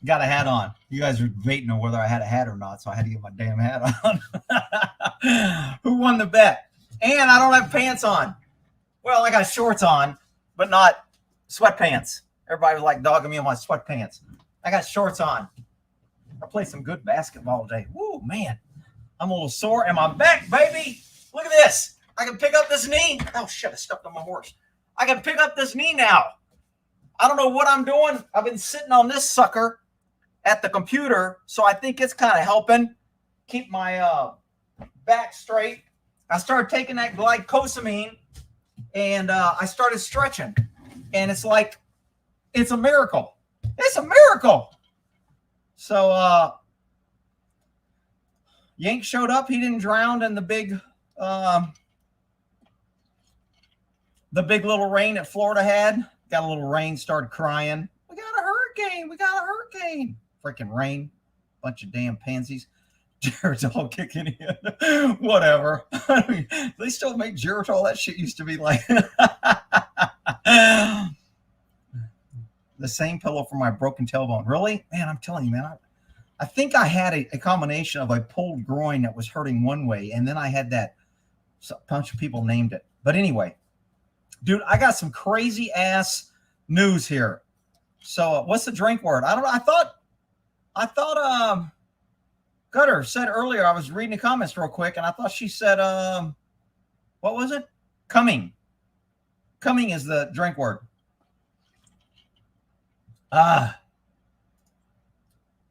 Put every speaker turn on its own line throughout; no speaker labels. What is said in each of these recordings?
got a hat on. You guys were debating on whether I had a hat or not, so I had to get my damn hat on. Who won the bet? And I don't have pants on. Well, I got shorts on, but not sweatpants. Everybody was like dogging me on my sweatpants. I got shorts on. I played some good basketball today. Woo, man. I'm a little sore. And my back, baby. Look at this. I can pick up this knee. Oh, shit. I stepped on my horse. I can pick up this knee now. I don't know what I'm doing. I've been sitting on this sucker at the computer, so I think it's kind of helping keep my back straight. I started taking that glycosamine, and I started stretching. And it's like, it's a miracle. It's a miracle. So Yank showed up. He didn't drown in the big little rain that Florida had. Got a little rain, started crying. We got a hurricane. We got a hurricane. Freaking rain. Bunch of damn pansies. Geritol kicking in. Whatever. They still make Geritol. That shit used to be like the same pillow for my broken tailbone. Really? Man, I'm telling you, man. I think I had a combination of a pulled groin that was hurting one way, and then I had that. A bunch of people named it. But anyway, dude, I got some crazy ass news here. So what's the drink word? I don't know. I thought Gutter said earlier, I was reading the comments real quick, and I thought she said, what was it? Coming. Coming is the drink word.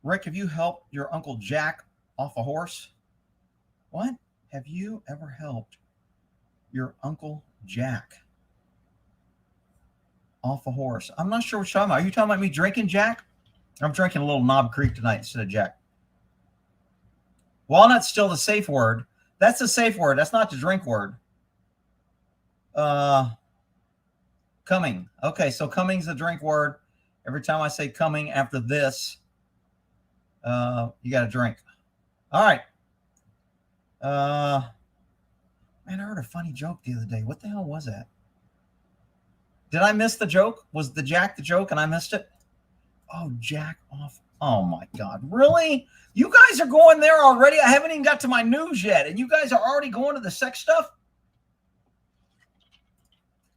Rick, have you helped your Uncle Jack off a horse? What? Have you ever helped your Uncle Jack off a horse? I'm not sure what you're talking about. Are you talking about me drinking Jack? I'm drinking a little Knob Creek tonight instead of Jack. Walnut's still the safe word. That's the safe word. That's not the drink word. Coming. Okay, so coming's the drink word. Every time I say coming after this, you got to drink. All right. Man, I heard a funny joke the other day. What the hell was that? Did I miss the joke? Was the Jack the joke and I missed it? Oh, Jack off. Oh, my God. Really? You guys are going there already? I haven't even got to my news yet, and you guys are already going to the sex stuff?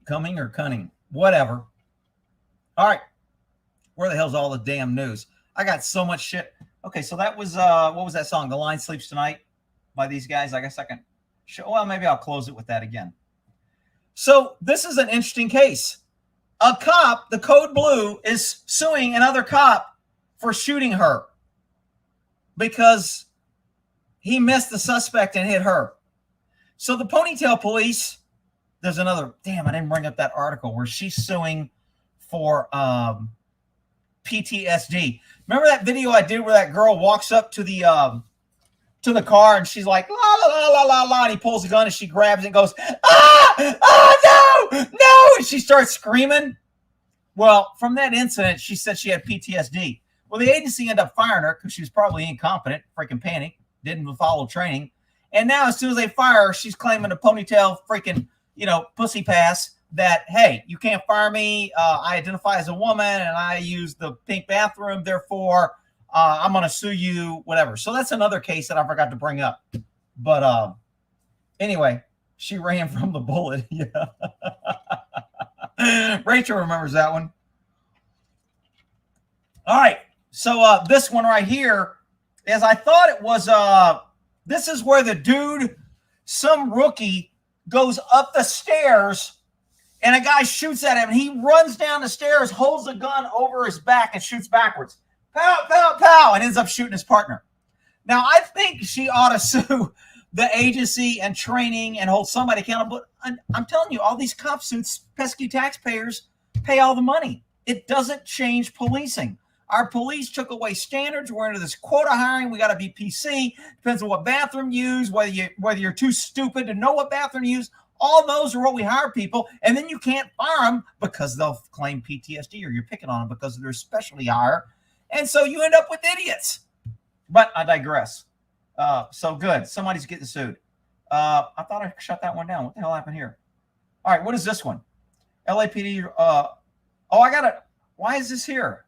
Coming or cunning? Whatever. All right. Where the hell's all the damn news? I got so much shit. Okay, so that was, what was that song? The Line Sleeps Tonight by these guys. I guess I can show. Well, maybe I'll close it with that again. So this is an interesting case. A cop, the Code Blue, is suing another cop for shooting her because he missed the suspect and hit her. So the Ponytail Police, there's another, damn, I didn't bring up that article where she's suing for PTSD. Remember that video I did where that girl walks up to the car and she's like, la, la, la, la, la, la, and he pulls the gun and she grabs it and goes, oh, no, no, and she starts screaming. Well, from that incident, she said she had PTSD. Well, the agency ended up firing her because she was probably incompetent, freaking panicked, didn't follow training. And now as soon as they fire her, she's claiming a ponytail freaking, pussy pass that, hey, you can't fire me. I identify as a woman and I use the pink bathroom. Therefore, I'm going to sue you, whatever. So that's another case that I forgot to bring up. But anyway, she ran from the bullet. Yeah. Rachel remembers that one. All right. So this one right here is, I thought it was, this is where the dude, some rookie, goes up the stairs and a guy shoots at him. And he runs down the stairs, holds a gun over his back and shoots backwards. Pow, pow, pow, and ends up shooting his partner. Now, I think she ought to sue the agency and training and hold somebody accountable. I'm telling you, all these cop suits, pesky taxpayers pay all the money. It doesn't change policing. Our police took away standards. We're into this quota hiring. We got to be PC. Depends on what bathroom you use, whether you're too stupid to know what bathroom you use. All those are what we hire people, and then you can't fire them because they'll claim PTSD or you're picking on them because they're specialty hire. And so you end up with idiots. But I digress. So good. Somebody's getting sued. I thought I shut that one down. What the hell happened here? All right, what is this one? LAPD. I got it. Why is this here?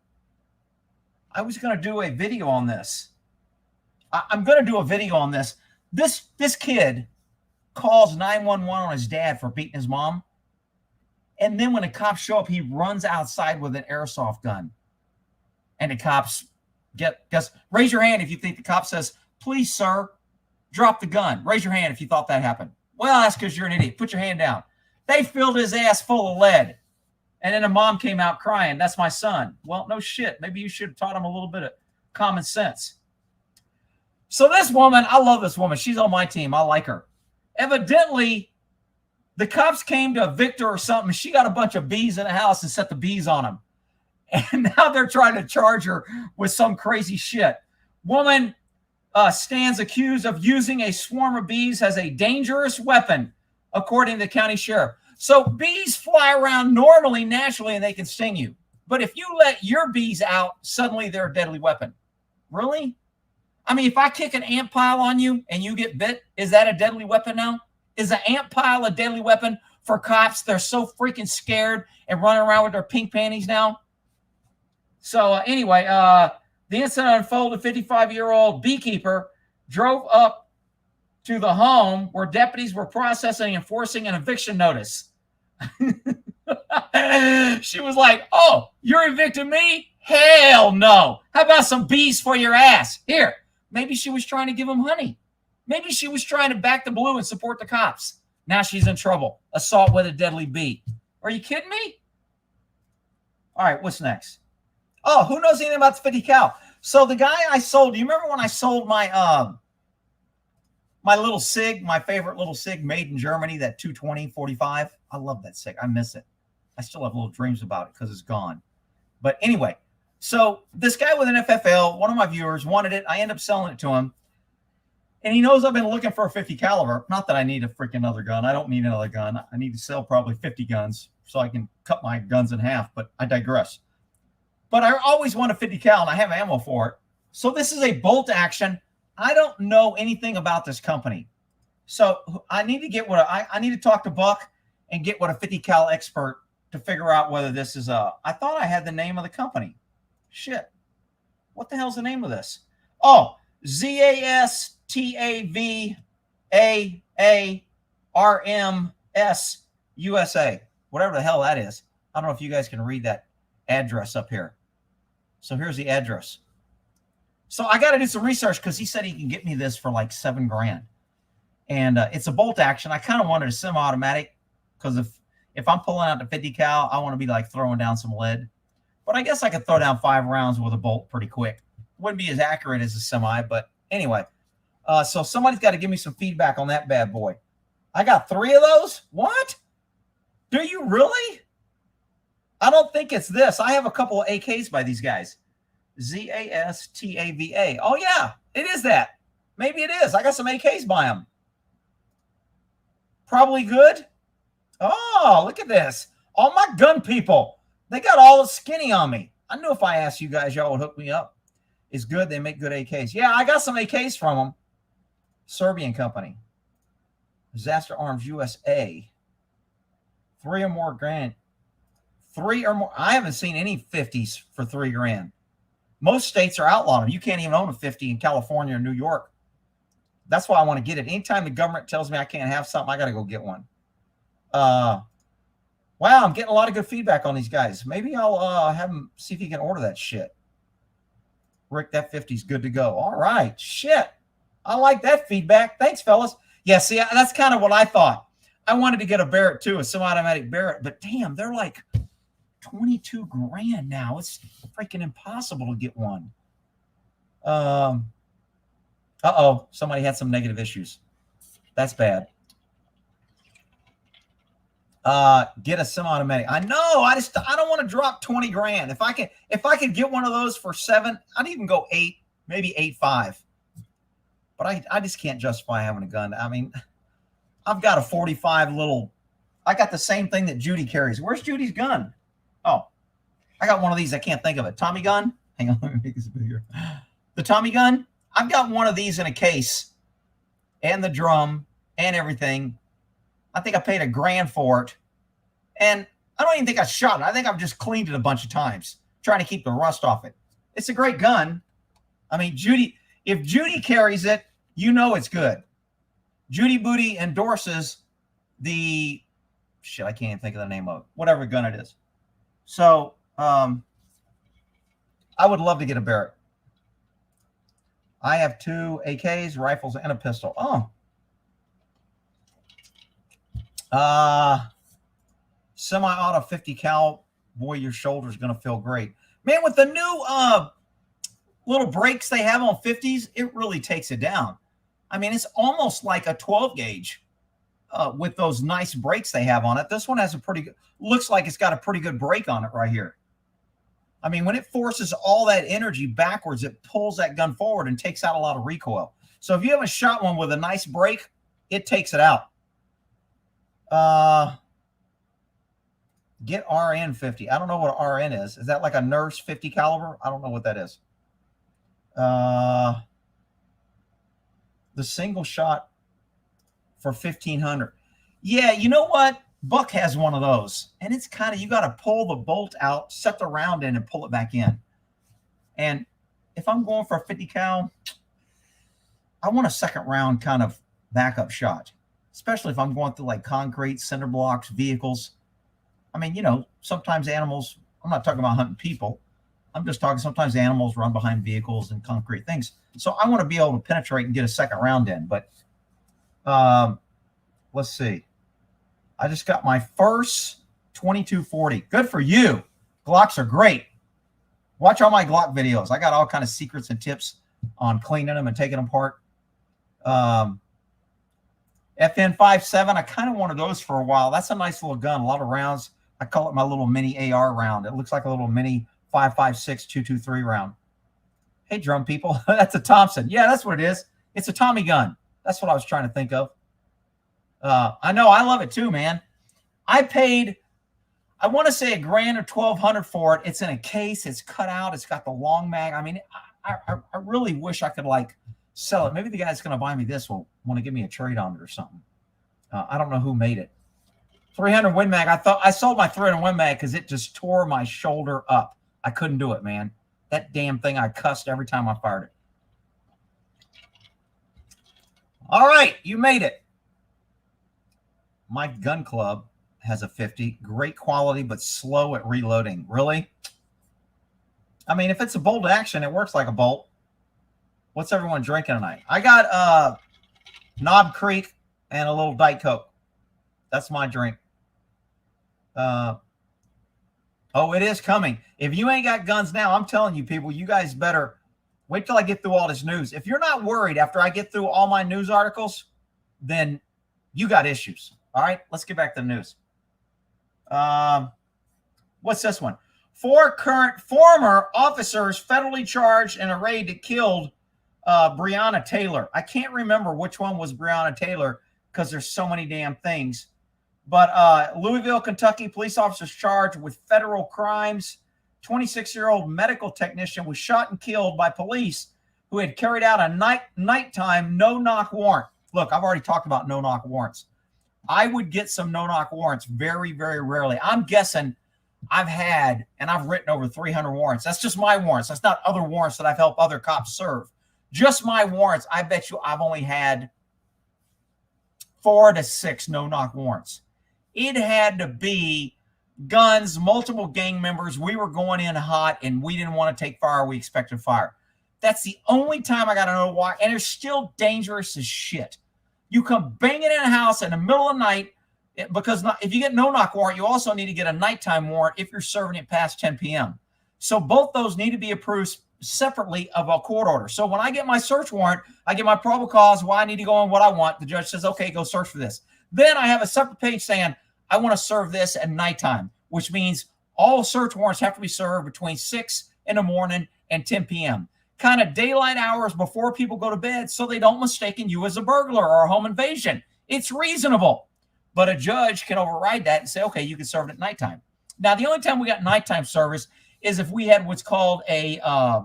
I was going to do a video on this. I'm going to do a video on this. This kid calls 911 on his dad for beating his mom. And then when the cops show up, he runs outside with an airsoft gun. And the cops raise your hand if you think the cop says, please, sir, drop the gun. Raise your hand if you thought that happened. Well, that's because you're an idiot. Put your hand down. They filled his ass full of lead. And then the mom came out crying. That's my son. Well, no shit. Maybe you should have taught him a little bit of common sense. So this woman, I love this woman. She's on my team. I like her. Evidently, the cops came to evict her or something. She got a bunch of bees in the house and set the bees on them. And now they're trying to charge her with some crazy shit. Woman stands accused of using a swarm of bees as a dangerous weapon, according to the county sheriff. So bees fly around normally, naturally, and they can sting you. But if you let your bees out, suddenly they're a deadly weapon. Really? I mean, if I kick an ant pile on you and you get bit, is that a deadly weapon now? Is an ant pile a deadly weapon for cops? They're so freaking scared and running around with their pink panties now. So anyway, the incident unfolded. A 55-year-old beekeeper drove up to the home where deputies were processing and enforcing an eviction notice. She was like, oh, you're evicting me? Hell no. How about some bees for your ass? Here. Maybe she was trying to give him honey. Maybe she was trying to back the blue and support the cops. Now she's in trouble. Assault with a deadly bee. Are you kidding me? All right, what's next? Oh, who knows anything about the 50 cal? So the guy I sold, do you remember when I sold my my little SIG, my favorite little SIG made in Germany, that 220-45? I love that SIG. I miss it. I still have little dreams about it because it's gone. But anyway, so this guy with an FFL, one of my viewers, wanted it. I end up selling it to him. And he knows I've been looking for a 50 caliber. Not that I need a freaking other gun. I don't need another gun. I need to sell probably 50 guns so I can cut my guns in half, but I digress. But I always want a 50 cal, and I have ammo for it. So this is a bolt action. I don't know anything about this company. So I need to get I need to talk to Buck and get what a 50 cal expert to figure out whether this is I thought I had the name of the company. Shit. What the hell's the name of this? Oh, ZASTAVAARMS USA. Whatever the hell that is. I don't know if you guys can read that address up here. So here's the address. So I got to do some research because he said he can get me this for like $7,000. And it's a bolt action. I kind of wanted a semi-automatic because if I'm pulling out the 50 cal, I want to be like throwing down some lead. But I guess I could throw down 5 rounds with a bolt pretty quick. Wouldn't be as accurate as a semi, but anyway. So somebody's got to give me some feedback on that bad boy. I got 3 of those? What? Do you really? I don't think it's this. I have a couple of AKs by these guys. ZASTAVA. Oh, yeah, it is that. Maybe it is. I got some AKs by them. Probably good. Oh, look at this. All my gun people, they got all the skinny on me. I knew if I asked you guys, y'all would hook me up. It's good. They make good AKs. Yeah, I got some AKs from them. Serbian company. Disaster Arms USA. 3 or more grand. 3 or more. I haven't seen any 50s for $3,000. Most states are outlawing them. You can't even own a 50 in California or New York. That's why I want to get it. Anytime the government tells me I can't have something, I got to go get one. Wow, I'm getting a lot of good feedback on these guys. Maybe I'll have them see if he can order that shit. Rick, that 50's good to go. All right, shit. I like that feedback. Thanks, fellas. Yeah, see, that's kind of what I thought. I wanted to get a Barrett too, a semi-automatic Barrett, but damn, they're like $22,000 now. It's freaking impossible to get one. Somebody had some negative issues. That's bad. Get a semi-automatic. I know. I don't want to drop $20,000. If I could get one of those for $7,000, I'd even go $8,000, maybe $8,500. But I just can't justify having a gun. I mean, I've got a 45 little. I got the same thing that Judy carries. Where's Judy's gun? Oh, I got one of these. I can't think of it. Tommy gun. Hang on, let me make this bigger. The Tommy gun. I've got one of these in a case, and the drum and everything. I think I paid $1,000 for it, and I don't even think I shot it. I think I've just cleaned it a bunch of times, trying to keep the rust off it. It's a great gun. I mean, if Judy carries it, you know it's good. Judy Booty endorses the shit. I can't even think of the name of it. Whatever gun it is. So I would love to get a Barrett. I have 2 AKs, rifles, and a pistol. Oh. Semi-auto 50 cal. Boy, your shoulder's going to feel great. Man, with the new little brakes they have on 50s, it really takes it down. I mean, it's almost like a 12 gauge with those nice brakes they have on it. This one has a pretty good, looks like it's got a pretty good brake on it right here. I mean, when it forces all that energy backwards, it pulls that gun forward and takes out a lot of recoil. So if you haven't shot one with a nice brake, it takes it out. Get RN 50. I don't know what RN is. Is that like a nurse 50 caliber? I don't know what that is. The single shot for 1,500. Yeah, you know what? Buck has one of those, and it's kind of, you got to pull the bolt out, set the round in, and pull it back in. And if I'm going for a 50 cal, I want a second round kind of backup shot, especially if I'm going through like concrete, cinder blocks, vehicles. I mean, you know, sometimes animals, I'm not talking about hunting people. I'm just talking sometimes animals run behind vehicles and concrete things. So I want to be able to penetrate and get a second round in. But let's see. I just got my first 2240. Good for you. Glocks are great. Watch all my Glock videos. I got all kind of secrets and tips on cleaning them and taking them apart. FN57, I kind of wanted those for a while. That's a nice little gun, a lot of rounds. I call it my little mini AR round. It looks like a little mini 5.56 223 round. Hey, drum people, that's a Thompson. Yeah, that's what it is. It's a Tommy gun. That's what I was trying to think of. I know, I love it too, man. I paid, I want to say $1,000 or $1,200 for it. It's in a case. It's cut out. It's got the long mag. I mean, I really wish I could like sell it. Maybe the guy's going to buy me this will want to give me a trade on it or something. I don't know who made it. 300 Win Mag. I sold my 300 Win Mag because it just tore my shoulder up. I couldn't do it, man. That damn thing, I cussed every time I fired it. All right, you made it. My gun club has a 50. Great quality, but slow at reloading. Really? I mean, if it's a bolt action, it works like a bolt. What's everyone drinking tonight? I got Knob Creek and a little Diet Coke. That's my drink. Oh, it is coming. If you ain't got guns now, I'm telling you, people, you guys better wait till I get through all this news. If you're not worried after I get through all my news articles, then you got issues. All right, let's get back to the news. What's this one? 4 current former officers federally charged in a raid that killed Breonna Taylor. I can't remember which one was Breonna Taylor because there's so many damn things. But Louisville, Kentucky, police officers charged with federal crimes. 26-year-old medical technician was shot and killed by police who had carried out a nighttime no-knock warrant. Look, I've already talked about no-knock warrants. I would get some no-knock warrants very, very rarely. I'm guessing I've had, and I've written over 300 warrants. That's just my warrants. That's not other warrants that I've helped other cops serve. Just my warrants. I bet you I've only had 4 to 6 no-knock warrants. It had to be guns, multiple gang members. We were going in hot, and we didn't want to take fire. We expected fire. That's the only time I got to know why. And it's still dangerous as shit. You come banging in a house in the middle of the night, because if you get no-knock warrant, you also need to get a nighttime warrant if you're serving it past 10 p.m. So both those need to be approved separately of a court order. So when I get my search warrant, I get my probable cause, why I need to go in, what I want. The judge says, okay, go search for this. Then I have a separate page saying, I want to serve this at nighttime, which means all search warrants have to be served between 6 in the morning and 10 p.m. Kind of daylight hours before people go to bed so they don't mistake you as a burglar or a home invasion. It's reasonable. But a judge can override that and say, okay, you can serve it at nighttime. Now, the only time we got nighttime service is if we had what's called a, I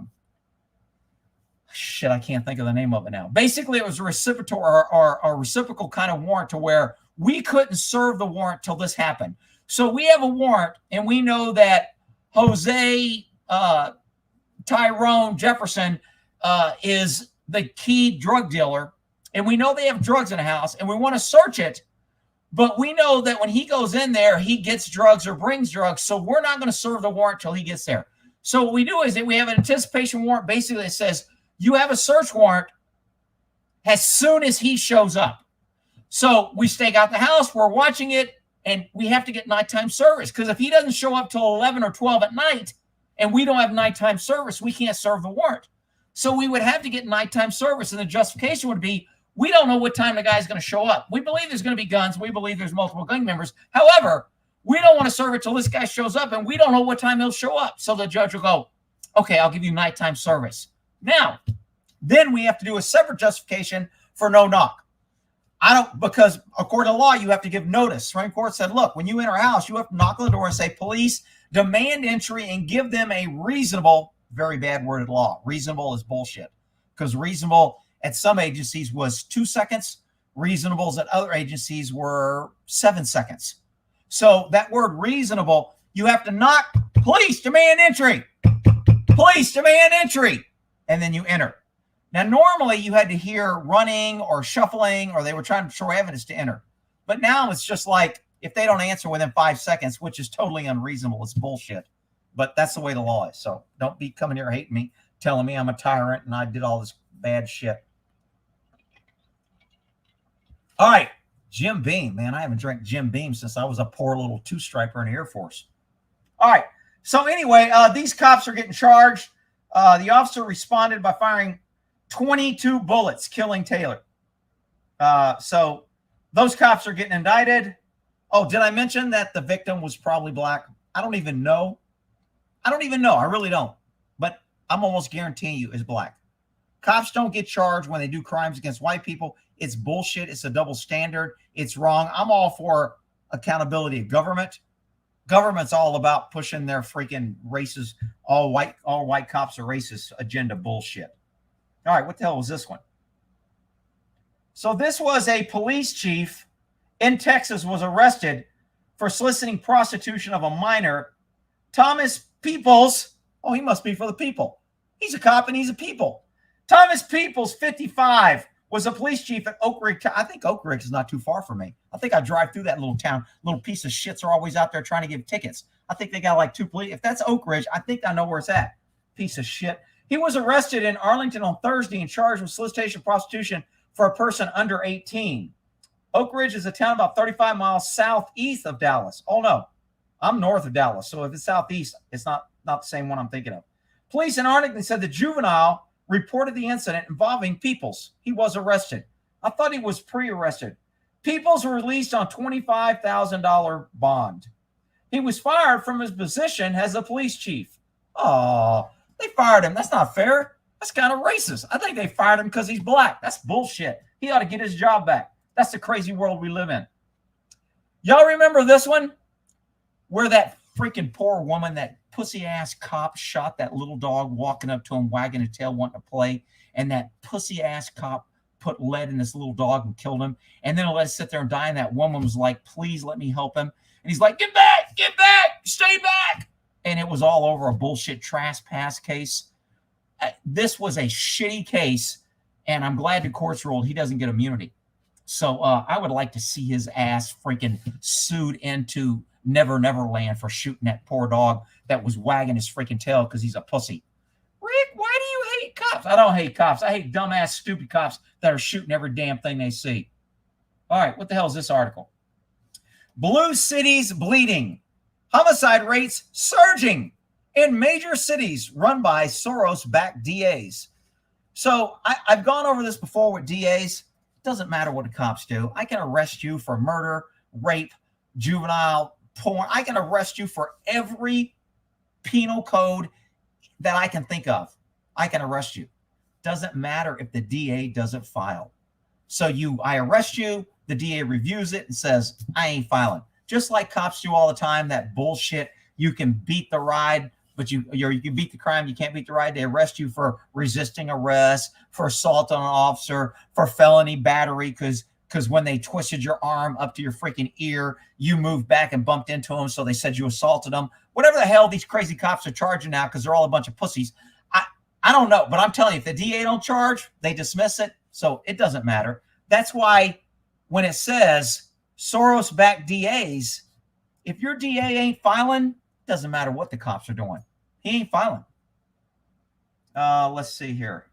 can't think of the name of it now. Basically, it was a reciprocal or a reciprocal kind of warrant to where we couldn't serve the warrant till this happened. So we have a warrant, and we know that Jose Tyrone Jefferson is the key drug dealer, and we know they have drugs in the house, and we want to search it, but we know that when he goes in there, he gets drugs or brings drugs, so we're not going to serve the warrant till he gets there. So what we do is that we have an anticipation warrant basically that says you have a search warrant as soon as he shows up. So we stake out the house, we're watching it, and we have to get nighttime service, because if he doesn't show up till 11 or 12 at night and we don't have nighttime service, we can't serve the warrant. So we would have to get nighttime service, and the justification would be, we don't know what time the guy's going to show up. We believe there's going to be guns. We believe there's multiple gang members. However, we don't want to serve it till this guy shows up, and we don't know what time he'll show up. So the judge will go, okay, I'll give you nighttime service. Now, then we have to do a separate justification for no knock. Because according to law, you have to give notice. Supreme Court said, look, when you enter a house, you have to knock on the door and say, police, demand entry, and give them a reasonable, very bad worded law. Reasonable is bullshit, because reasonable at some agencies was 2 seconds. Reasonables at other agencies were 7 seconds. So that word reasonable, you have to knock, police, demand entry. Police, demand entry. And then you enter. Now, normally you had to hear running or shuffling, or they were trying to show evidence to enter. But now it's just like, if they don't answer within 5 seconds, which is totally unreasonable, it's bullshit. But that's the way the law is. So don't be coming here hating me, telling me I'm a tyrant and I did all this bad shit. All right, Jim Beam. Man, I haven't drank Jim Beam since I was a poor little two-striper in the Air Force. All right. So anyway, these cops are getting charged. The officer responded by firing 22 bullets, killing Taylor. So those cops are getting indicted. Oh, did I mention that the victim was probably black? I don't even know. I really don't. But I'm almost guaranteeing you it's black. Cops don't get charged when they do crimes against white people. It's bullshit. It's a double standard. It's wrong. I'm all for accountability of government. Government's all about pushing their freaking racist, all white cops are racist agenda bullshit. All right, what the hell was this one? So this was a police chief in Texas was arrested for soliciting prostitution of a minor. Thomas Peoples, oh, he must be for the people. He's a cop and he's a people. Thomas Peoples, 55, was a police chief at Oak Ridge. I think Oak Ridge is not too far from me. I think I drive through that little town. Little piece of shits are always out there trying to give tickets. I think they got like 2 police. If that's Oak Ridge, I think I know where it's at. Piece of shit. He was arrested in Arlington on Thursday and charged with solicitation of prostitution for a person under 18. Oak Ridge is a town about 35 miles southeast of Dallas. Oh, no. I'm north of Dallas. So if it's southeast, it's not the same one I'm thinking of. Police in Arlington said the juvenile reported the incident involving Peoples. He was arrested. I thought he was pre-arrested. Peoples was released on $25,000 bond. He was fired from his position as a police chief. Oh, they fired him. That's not fair. That's kind of racist. I think they fired him because he's black. That's bullshit. He ought to get his job back. That's the crazy world we live in. Y'all remember this one? Where that freaking poor woman, that pussy-ass cop shot that little dog walking up to him, wagging his tail, wanting to play, and that pussy-ass cop put lead in this little dog and killed him, and then let us sit there and die, and that woman was like, please let me help him. And he's like, get back, stay back. And it was all over a bullshit trespass case. This was a shitty case, and I'm glad the courts ruled he doesn't get immunity. So I would like to see his ass freaking sued into Never Land for shooting that poor dog that was wagging his freaking tail because he's a pussy. Rick, why do you hate cops? I don't hate cops. I hate dumbass, stupid cops that are shooting every damn thing they see. All right, what the hell is this article? Blue cities bleeding. Homicide rates surging in major cities run by Soros-backed DAs. So I've gone over this before with DAs. Doesn't matter what the cops do. I can arrest you for murder, rape, juvenile, porn. I can arrest you for every penal code that I can think of. I can arrest you. Doesn't matter if the DA doesn't file. So I arrest you, the DA reviews it and says, I ain't filing. Just like cops do all the time, that bullshit. You can beat the ride, but you can beat the crime. You can't beat the ride. They arrest you for resisting arrest, for assault on an officer, for felony battery, because when they twisted your arm up to your freaking ear, you moved back and bumped into them, so they said you assaulted them. Whatever the hell these crazy cops are charging now, because they're all a bunch of pussies. I don't know, but I'm telling you, if the DA don't charge, they dismiss it. So it doesn't matter. That's why when it says Soros-backed DAs, if your DA ain't filing, doesn't matter what the cops are doing. He ain't filing. Let's see here.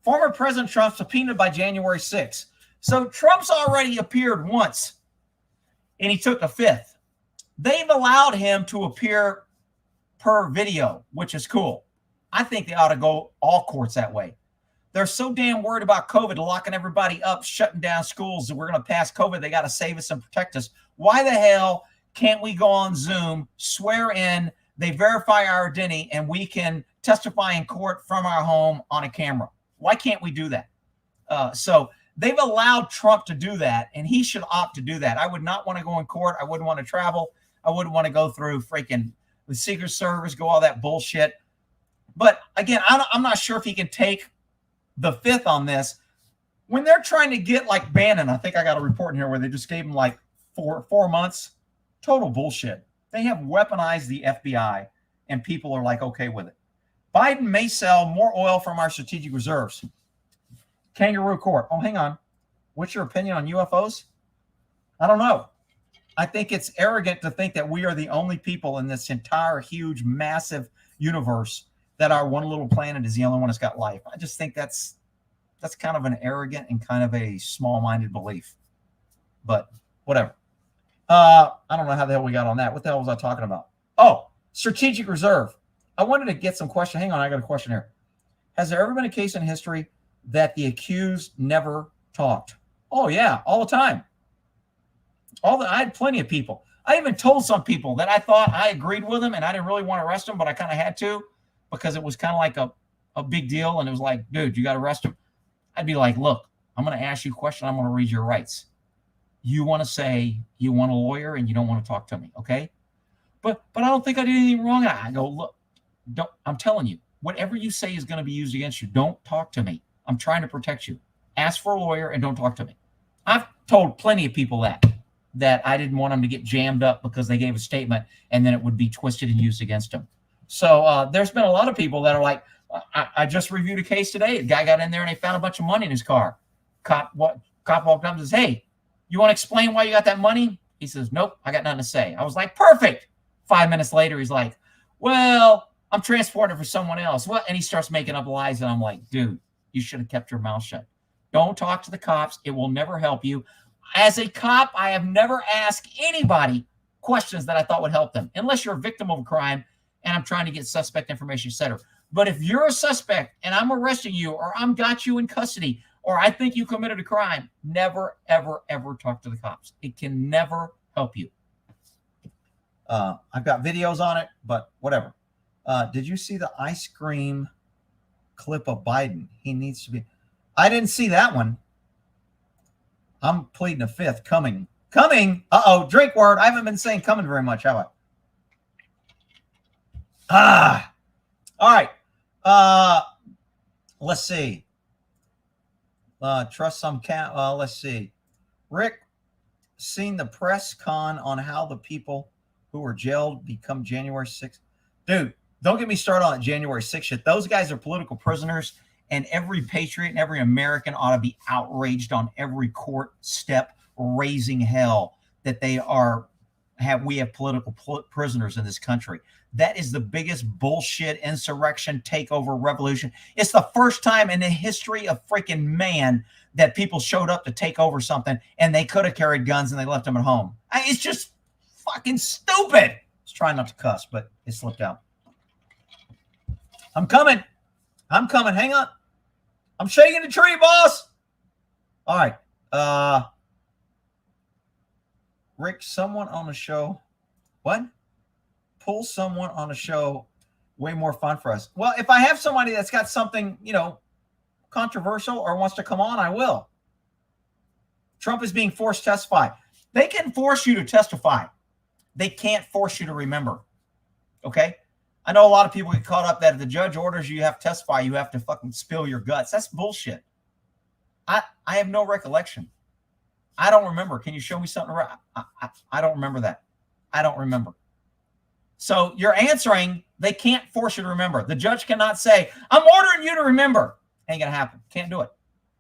Former President Trump subpoenaed by January 6th. So Trump's already appeared once, and he took a fifth. They've allowed him to appear per video, which is cool. I think they ought to go all courts that way. They're so damn worried about COVID, locking everybody up, shutting down schools, and we're going to pass COVID. They got to save us and protect us. Why the hell can't we go on Zoom, swear in, they verify our identity, and we can testify in court from our home on a camera? Why can't we do that? So they've allowed Trump to do that, and he should opt to do that. I would not want to go in court. I wouldn't want to travel. I wouldn't want to go through freaking the Secret Service, go all that bullshit. But again, I'm not sure if he can take the fifth on this. When they're trying to get like Bannon, I think I got a report in here where they just gave him like four months. Total bullshit. They have weaponized the FBI, and people are like okay with it. Biden may sell more oil from our strategic reserves. Kangaroo Court. Oh, hang on. What's your opinion on UFOs? I don't know. I think it's arrogant to think that we are the only people in this entire huge, massive universe that our one little planet is the only one that's got life. I just think that's kind of an arrogant and kind of a small-minded belief. But whatever. I don't know how the hell we got on that. What the hell was I talking about? Oh, strategic reserve. I wanted to get some question. Hang on, I got a question here. Has there ever been a case in history that the accused never talked? Oh, yeah, all the time. I had plenty of people. I even told some people that I thought I agreed with them and I didn't really want to arrest them, but I kind of had to because it was kind of like a big deal. And it was like, dude, you got to arrest him. I'd be like, look, I'm going to ask you a question. I'm going to read your rights. You want to say you want a lawyer and you don't want to talk to me, okay? But I don't think I did anything wrong. I go, look, I'm telling you, whatever you say is going to be used against you. Don't talk to me. I'm trying to protect you. Ask for a lawyer and don't talk to me. I've told plenty of people that I didn't want them to get jammed up because they gave a statement and then it would be twisted and used against them. So there's been a lot of people that are like, I just reviewed a case today. A guy got in there and they found a bunch of money in his car. Cop walked up and says, hey, you want to explain why you got that money? He says, nope, I got nothing to say. I was like, perfect. 5 minutes later, he's like, well, I'm transporting it for someone else. Well, and he starts making up lies. And I'm like, dude, you should have kept your mouth shut. Don't talk to the cops. It will never help you. As a cop, I have never asked anybody questions that I thought would help them, unless you're a victim of a crime and I'm trying to get suspect information, etc. But if you're a suspect and I'm arresting you or I'm got you in custody or I think you committed a crime, never, ever, ever talk to the cops. It can never help you. I've got videos on it, but whatever. Did you see the ice cream clip of Biden? He needs to be. I didn't see that one. I'm pleading a fifth. Coming. Uh-oh, drink word. I haven't been saying coming very much, have I? All right. Let's see. Trust some cat. Let's see. Rick, seen the press con on how the people who were jailed become January 6th? Dude, don't get me started on January 6th shit. Those guys are political prisoners. And every patriot and every American ought to be outraged on every court step, raising hell that we have political prisoners in this country. That is the biggest bullshit insurrection, takeover, revolution. It's the first time in the history of freaking man that people showed up to take over something and they could have carried guns and they left them at home. It's just fucking stupid. I was trying not to cuss, but it slipped out. I'm coming. Hang on. I'm shaking the tree, boss. All right. Rick, someone on the show. What? Pull someone on a show. Way more fun for us. Well, if I have somebody that's got something, controversial or wants to come on, I will. Trump is being forced to testify. They can force you to testify. They can't force you to remember. Okay? I know a lot of people get caught up that if the judge orders you have to testify, you have to fucking spill your guts. That's bullshit. I have no recollection. I don't remember. Can you show me something? I don't remember that. I don't remember. So you're answering They can't force you to remember. The judge cannot say, I'm ordering you to remember. Ain't going to happen. Can't do it.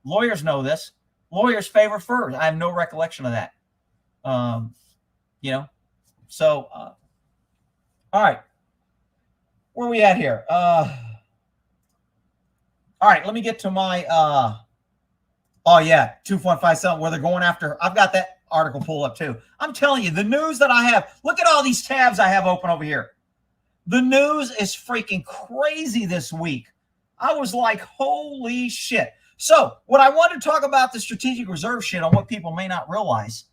Lawyers know this. Lawyers favor first. I have no recollection of that. So, all right. Where are we at here? All right, let me get to my, 2.57, where they're going after, I've got that article pulled up too. I'm telling you, the news that I have, look at all these tabs I have open over here. The news is freaking crazy this week. I was like, holy shit. So what I want to talk about the strategic reserve shit on what people may not realize,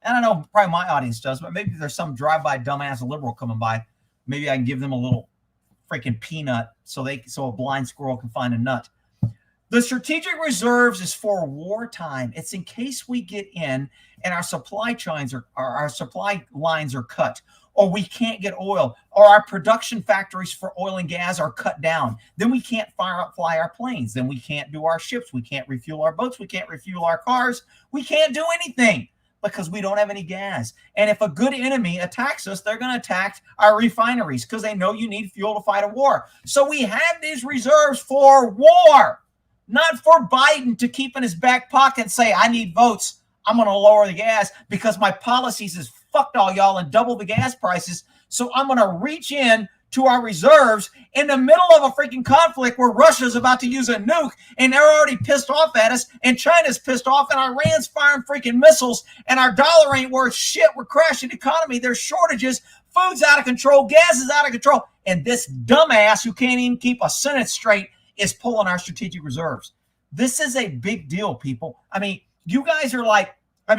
and I know probably my audience does, but maybe there's some drive-by dumbass liberal coming by. Maybe I can give them a little freaking peanut so a blind squirrel can find a nut. The strategic reserves is for wartime. It's in case we get in and our supply lines are cut, or we can't get oil, or our production factories for oil and gas are cut down. Then we can't fly our planes. Then we can't do our ships. We can't refuel our boats. We can't refuel our cars. We can't do anything because we don't have any gas. And if a good enemy attacks us, they're going to attack our refineries because they know you need fuel to fight a war. So we have these reserves for war, not for Biden to keep in his back pocket and say, I need votes. I'm going to lower the gas because my policies is fucked all y'all and double the gas prices. So I'm going to reach in to our reserves in the middle of a freaking conflict where Russia's about to use a nuke and they're already pissed off at us and China's pissed off and Iran's firing freaking missiles and our dollar ain't worth shit. We're crashing the economy. There's shortages. Food's out of control. Gas is out of control. And this dumbass who can't even keep a sentence straight is pulling our strategic reserves. This is a big deal, people. I mean, you guys are like,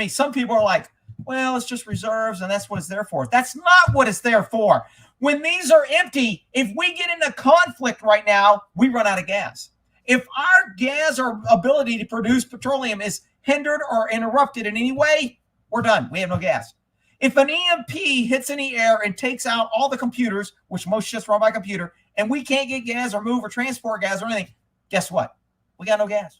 some people are like, well, it's just reserves and that's what it's there for. That's not what it's there for. When these are empty, if we get into conflict right now, we run out of gas. If our gas or ability to produce petroleum is hindered or interrupted in any way, we're done. We have no gas. If an EMP hits in the air and takes out all the computers, which most shit's run by computer, and we can't get gas or move or transport gas or anything, guess what? We got no gas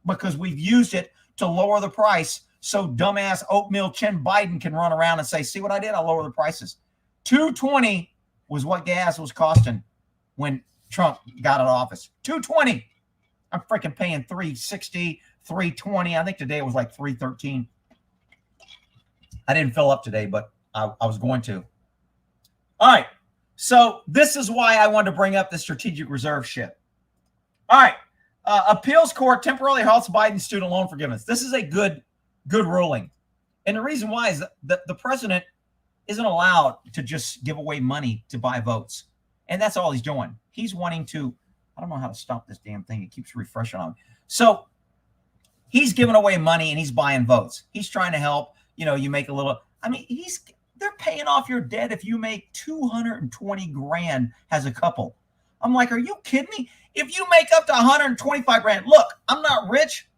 because we've used it to lower the price so dumbass oatmeal chin Biden can run around and say, see what I did? I lower the prices. $2.20 was what gas was costing when Trump got out of office. $2.20. I'm freaking paying $3.60, $3.20. I think today it was like $3.13. I didn't fill up today, but I was going to. All right. So this is why I wanted to bring up the strategic reserve shit. All right. Appeals court temporarily halts Biden student loan forgiveness. This is a good ruling. And the reason why is that the president isn't allowed to just give away money to buy votes. And that's all he's doing. He's wanting to, I don't know how to stop this damn thing. It keeps refreshing on me. So he's giving away money and he's buying votes. He's trying to help, you make a little, they're paying off your debt if you make 220 grand as a couple. I'm like, are you kidding me? If you make up to 125 grand, look, I'm not rich,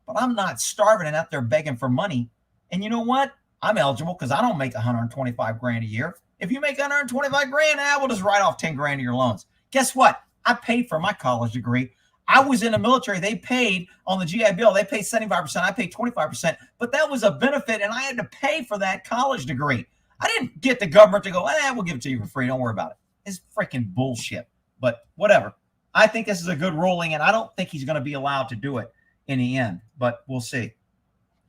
but I'm not starving and out there begging for money. And you know what? I'm eligible because I don't make 125 grand a year. If you make 125 grand, we'll just write off 10 grand of your loans. Guess what? I paid for my college degree. I was in the military. They paid on the GI Bill. They paid 75%. I paid 25%. But that was a benefit, and I had to pay for that college degree. I didn't get the government to go, we'll give it to you for free. Don't worry about it. It's freaking bullshit. But whatever. I think this is a good ruling, and I don't think he's going to be allowed to do it in the end. But we'll see.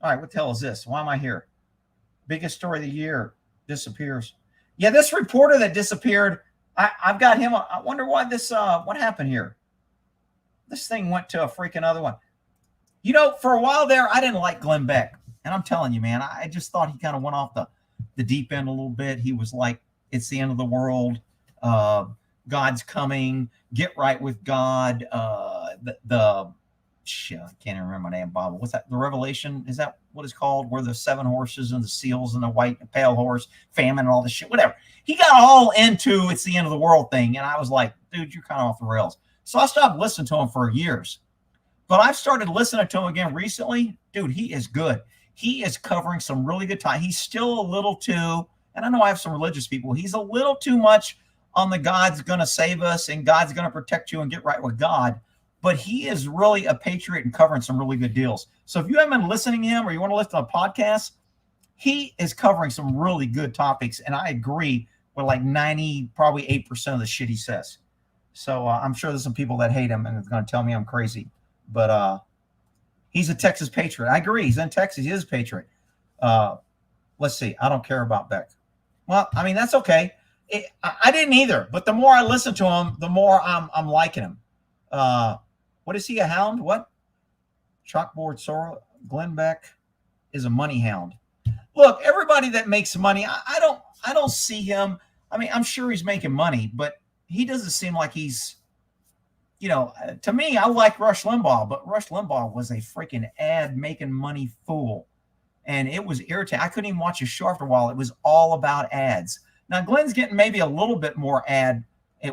All right, what the hell is this? Why am I here? Biggest story of the year disappears. Yeah, this reporter that disappeared, I've got him. I wonder why this, what happened here? This thing went to a freaking other one. For a while there, I didn't like Glenn Beck. And I'm telling you, man, I just thought he kind of went off the deep end a little bit. He was like, it's the end of the world. God's coming. Get right with God. Shit, I can't even remember my name, Bob. What's that? The Revelation? Is that what it's called? Where the 7 horses and the seals and the white and pale horse, famine and all this shit, whatever. He got all into it's the end of the world thing. And I was like, dude, you're kind of off the rails. So I stopped listening to him for years. But I've started listening to him again recently. Dude, he is good. He is covering some really good time. He's still a little too, and I know I have some religious people, he's a little too much on the God's going to save us and God's going to protect you and get right with God. But he is really a patriot and covering some really good deals. So if you haven't been listening to him or you want to listen to a podcast, he is covering some really good topics. And I agree with like 90, probably 8% of the shit he says. So I'm sure there's some people that hate him and it's going to tell me I'm crazy. But he's a Texas patriot. I agree. He's in Texas. He is a patriot. Let's see. I don't care about Beck. Well, I mean, that's okay. I didn't either. But the more I listen to him, the more I'm liking him. What is he, a hound? What? Chalkboard Sora. Glenn Beck is a money hound. Look, everybody that makes money, I don't see him. I mean, I'm sure he's making money, but he doesn't seem like he's, to me, I like Rush Limbaugh, but Rush Limbaugh was a freaking ad making money fool. And it was irritating. I couldn't even watch his show after a while. It was all about ads. Now, Glenn's getting maybe a little bit more ad.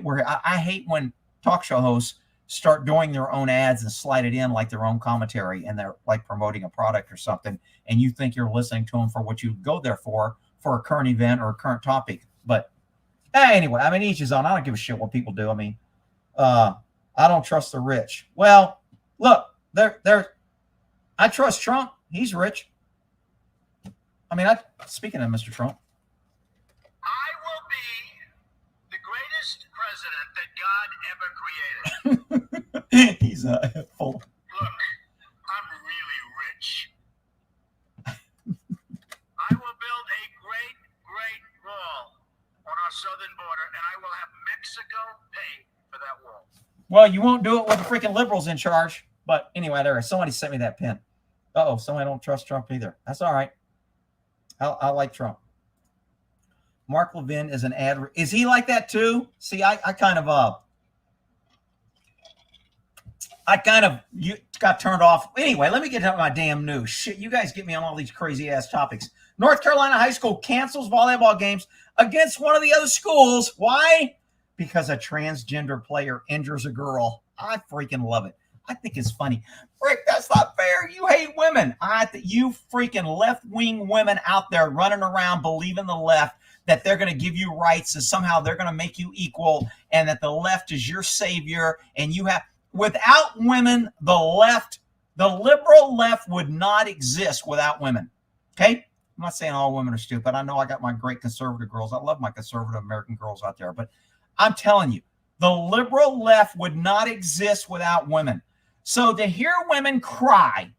Where I hate when talk show hosts start doing their own ads and slide it in like their own commentary, and they're like promoting a product or something, and you think you're listening to them for what you go there for a current event or a current topic. But anyway, I mean, each his own. I don't give a shit what people do. I mean, I don't trust the rich. Well, look, I trust Trump. He's rich. I mean, speaking of Mr. Trump.
I will be the greatest president that God ever created.
He's full.
Look, I'm really rich. I will build a great wall on our southern border, and I will have Mexico pay for that wall.
Well, you won't do it with the freaking liberals in charge. But anyway, somebody sent me that pin. Uh-oh, somebody don't trust Trump either. That's all right. I like Trump. Mark Levin is an ad. Is he like that too? See, I kind of got turned off. Anyway, let me get to my damn news. Shit, you guys get me on all these crazy ass topics. North Carolina high school cancels volleyball games against one of the other schools. Why? Because a transgender player injures a girl. I freaking love it. I think it's funny. Rick, that's not fair. You hate women. You freaking left-wing women out there running around believing the left that they're going to give you rights and somehow they're going to make you equal and that the left is your savior. And without women, the liberal left would not exist without women. Okay? I'm not saying all women are stupid. I know I got my great conservative girls. I love my conservative American girls out there. But I'm telling you, the liberal left would not exist without women. So to hear women cry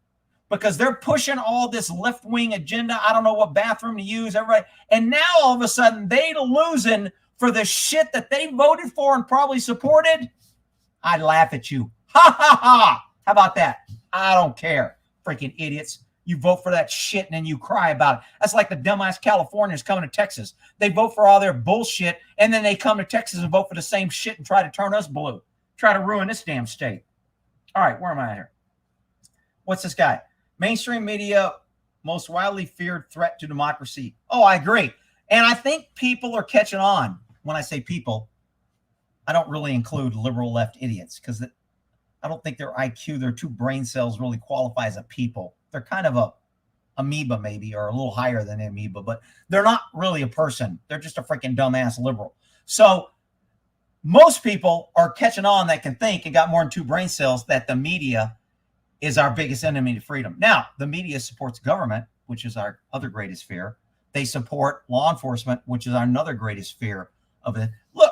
because they're pushing all this left-wing agenda, I don't know what bathroom to use, everybody, and now all of a sudden they losing for the shit that they voted for and probably supported, I'd laugh at you. Ha, ha, ha. How about that? I don't care. Freaking idiots. You vote for that shit and then you cry about it. That's like the dumbass Californians coming to Texas. They vote for all their bullshit and then they come to Texas and vote for the same shit and try to turn us blue. Try to ruin this damn state. All right, where am I at here? What's this guy? Mainstream media, most widely feared threat to democracy. Oh, I agree. And I think people are catching on. When I say people, I don't really include liberal left idiots because I don't think their IQ, their two brain cells really qualify as a people. They're kind of a amoeba maybe, or a little higher than amoeba, but they're not really a person. They're just a freaking dumbass liberal. So most people are catching on that can think and got more than two brain cells that the media is our biggest enemy to freedom. Now, the media supports government, which is our other greatest fear. They support law enforcement, which is our another greatest fear of it. Look,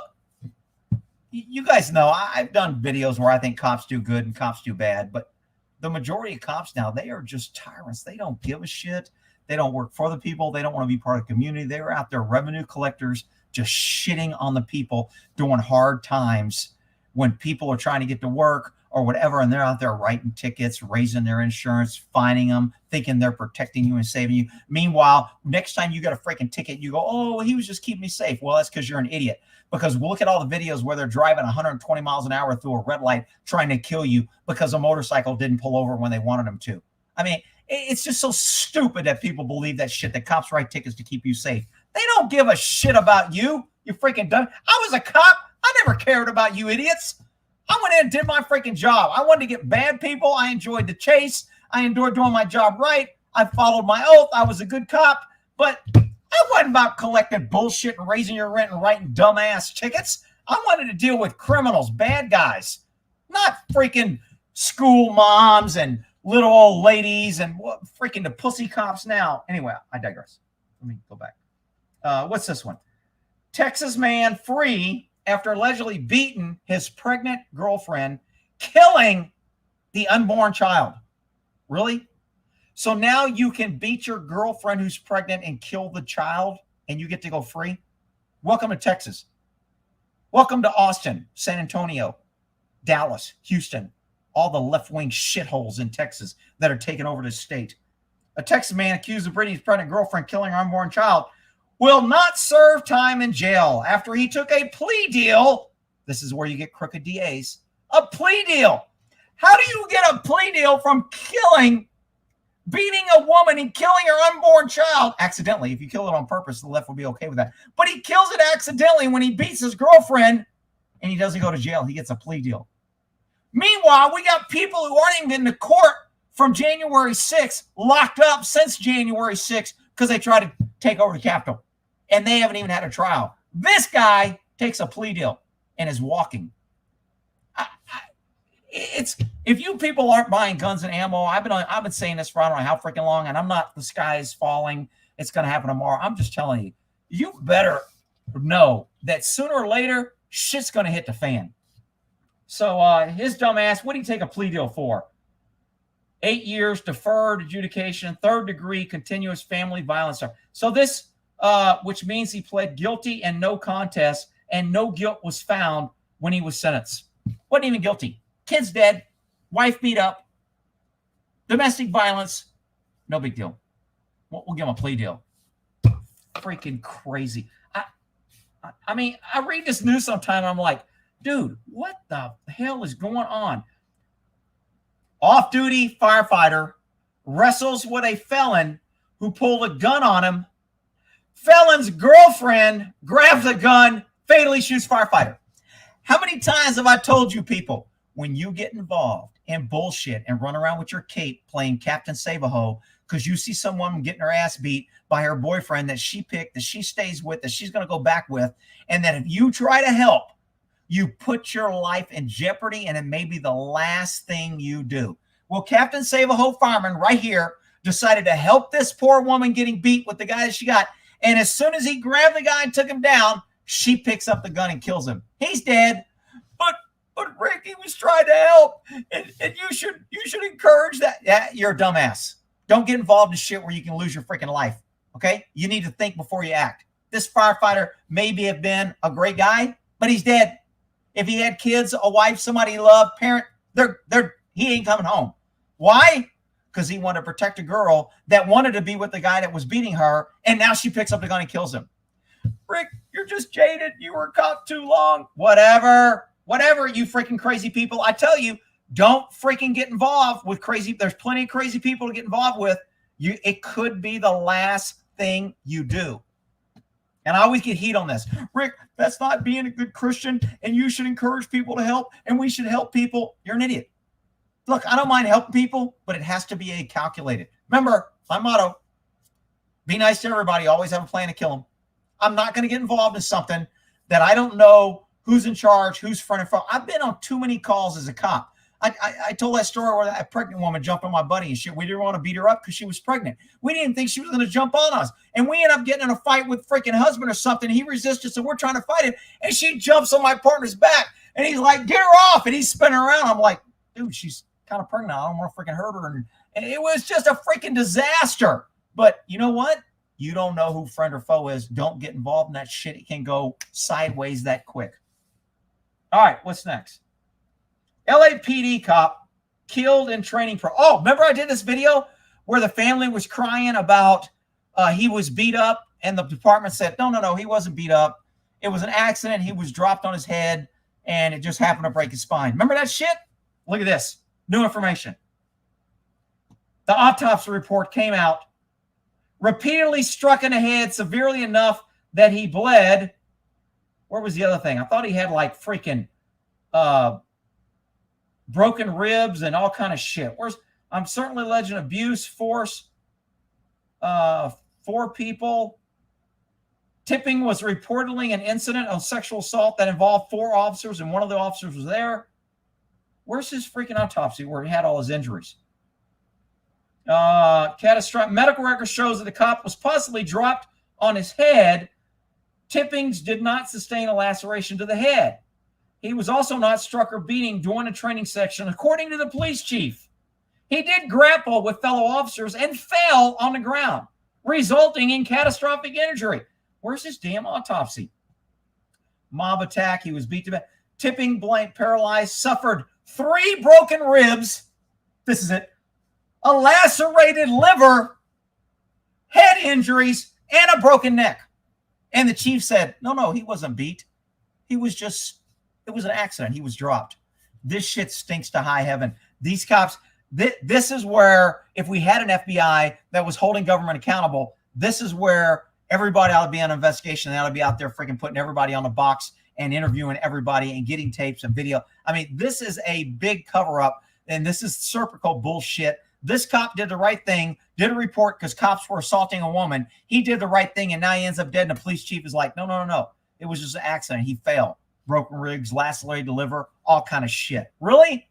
you guys know I've done videos where I think cops do good and cops do bad, but the majority of cops now, they are just tyrants. They don't give a shit. They don't work for the people. They don't want to be part of the community. They are out there revenue collectors, just shitting on the people during hard times when people are trying to get to work or whatever, and they're out there writing tickets, raising their insurance, fining them, thinking they're protecting you and saving you. Meanwhile, next time you got a freaking ticket, you go, oh, he was just keeping me safe. Well, that's because you're an idiot. Because we'll look at all the videos where they're driving 120 miles an hour through a red light trying to kill you because a motorcycle didn't pull over when they wanted them to. I mean, it's just so stupid that people believe that shit, that cops write tickets to keep you safe. They don't give a shit about you, you freaking dumb. I was a cop. I never cared about you idiots. I went in and did my freaking job. I wanted to get bad people. I enjoyed the chase. I enjoyed doing my job right. I followed my oath. I was a good cop. But I wasn't about collecting bullshit and raising your rent and writing dumbass tickets. I wanted to deal with criminals, bad guys, not freaking school moms and little old ladies and what freaking the pussy cops now. Anyway, I digress. Let me go back. What's this one? Texas man free after allegedly beating his pregnant girlfriend, killing the unborn child. Really? So now you can beat your girlfriend who's pregnant and kill the child and you get to go free? Welcome to Texas. Welcome to Austin, San Antonio, Dallas, Houston, all the left-wing shitholes in Texas that are taking over the state. A Texas man accused of beating his pregnant girlfriend, killing her unborn child, will not serve time in jail after he took a plea deal. This is where you get crooked DAs. A plea deal. How do you get a plea deal from beating a woman and killing her unborn child accidentally? If you kill it on purpose, the left will be okay with that. But he kills it accidentally when he beats his girlfriend and he doesn't go to jail. He gets a plea deal. Meanwhile, we got people who aren't even in the court from January 6th locked up since January 6th because they tried to take over the Capitol. And they haven't even had a trial. This guy takes a plea deal and is walking. If you people aren't buying guns and ammo, I've been saying this for I don't know how freaking long, and I'm not, the sky is falling, it's going to happen tomorrow. I'm just telling you, you better know that sooner or later, shit's going to hit the fan. So his dumb ass, what did he take a plea deal for? 8 years, deferred adjudication, third degree, continuous family violence. So this, which means he pled guilty and no contest, and no guilt was found when he was sentenced. Wasn't even guilty. Kid's dead, wife beat up, domestic violence, no big deal. We'll give him a plea deal. Freaking crazy. I mean, I read this news sometime and I'm like, dude, what the hell is going on? Off-duty firefighter wrestles with a felon who pulled a gun on him. Felon's girlfriend grabs a gun, fatally shoots firefighter. How many times have I told you people, when you get involved in bullshit and run around with your cape playing Captain Save-A-Ho because you see someone getting her ass beat by her boyfriend that she picked, that she stays with, that she's going to go back with, and that if you try to help, you put your life in jeopardy and it may be the last thing you do. Well, Captain Save-A-Ho fireman right here decided to help this poor woman getting beat with the guy that she got. And as soon as he grabbed the guy and took him down, she picks up the gun and kills him. He's dead. But Rick, he was trying to help. And you should encourage that. Yeah, you're a dumbass. Don't get involved in shit where you can lose your freaking life. Okay? You need to think before you act. This firefighter maybe have been a great guy, but he's dead. If he had kids, a wife, somebody he loved, parent, he ain't coming home. Why? Because he wanted to protect a girl that wanted to be with the guy that was beating her, and now she picks up the gun and kills him. Rick, you're just jaded. You were caught too long. Whatever, you freaking crazy people. I tell you, don't freaking get involved with crazy. There's plenty of crazy people to get involved with. It could be the last thing you do. And I always get heat on this. Rick, that's not being a good Christian, and you should encourage people to help, and we should help people. You're an idiot. Look, I don't mind helping people, but it has to be a calculated. Remember, my motto, be nice to everybody, always have a plan to kill them. I'm not going to get involved in something that I don't know who's in charge, who's front and front. I've been on too many calls as a cop. I told that story where that pregnant woman jumped on my buddy and shit. We didn't want to beat her up because she was pregnant. We didn't think she was going to jump on us. And we ended up getting in a fight with freaking husband or something. He resisted, so we're trying to fight him. And she jumps on my partner's back. And he's like, get her off. And he's spinning around. I'm like, dude, she's kind of pregnant. I don't want to freaking hurt her. And it was just a freaking disaster. But you know what? You don't know who friend or foe is. Don't get involved in that shit. It can go sideways that quick. All right, what's next? LAPD cop killed in training. Oh, remember I did this video where the family was crying about he was beat up, and the department said, no, he wasn't beat up. It was an accident. He was dropped on his head, and it just happened to break his spine. Remember that shit? Look at this. New information. The autopsy report came out. Repeatedly struck in the head severely enough that he bled. Where was the other thing? I thought he had like freaking broken ribs and all kind of shit. I'm certainly alleging abuse, force, 4 people. Tipping was reportedly an incident of sexual assault that involved 4 officers, and one of the officers was there. Where's his freaking autopsy where he had all his injuries? Catastrophic medical record shows that the cop was possibly dropped on his head Tippings did not sustain a laceration to the head. He was also not struck or beaten during a training section, according to the police chief. He did grapple with fellow officers and fell on the ground, resulting in catastrophic injury. Where's his damn autopsy? Mob attack. He was beat to death. Tipping, blank, paralyzed, suffered 3 broken ribs. This is it. A lacerated liver, head injuries, and a broken neck. And the chief said, no, he wasn't beat. It was an accident. He was dropped. This shit stinks to high heaven. These cops, this is where, if we had an FBI that was holding government accountable, this is where everybody ought to be on an investigation. They ought to be out there freaking putting everybody on the box and interviewing everybody and getting tapes and video. I mean, this is a big cover-up, and this is Serpico bullshit. This cop did the right thing, did a report because cops were assaulting a woman. He did the right thing, and now he ends up dead, and the police chief is like, no. It was just an accident. He fell. Broken ribs, lacerated liver, all kind of shit. Really?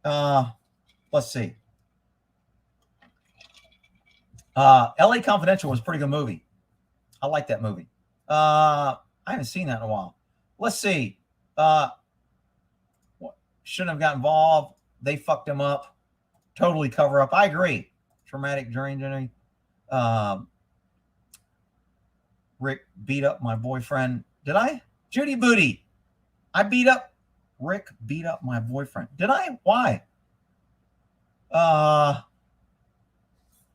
Let's see. LA Confidential was a pretty good movie. I like that movie. I haven't seen that in a while. Let's see. Shouldn't have got involved. They fucked him up. Totally cover up. I agree. Traumatic journey. Rick beat up my boyfriend. Did I? Judy Booty. Rick beat up my boyfriend. Did I? Why?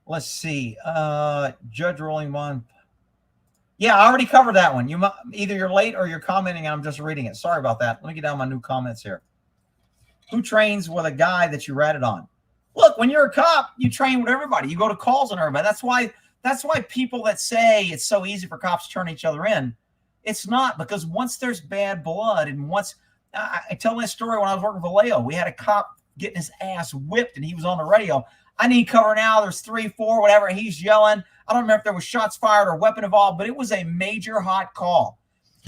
Let's see. Judge ruling one. Yeah, I already covered that one. Either you're late or you're commenting and I'm just reading it. Sorry about that. Let me get down my new comments here. Who trains with a guy that you ratted on? Look, when you're a cop, you train with everybody. You go to calls on everybody. That's why people that say it's so easy for cops to turn each other in, it's not, because once there's bad blood and once I tell my story when I was working for Vallejo, we had a cop getting his ass whipped and he was on the radio. I need cover now. There's 3, 4, whatever. And he's yelling. I don't remember if there was shots fired or weapon involved, but it was a major hot call.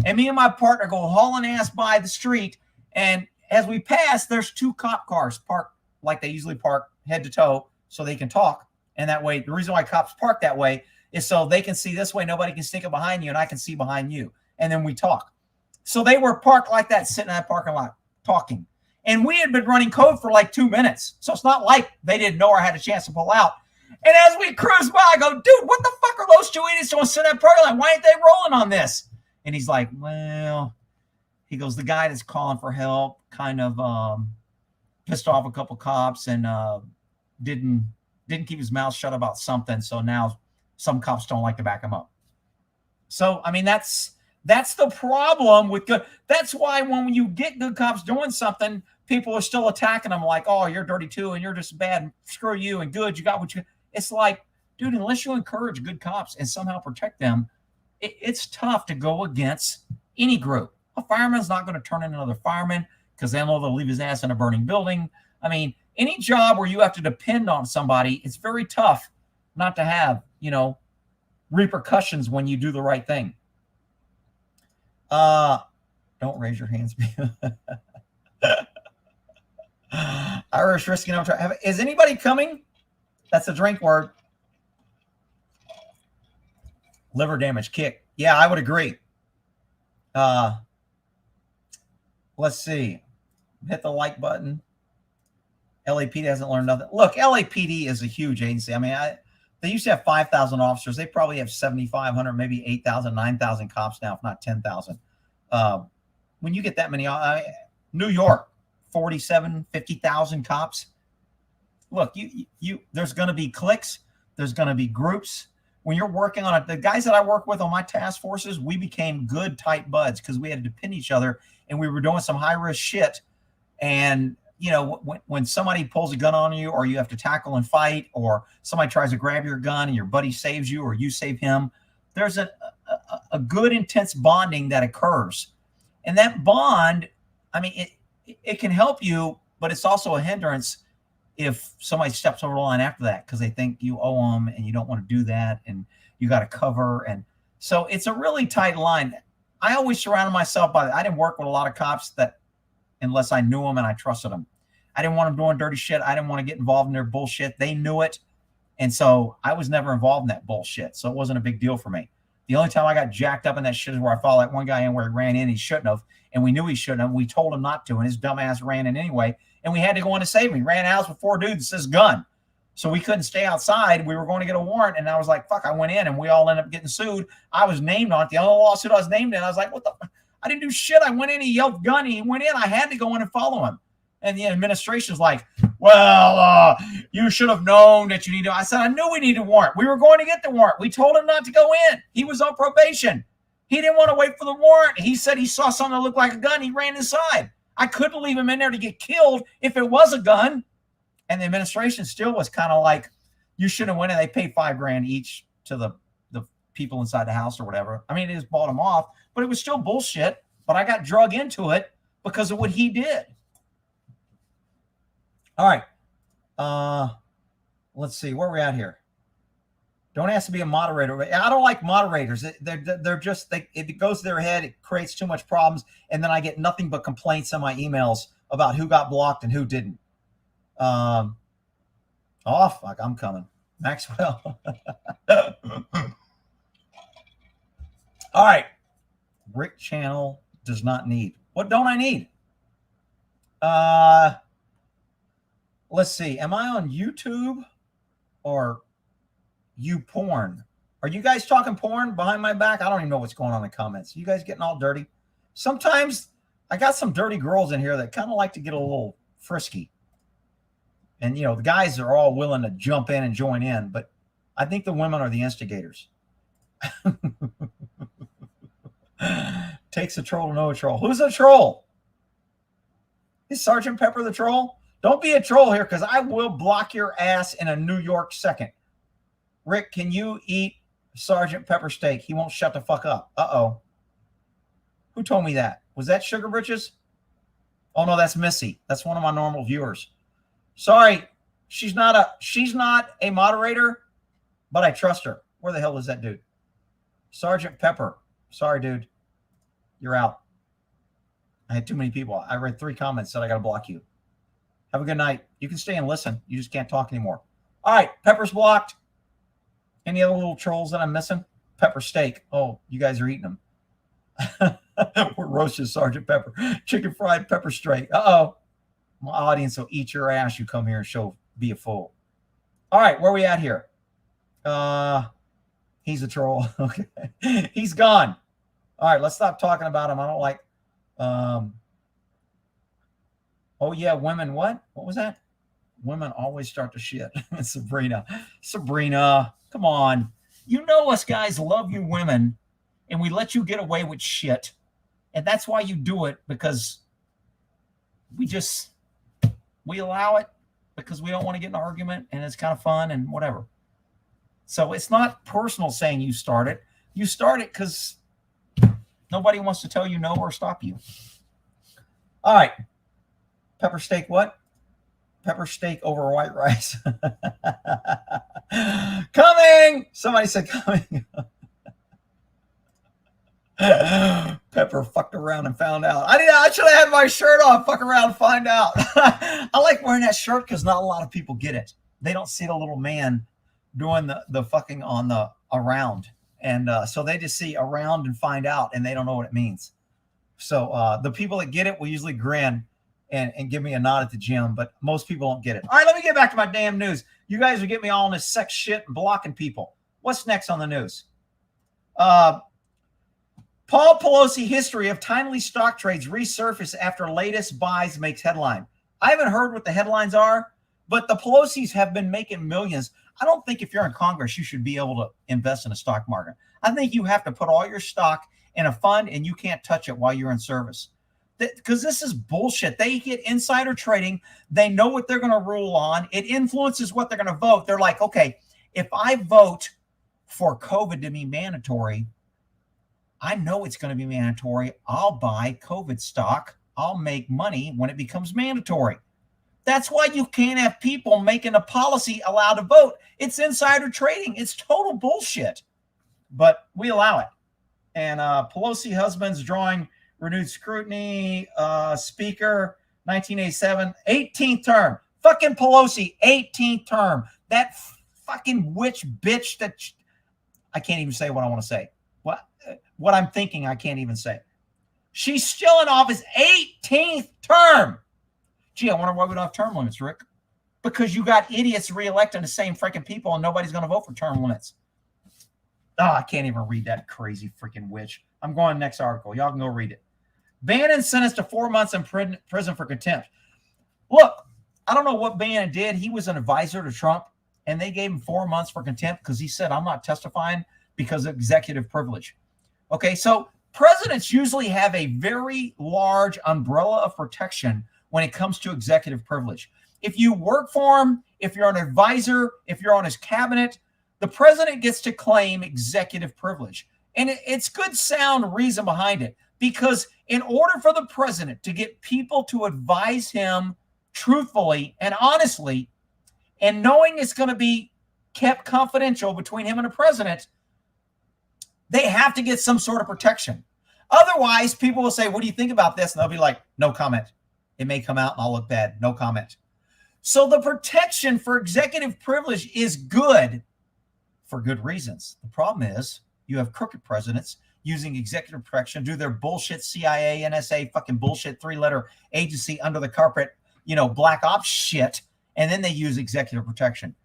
And me and my partner go hauling ass by the street. And as we pass, there's 2 cop cars parked like they usually park head to toe so they can talk. And that way, the reason why cops park that way is so they can see this way. Nobody can sneak up behind you and I can see behind you. And then we talk. So they were parked like that, sitting in that parking lot talking. And we had been running code for like 2 minutes. So it's not like they didn't know or had a chance to pull out. And as we cruise by, I go, dude, what the fuck are those 2 idiots doing sitting in that parking lot? Why ain't they rolling on this? And he's like, well, he goes, the guy that's calling for help kind of pissed off a couple cops and didn't keep his mouth shut about something. So now some cops don't like to back him up. So, I mean, that's the problem with good. That's why when you get good cops doing something, people are still attacking them like, oh, you're dirty too, and you're just bad. Screw you and good. You got what you. It's like, dude, unless you encourage good cops and somehow protect them, it's tough to go against any group. A fireman's not going to turn in another fireman because they know they'll leave his ass in a burning building. I mean, any job where you have to depend on somebody, it's very tough not to have, repercussions when you do the right thing. Don't raise your hands. Irish risking. Is anybody coming? That's a drink word. Liver damage kick. Yeah, I would agree. Let's see. Hit the like button. LAPD hasn't learned nothing. Look, LAPD is a huge agency. I mean, they used to have 5,000 officers. They probably have 7,500, maybe 8,000, 9,000 cops now, if not 10,000. When you get that many, New York, 47, 50,000 cops. Look, there's going to be cliques. There's going to be groups. When you're working on it, the guys that I work with on my task forces, we became good, tight buds because we had to depend each other and we were doing some high risk shit. And, when somebody pulls a gun on you or you have to tackle and fight or somebody tries to grab your gun and your buddy saves you or you save him, there's a good, intense bonding that occurs. And that bond, I mean, it can help you, but it's also a hindrance if somebody steps over the line after that because they think you owe them and you don't want to do that and you got to cover. And so it's a really tight line. I always surrounded myself by that. I didn't work with a lot of cops that unless I knew them and I trusted them. I didn't want them doing dirty shit. I didn't want to get involved in their bullshit. They knew it. And so I was never involved in that bullshit. So it wasn't a big deal for me. The only time I got jacked up in that shit is where I followed that one guy in where he ran in. He shouldn't have. And we knew he shouldn't have. We told him not to. And his dumb ass ran in anyway. And we had to go in to save him. He ran out with 4 dudes that says gun. So we couldn't stay outside. We were going to get a warrant. And I was like, fuck, I went in and we all ended up getting sued. I was named on it. The only lawsuit I was named in. I was like, what the? I didn't do shit. I went in. He yelled gun. He went in. I had to go in and follow him. And the administration's like, well, you should have known that you need to. I said, I knew we needed a warrant. We were going to get the warrant. We told him not to go in. He was on probation. He didn't want to wait for the warrant. He said he saw something that looked like a gun. He ran inside. I couldn't leave him in there to get killed if it was a gun. And the administration still was kind of like, you shouldn't have went in. They paid $5,000 each to the people inside the house or whatever. I mean, it just bought him off, but it was still bullshit. But I got drug into it because of what he did. All right. Let's see. Where are we at here? Don't ask to be a moderator. I don't like moderators. They're just, it goes to their head. It creates too much problems. And then I get nothing but complaints in my emails about who got blocked and who didn't. Oh, fuck. I'm coming. Maxwell. All right. Rick channel does not need. What don't I need? Let's see. Am I on YouTube or YouPorn? Are you guys talking porn behind my back? I don't even know what's going on in the comments. You guys getting all dirty? Sometimes I got some dirty girls in here that kind of like to get a little frisky. And, you know, the guys are all willing to jump in and join in, but I think the women are the instigators. Takes a troll to know a troll. Who's a troll? Is Sergeant Pepper the troll? Don't be a troll here because I will block your ass in a New York second. Rick, can you eat Sergeant Pepper steak? He won't shut the fuck up. Uh-oh. Who told me that? Was that Sugar Britches? Oh, no, that's Missy. That's one of my normal viewers. Sorry, she's not a moderator, but I trust her. Where the hell is that dude? Sergeant Pepper. Sorry, dude. You're out. I had too many people. I read 3 comments, said I got to block you. Have a good night. You can stay and listen. You just can't talk anymore. All right, Pepper's blocked. Any other little trolls that I'm missing? Pepper steak. Oh, you guys are eating them. We're roasted Sergeant Pepper. Chicken fried pepper steak. Uh-oh. My audience will eat your ass. You come here and be a fool. All right, where are we at here? He's a troll. Okay. He's gone. All right, let's stop talking about him. I don't like oh yeah, women what? What was that? Women always start to shit. Sabrina, come on. You know us guys love you women, and we let you get away with shit. And that's why you do it, because we allow it because we don't want to get in an argument, and it's kind of fun and whatever. So it's not personal saying you start it. You start it because nobody wants to tell you no or stop you. All right. Pepper steak what? Pepper steak over white rice. Coming! Somebody said coming. Pepper fucked around and found out. I should have had my shirt on. Fuck around and find out. I like wearing that shirt because not a lot of people get it. They don't see the little man doing the fucking on the around. And so they just see around and find out, and they don't know what it means. So the people that get it will usually grin and give me a nod at the gym, but most people don't get it. All right, let me get back to my damn news. You guys are getting me all in this sex shit and blocking people. What's next on the news? Paul Pelosi history of timely stock trades resurface after latest buys makes headline. I haven't heard what the headlines are, but the Pelosi's have been making millions. I don't think if you're in Congress, you should be able to invest in a stock market. I think you have to put all your stock in a fund and you can't touch it while you're in service. Because this is bullshit. They get insider trading. They know what they're going to rule on. It influences what they're going to vote. They're like, okay, if I vote for COVID to be mandatory, I know it's going to be mandatory. I'll buy COVID stock. I'll make money when it becomes mandatory. That's why you can't have people making a policy allowed to vote. It's insider trading. It's total bullshit. But we allow it. And Pelosi husband's drawing renewed scrutiny. Speaker, 1987, 18th term. Fucking Pelosi, 18th term. That fucking witch bitch that I can't even say what I want to say. what I'm thinking, I can't even say. She's still in office 18th term. Gee, I wonder why we don't have term limits, Rick. Because you got idiots reelecting the same freaking people and nobody's going to vote for term limits. Oh, I can't even read that crazy freaking witch. I'm going to the next article. Y'all can go read it. Bannon sentenced to 4 months in prison for contempt. Look, I don't know what Bannon did. He was an advisor to Trump, and they gave him 4 months for contempt because he said, I'm not testifying because of executive privilege. Okay, so presidents usually have a very large umbrella of protection when it comes to executive privilege. If you work for him, if you're an advisor, if you're on his cabinet, the president gets to claim executive privilege. And it's good sound reason behind it, because in order for the president to get people to advise him truthfully and honestly, and knowing it's going to be kept confidential between him and the president, they have to get some sort of protection. Otherwise, people will say, what do you think about this? And they'll be like, no comment. It may come out and I'll look bad. No comment. So the protection for executive privilege is good for good reasons. The problem is you have crooked presidents using executive protection, do their bullshit CIA, NSA, fucking bullshit 3-letter agency under the carpet, black ops shit, and then they use executive protection.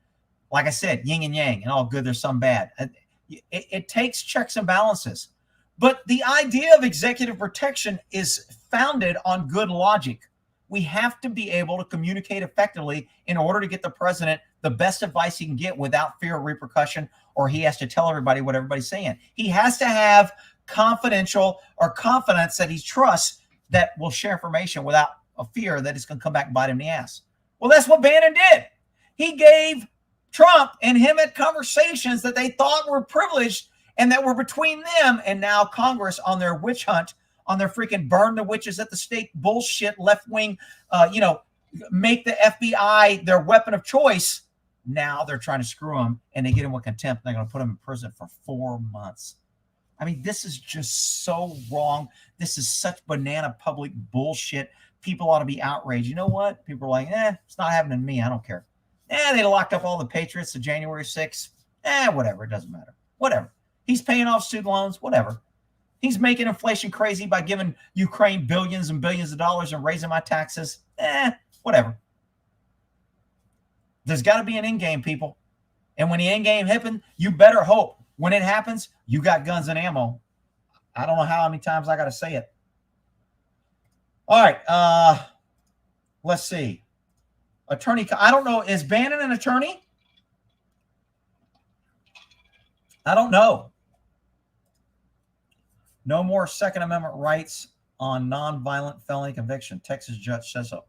Like I said, yin and yang, and all good, there's some bad. It takes checks and balances. But the idea of executive protection is founded on good logic. We have to be able to communicate effectively in order to get the president the best advice he can get without fear of repercussion, or he has to tell everybody what everybody's saying. He has to have confidential or confidence that he trusts that will share information without a fear that it's going to come back and bite him in the ass. Well, that's what Bannon did. He gave Trump and him at conversations that they thought were privileged and that were between them and now Congress on their witch hunt, on their freaking burn the witches at the stake bullshit, left-wing, make the FBI their weapon of choice. Now they're trying to screw him, and they get him with contempt, and they're going to put him in prison for 4 months. I mean, this is just so wrong. This is such banana public bullshit. People ought to be outraged. You know what? People are like, it's not happening to me. I don't care. They locked up all the patriots of January 6th. Whatever. It doesn't matter. Whatever. He's paying off student loans. Whatever. He's making inflation crazy by giving Ukraine billions and billions of dollars and raising my taxes. Whatever. There's got to be an end game, people. And when the end game happens, you better hope when it happens, you got guns and ammo. I don't know how many times I got to say it. All right. Let's see. Attorney. I don't know. Is Bannon an attorney? I don't know. No more Second Amendment rights on nonviolent felony conviction. Texas judge says so.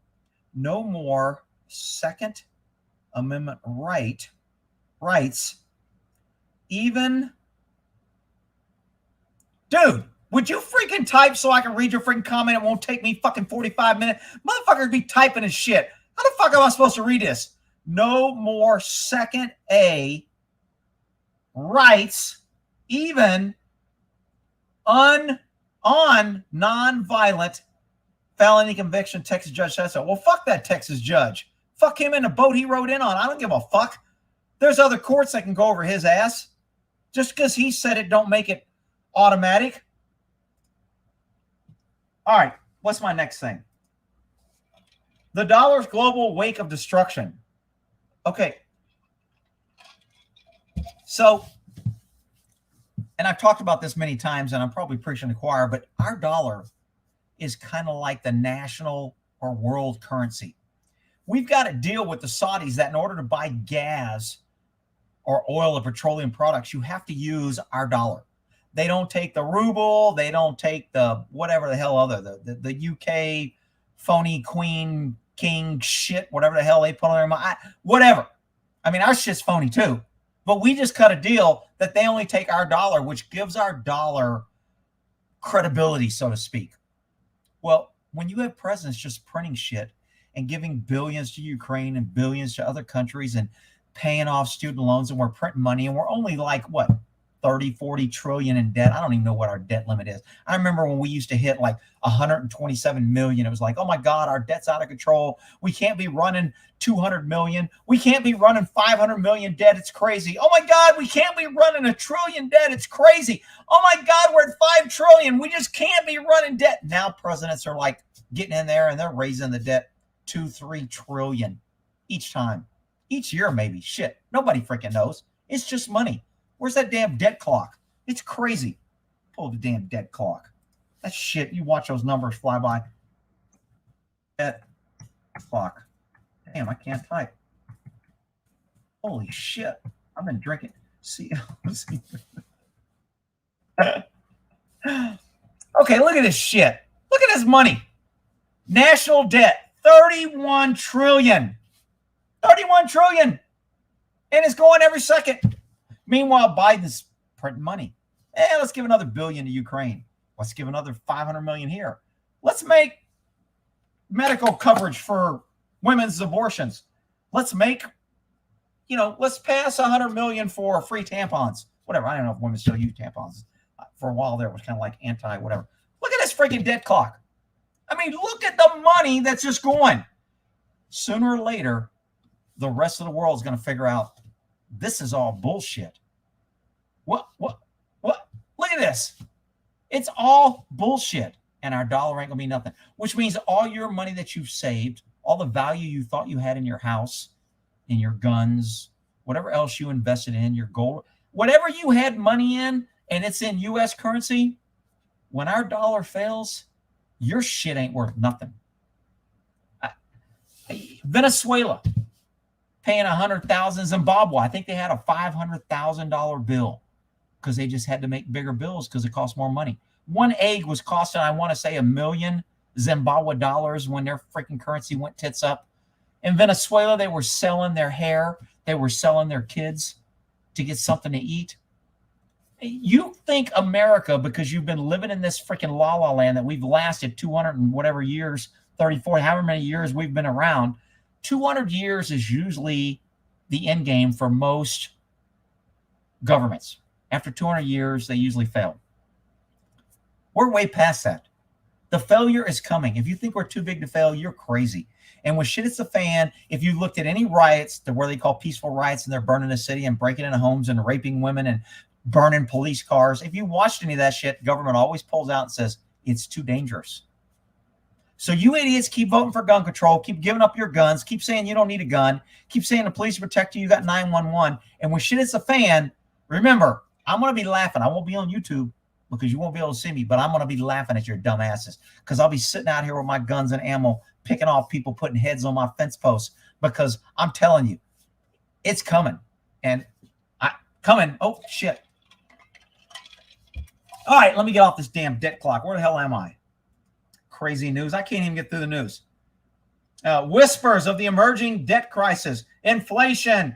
No more Second Amendment rights. Even, dude, would you freaking type so I can read your freaking comment? It won't take me fucking 45 minutes. Motherfuckers be typing his shit. How the fuck am I supposed to read this? No more Second A rights, even on nonviolent felony conviction. Texas judge says so. Well, fuck that Texas judge. Fuck him in the boat he rode in on. I don't give a fuck. There's other courts that can go over his ass. Just because he said it don't make it automatic. All right, what's my next thing? The dollar's global wake of destruction. Okay. So, and I've talked about this many times, and I'm probably preaching to the choir, but our dollar is kind of like the national or world currency. We've got to deal with the Saudis that in order to buy gas or oil or petroleum products, you have to use our dollar. They don't take the ruble. They don't take the whatever the hell other, the UK phony queen, king shit, whatever the hell they put on their mind. Whatever. I mean, our shit's phony too. But we just cut a deal that they only take our dollar, which gives our dollar credibility, so to speak. Well, when you have presidents just printing shit and giving billions to Ukraine and billions to other countries and paying off student loans, and we're printing money, and we're only like, what, 30, 40 trillion in debt. I don't even know what our debt limit is. I remember when we used to hit like 127 million. It was like, oh my God, our debt's out of control. We can't be running 200 million. We can't be running 500 million debt. It's crazy. Oh my God, we can't be running a trillion debt. It's crazy. Oh my God, we're at 5 trillion. We just can't be running debt. Now presidents are like getting in there and they're raising the debt 2-3 trillion each time. Each year, maybe. Shit. Nobody freaking knows. It's just money. Where's that damn debt clock? It's crazy. Pull the damn debt clock. That shit. You watch those numbers fly by. Debt clock. Damn, I can't type. Holy shit. I've been drinking. See. Okay, look at this shit. Look at this money. National debt, 31 trillion. 31 trillion. And it's going every second. Meanwhile, Biden's printing money. Let's give another billion to Ukraine. Let's give another 500 million here. Let's make medical coverage for women's abortions. Let's make, let's pass 100 million for free tampons. Whatever. I don't know if women still use tampons. For a while there, it was kind of like whatever. Look at this freaking debt clock. I mean, look at the money that's just going. Sooner or later, the rest of the world is going to figure out this is all bullshit. What? Look at this. It's all bullshit. And our dollar ain't going to be nothing. Which means all your money that you've saved, all the value you thought you had in your house, in your guns, whatever else you invested in, your gold, whatever you had money in, and it's in U.S. currency, when our dollar fails, your shit ain't worth nothing. Venezuela paying $100,000. Zimbabwe, I think they had a $500,000 bill because they just had to make bigger bills because it cost more money. One egg was costing, I want to say, $1 million Zimbabwe dollars when their freaking currency went tits up. In Venezuela, they were selling their hair. They were selling their kids to get something to eat. You think America, because you've been living in this freaking la-la land that we've lasted 200 and whatever years, 34, however many years we've been around, 200 years is usually the end game for most governments. After 200 years, they usually fail. We're way past that. The failure is coming. If you think we're too big to fail, you're crazy. And when shit hits the fan, if you looked at any riots, where they call peaceful riots, and they're burning the city and breaking into homes and raping women and burning police cars, if you watched any of that shit, government always pulls out and says, it's too dangerous. So you idiots keep voting for gun control, keep giving up your guns, keep saying you don't need a gun, keep saying the police protect you, you got 911. And when shit hits the fan, remember, I'm going to be laughing. I won't be on YouTube because you won't be able to see me, but I'm going to be laughing at your dumb asses because I'll be sitting out here with my guns and ammo, picking off people, putting heads on my fence posts because I'm telling you, it's coming. And coming. Oh, shit. All right, let me get off this damn debt clock. Where the hell am I? Crazy news. I can't even get through the news. Whispers of the emerging debt crisis, inflation,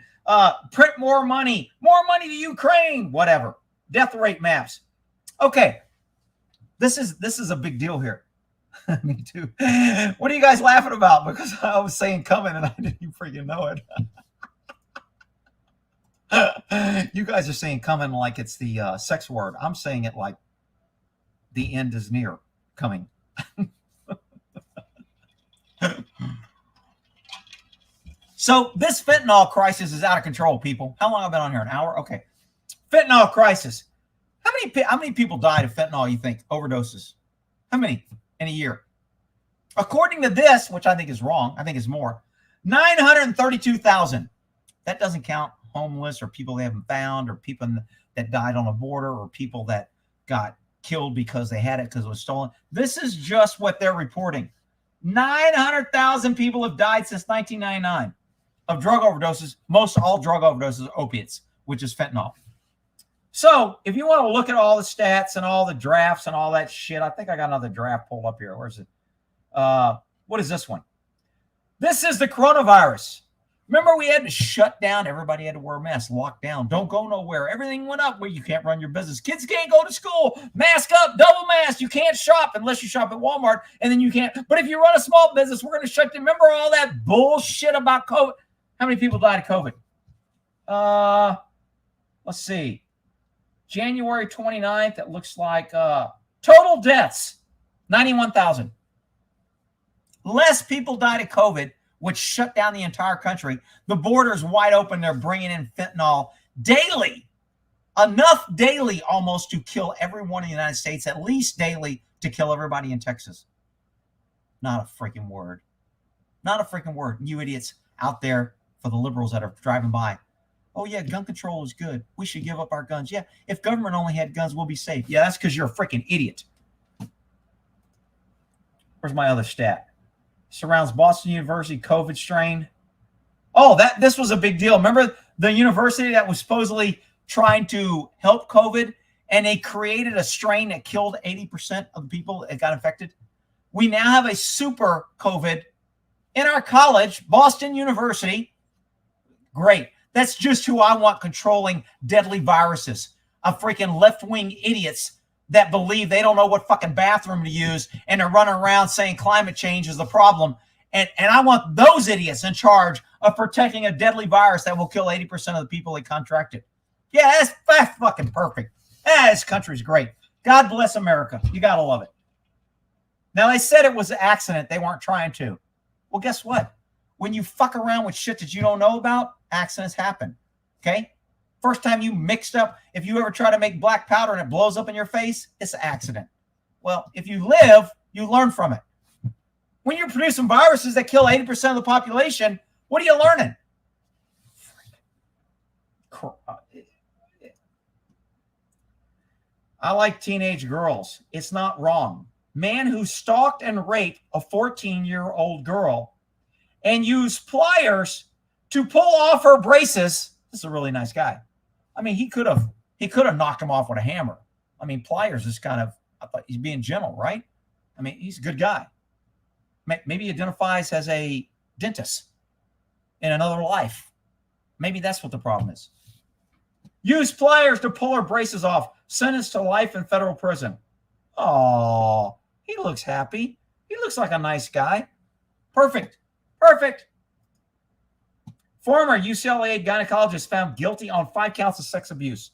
print more money to Ukraine, whatever. Death rate maps. Okay, this is a big deal here. Me too. What are you guys laughing about? Because I was saying coming and I didn't even freaking know it. You guys are saying coming like it's the sex word. I'm saying it like the end is near coming. So this fentanyl crisis is out of control, people. How long have I been on here? An hour? Okay. Fentanyl crisis. How many people died of fentanyl, you think? Overdoses. How many in a year? According to this, which I think is wrong, I think it's more, 932,000. That doesn't count homeless or people they haven't found or people that died on the border or people that got killed because they had it because it was stolen. This is just what they're reporting. 900,000 people have died since 1999 of drug overdoses. Most all drug overdoses are opiates, which is fentanyl. So if you want to look at all the stats and all the drafts and all that shit, I think I got another draft pulled up here. Where's it? What is this one? This is the coronavirus. Remember, we had to shut down. Everybody had to wear a mask, lock down. Don't go nowhere. Everything went up where you can't run your business. Kids can't go to school. Mask up, double mask. You can't shop unless you shop at Walmart, and then you can't. But if you run a small business, we're going to shut down. Remember all that bullshit about COVID? How many people died of COVID? Let's see. January 29th, it looks like total deaths, 91,000. Less people died of COVID, which shut down the entire country. The border's wide open. They're bringing in fentanyl daily, enough daily almost to kill everyone in the United States, at least daily to kill everybody in Texas. Not a freaking word. Not a freaking word. You idiots out there, for the liberals that are driving by. Oh, yeah, gun control is good. We should give up our guns. Yeah, if government only had guns, we'll be safe. Yeah, that's because you're a freaking idiot. Where's my other stat? Surrounds Boston University COVID strain. Oh, this was a big deal. Remember the university that was supposedly trying to help COVID, and they created a strain that killed 80% of the people that got infected? We now have a super COVID in our college, Boston University. Great. That's just who I want controlling deadly viruses. A freaking left-wing idiots that believe they don't know what fucking bathroom to use, and they're running around saying climate change is the problem. And I want those idiots in charge of protecting a deadly virus that will kill 80% of the people that contract it. Yeah, that's fucking perfect. This country's great. God bless America. You got to love it. Now, they said it was an accident. They weren't trying to. Well, guess what? When you fuck around with shit that you don't know about, accidents happen. Okay? First time you mixed up, if you ever try to make black powder and it blows up in your face, it's an accident. Well, if you live, you learn from it. When you're producing viruses that kill 80% of the population, what are you learning? I like teenage girls. It's not wrong. Man who stalked and raped a 14-year-old girl and used pliers to pull off her braces. This is a really nice guy. I mean, he could have knocked him off with a hammer. I mean, pliers is kind of, I thought he's being gentle, right? I mean, he's a good guy. Maybe he identifies as a dentist in another life. Maybe that's what the problem is. Use pliers to pull her braces off. Sentenced to life in federal prison. Oh, he looks happy. He looks like a nice guy. Perfect. Perfect. Former UCLA gynecologist found guilty on 5 counts of sex abuse.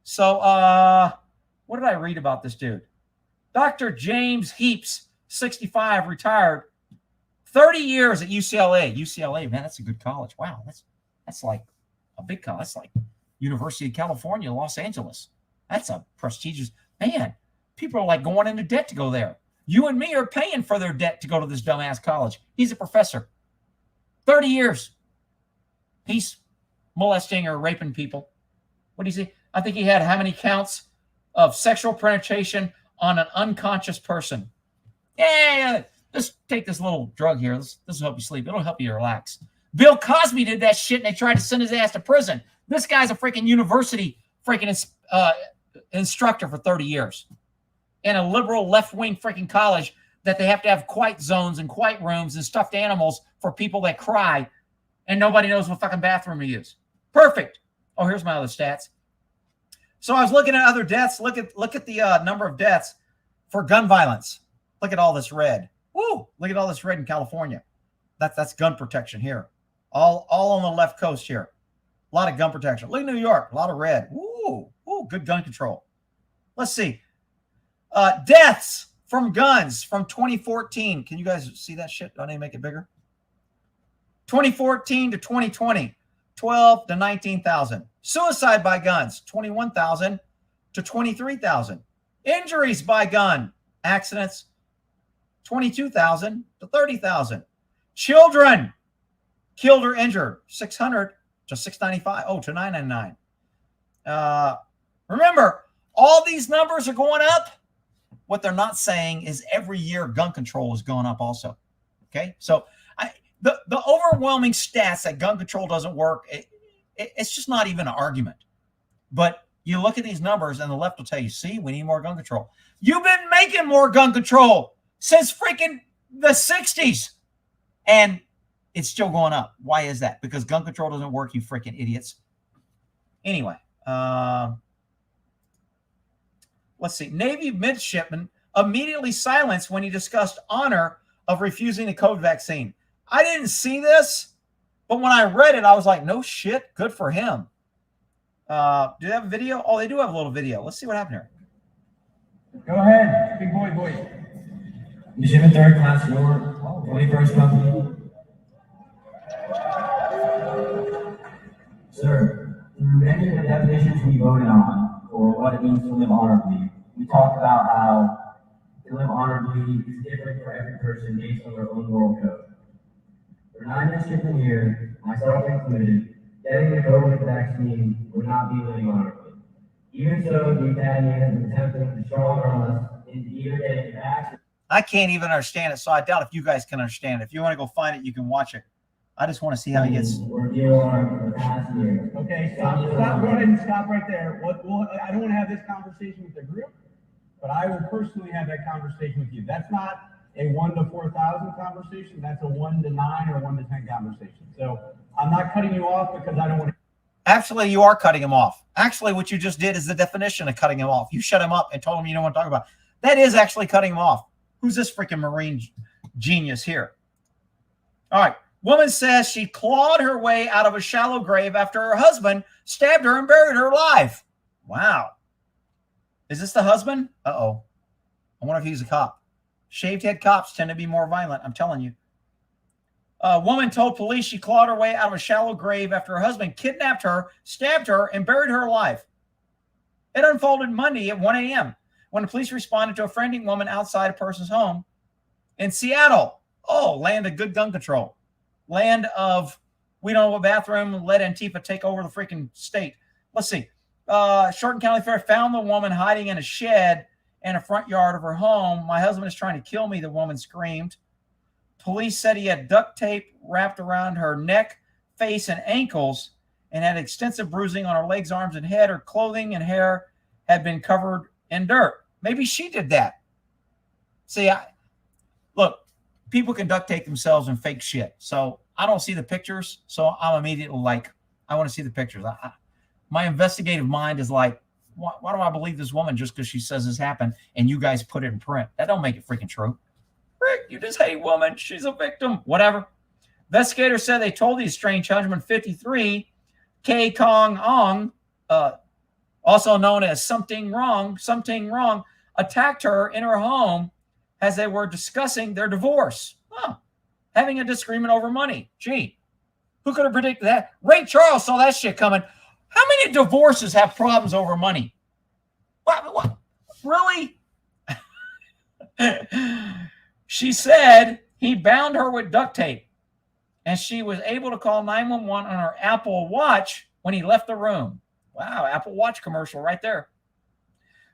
So, what did I read about this dude? Dr. James Heaps, 65, retired. 30 years at UCLA. UCLA, man, that's a good college. Wow, that's like a big college. That's like University of California, Los Angeles. That's a prestigious, man. People are like going into debt to go there. You and me are paying for their debt to go to this dumbass college. He's a professor. 30 years. He's molesting or raping people. What do you see? I think he had how many counts of sexual penetration on an unconscious person? Yeah, just take this little drug here. This will help you sleep. It'll help you relax. Bill Cosby did that shit, and they tried to send his ass to prison. This guy's a freaking university instructor for 30 years in a liberal left-wing freaking college that they have to have quiet zones and quiet rooms and stuffed animals for people that cry, and nobody knows what fucking bathroom to use. Perfect. Oh, here's my other stats. So I was looking at other deaths. Look at the number of deaths for gun violence. Look at all this red. Woo! Look at all this red in California. That's gun protection here. All on the left coast here. A lot of gun protection. Look at New York. A lot of red. Woo! Woo! Good gun control. Let's see. Deaths from guns from 2014. Can you guys see that shit? Do I need to make it bigger? 2014 to 2020, 12 to 19,000. Suicide by guns, 21,000 to 23,000. Injuries by gun, accidents, 22,000 to 30,000. Children killed or injured, 600 to 695. Oh, to 999. Remember, all these numbers are going up. What they're not saying is every year gun control is going up also. Okay, so the overwhelming stats that gun control doesn't work, it's just not even an argument. But you look at these numbers and the left will tell you, see, we need more gun control. You've been making more gun control since freaking the 60s. And it's still going up. Why is that? Because gun control doesn't work, you freaking idiots. Anyway, let's see. Navy midshipman immediately silenced when he discussed honor of refusing the COVID vaccine. I didn't see this, but when I read it, I was like, no shit, good for him. Do they have a video? Oh, they do have a little video. Let's see what happened here.
Go ahead, big boy voice.
Mishap third class floor, 21st company. Sir, through many of the definitions we voted on for what it means to live honorably, we talked about how to live honorably is different for every person based on their own moral code. For 9 districts in here, myself included, getting the COVID vaccine would not be living honorably. Even so, the Academy has been attempting to strong arm us into either getting vaccinated.
I can't even understand it, so I doubt if you guys can understand it. If you want to go find it, you can watch it. I just want to see how he gets.
Ordeal on the past year.
Okay, stop. Go ahead and stop right there. I don't want to have this conversation with the group, but I will personally have that conversation with you. That's not a 1 to 4,000 conversation. That's a 1 to 9 or 1 to 10 conversation. So I'm not cutting you off because I don't want to.
Actually, you are cutting him off. Actually, what you just did is the definition of cutting him off. You shut him up and told him you don't want to talk about it. That is actually cutting him off. Who's this freaking Marine genius here? All right. Woman says she clawed her way out of a shallow grave after her husband stabbed her and buried her alive. Wow. Is this the husband? Uh-oh. I wonder if he's a cop. Shaved head cops tend to be more violent, I'm telling you. A woman told police she clawed her way out of a shallow grave after her husband kidnapped her, stabbed her, and buried her alive. It unfolded Monday at 1 a.m. when the police responded to a friending woman outside a person's home in Seattle. Oh, land of good gun control. Land of, we don't know what bathroom, let Antifa take over the freaking state. Let's see. Shorten County Fair found the woman hiding in a shed in a front yard of her home. My husband is trying to kill me, the woman screamed. Police said he had duct tape wrapped around her neck, face, and ankles and had extensive bruising on her legs, arms, and head. Her clothing and hair had been covered in dirt. Maybe she did that. See, look, people can duct tape themselves and fake shit. So I don't see the pictures. So I'm immediately like, I want to see the pictures. My investigative mind is like, why do I believe this woman just because she says this happened and you guys put it in print? That don't make it freaking true. Rick, you just hate woman. She's a victim. Whatever. Investigators said they told the estranged husband, 53, K. Kong Ong, also known as something wrong, attacked her in her home as they were discussing their divorce. Having a disagreement over money. Gee, who could have predicted that? Ray Charles saw that shit coming. How many divorces have problems over money? What? Really? She said he bound her with duct tape, and she was able to call 911 on her Apple Watch when he left the room. Wow, Apple Watch commercial right there.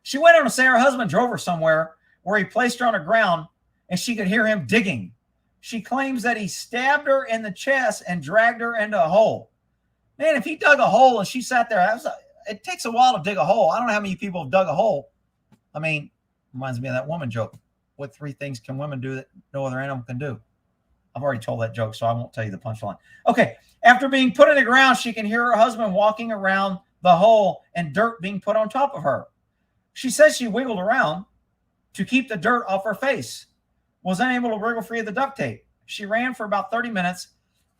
She went on to say her husband drove her somewhere where he placed her on the ground, and she could hear him digging. She claims that he stabbed her in the chest and dragged her into a hole. Man, if he dug a hole and she sat there, it takes a while to dig a hole. I don't know how many people have dug a hole. I mean, reminds me of that woman joke. What 3 things can women do that no other animal can do? I've already told that joke, so I won't tell you the punchline. Okay, after being put in the ground, she can hear her husband walking around the hole and dirt being put on top of her. She says she wiggled around to keep the dirt off her face, was unable to wriggle free of the duct tape. She ran for about 30 minutes.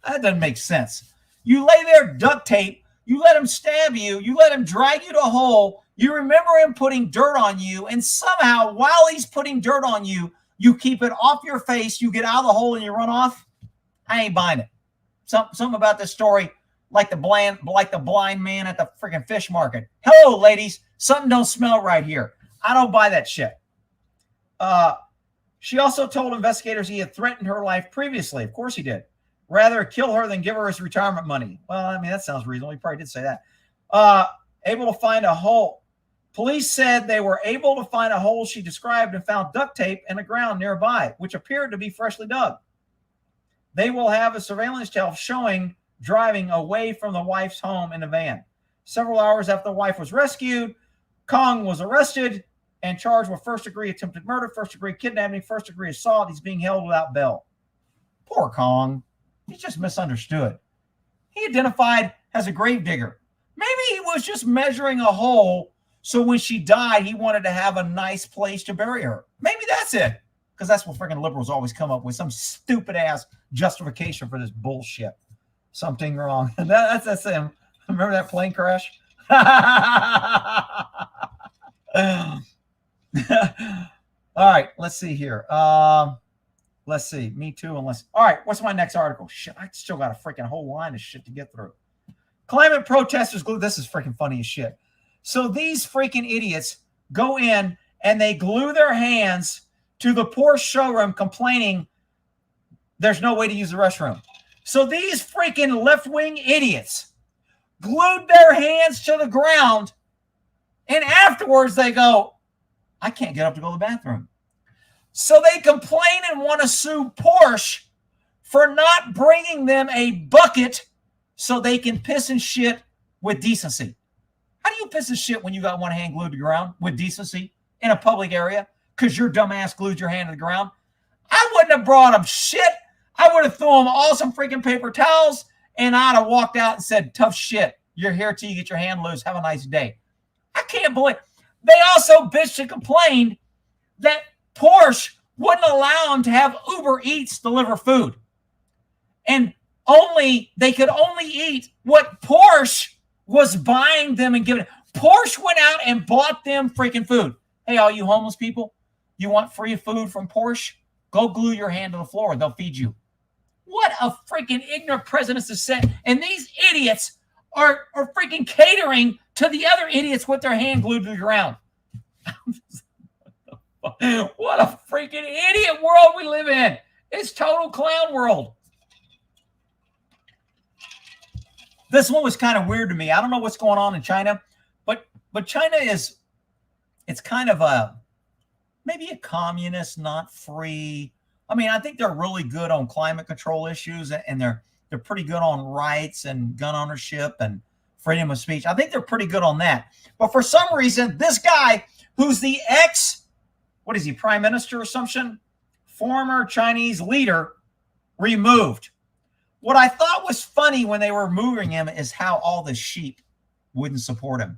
That doesn't make sense. You lay there, duct tape, you let him stab you, you let him drag you to a hole, you remember him putting dirt on you, and somehow while he's putting dirt on you, you keep it off your face, you get out of the hole and you run off. I ain't buying it. Something about this story, like the blind man at the freaking fish market. Hello, ladies. Something don't smell right here. I don't buy that shit. She also told investigators he had threatened her life previously. Of course he did. Rather kill her than give her his retirement money. Well, I mean, that sounds reasonable. He probably did say that. Able to find a hole. Police said they were able to find a hole she described and found duct tape in the ground nearby, which appeared to be freshly dug. They will have a surveillance tape showing driving away from the wife's home in a van. Several hours after the wife was rescued, Kong was arrested and charged with first-degree attempted murder, first-degree kidnapping, first-degree assault. He's being held without bail. Poor Kong. He's just misunderstood. He identified as a gravedigger. Maybe he was just measuring a hole so when she died, he wanted to have a nice place to bury her. Maybe that's it. Because that's what freaking liberals always come up with, some stupid-ass justification for this bullshit. Something wrong. That's him. Remember that plane crash? All right, let's see here. Let's see. Me too. All right, what's my next article? Shit, I still got a freaking whole line of shit to get through. Climate protesters glue. This is freaking funny as shit. So these freaking idiots go in and they glue their hands to the Porsche showroom complaining there's no way to use the restroom. So these freaking left-wing idiots glued their hands to the ground, and afterwards they go, I can't get up to go to the bathroom. So they complain and want to sue Porsche for not bringing them a bucket so they can piss and shit with decency. How do you piss and shit when you got one hand glued to the ground with decency in a public area because your dumb ass glued your hand to the ground? I wouldn't have brought them shit. I would have thrown them all some freaking paper towels, and I'd have walked out and said, tough shit. You're here till you get your hand loose. Have a nice day. I can't believe. They also bitched and complained that Porsche wouldn't allow them to have Uber Eats deliver food. And they could only eat what Porsche was buying them and giving. Porsche went out and bought them freaking food. Hey, all you homeless people, you want free food from Porsche? Go glue your hand to the floor. They'll feed you. What a freaking ignorant president to say. And these idiots are freaking catering to the other idiots with their hand glued to the ground. What a freaking idiot world we live in. It's total clown world. This one was kind of weird to me. I don't know what's going on in China, but China it's kind of maybe a communist, not free. I mean, I think they're really good on climate control issues, and they're pretty good on rights and gun ownership and freedom of speech. I think they're pretty good on that. But for some reason, this guy who's the what is he, prime minister or something? Former Chinese leader removed. What I thought was funny when they were removing him is how all the sheep wouldn't support him.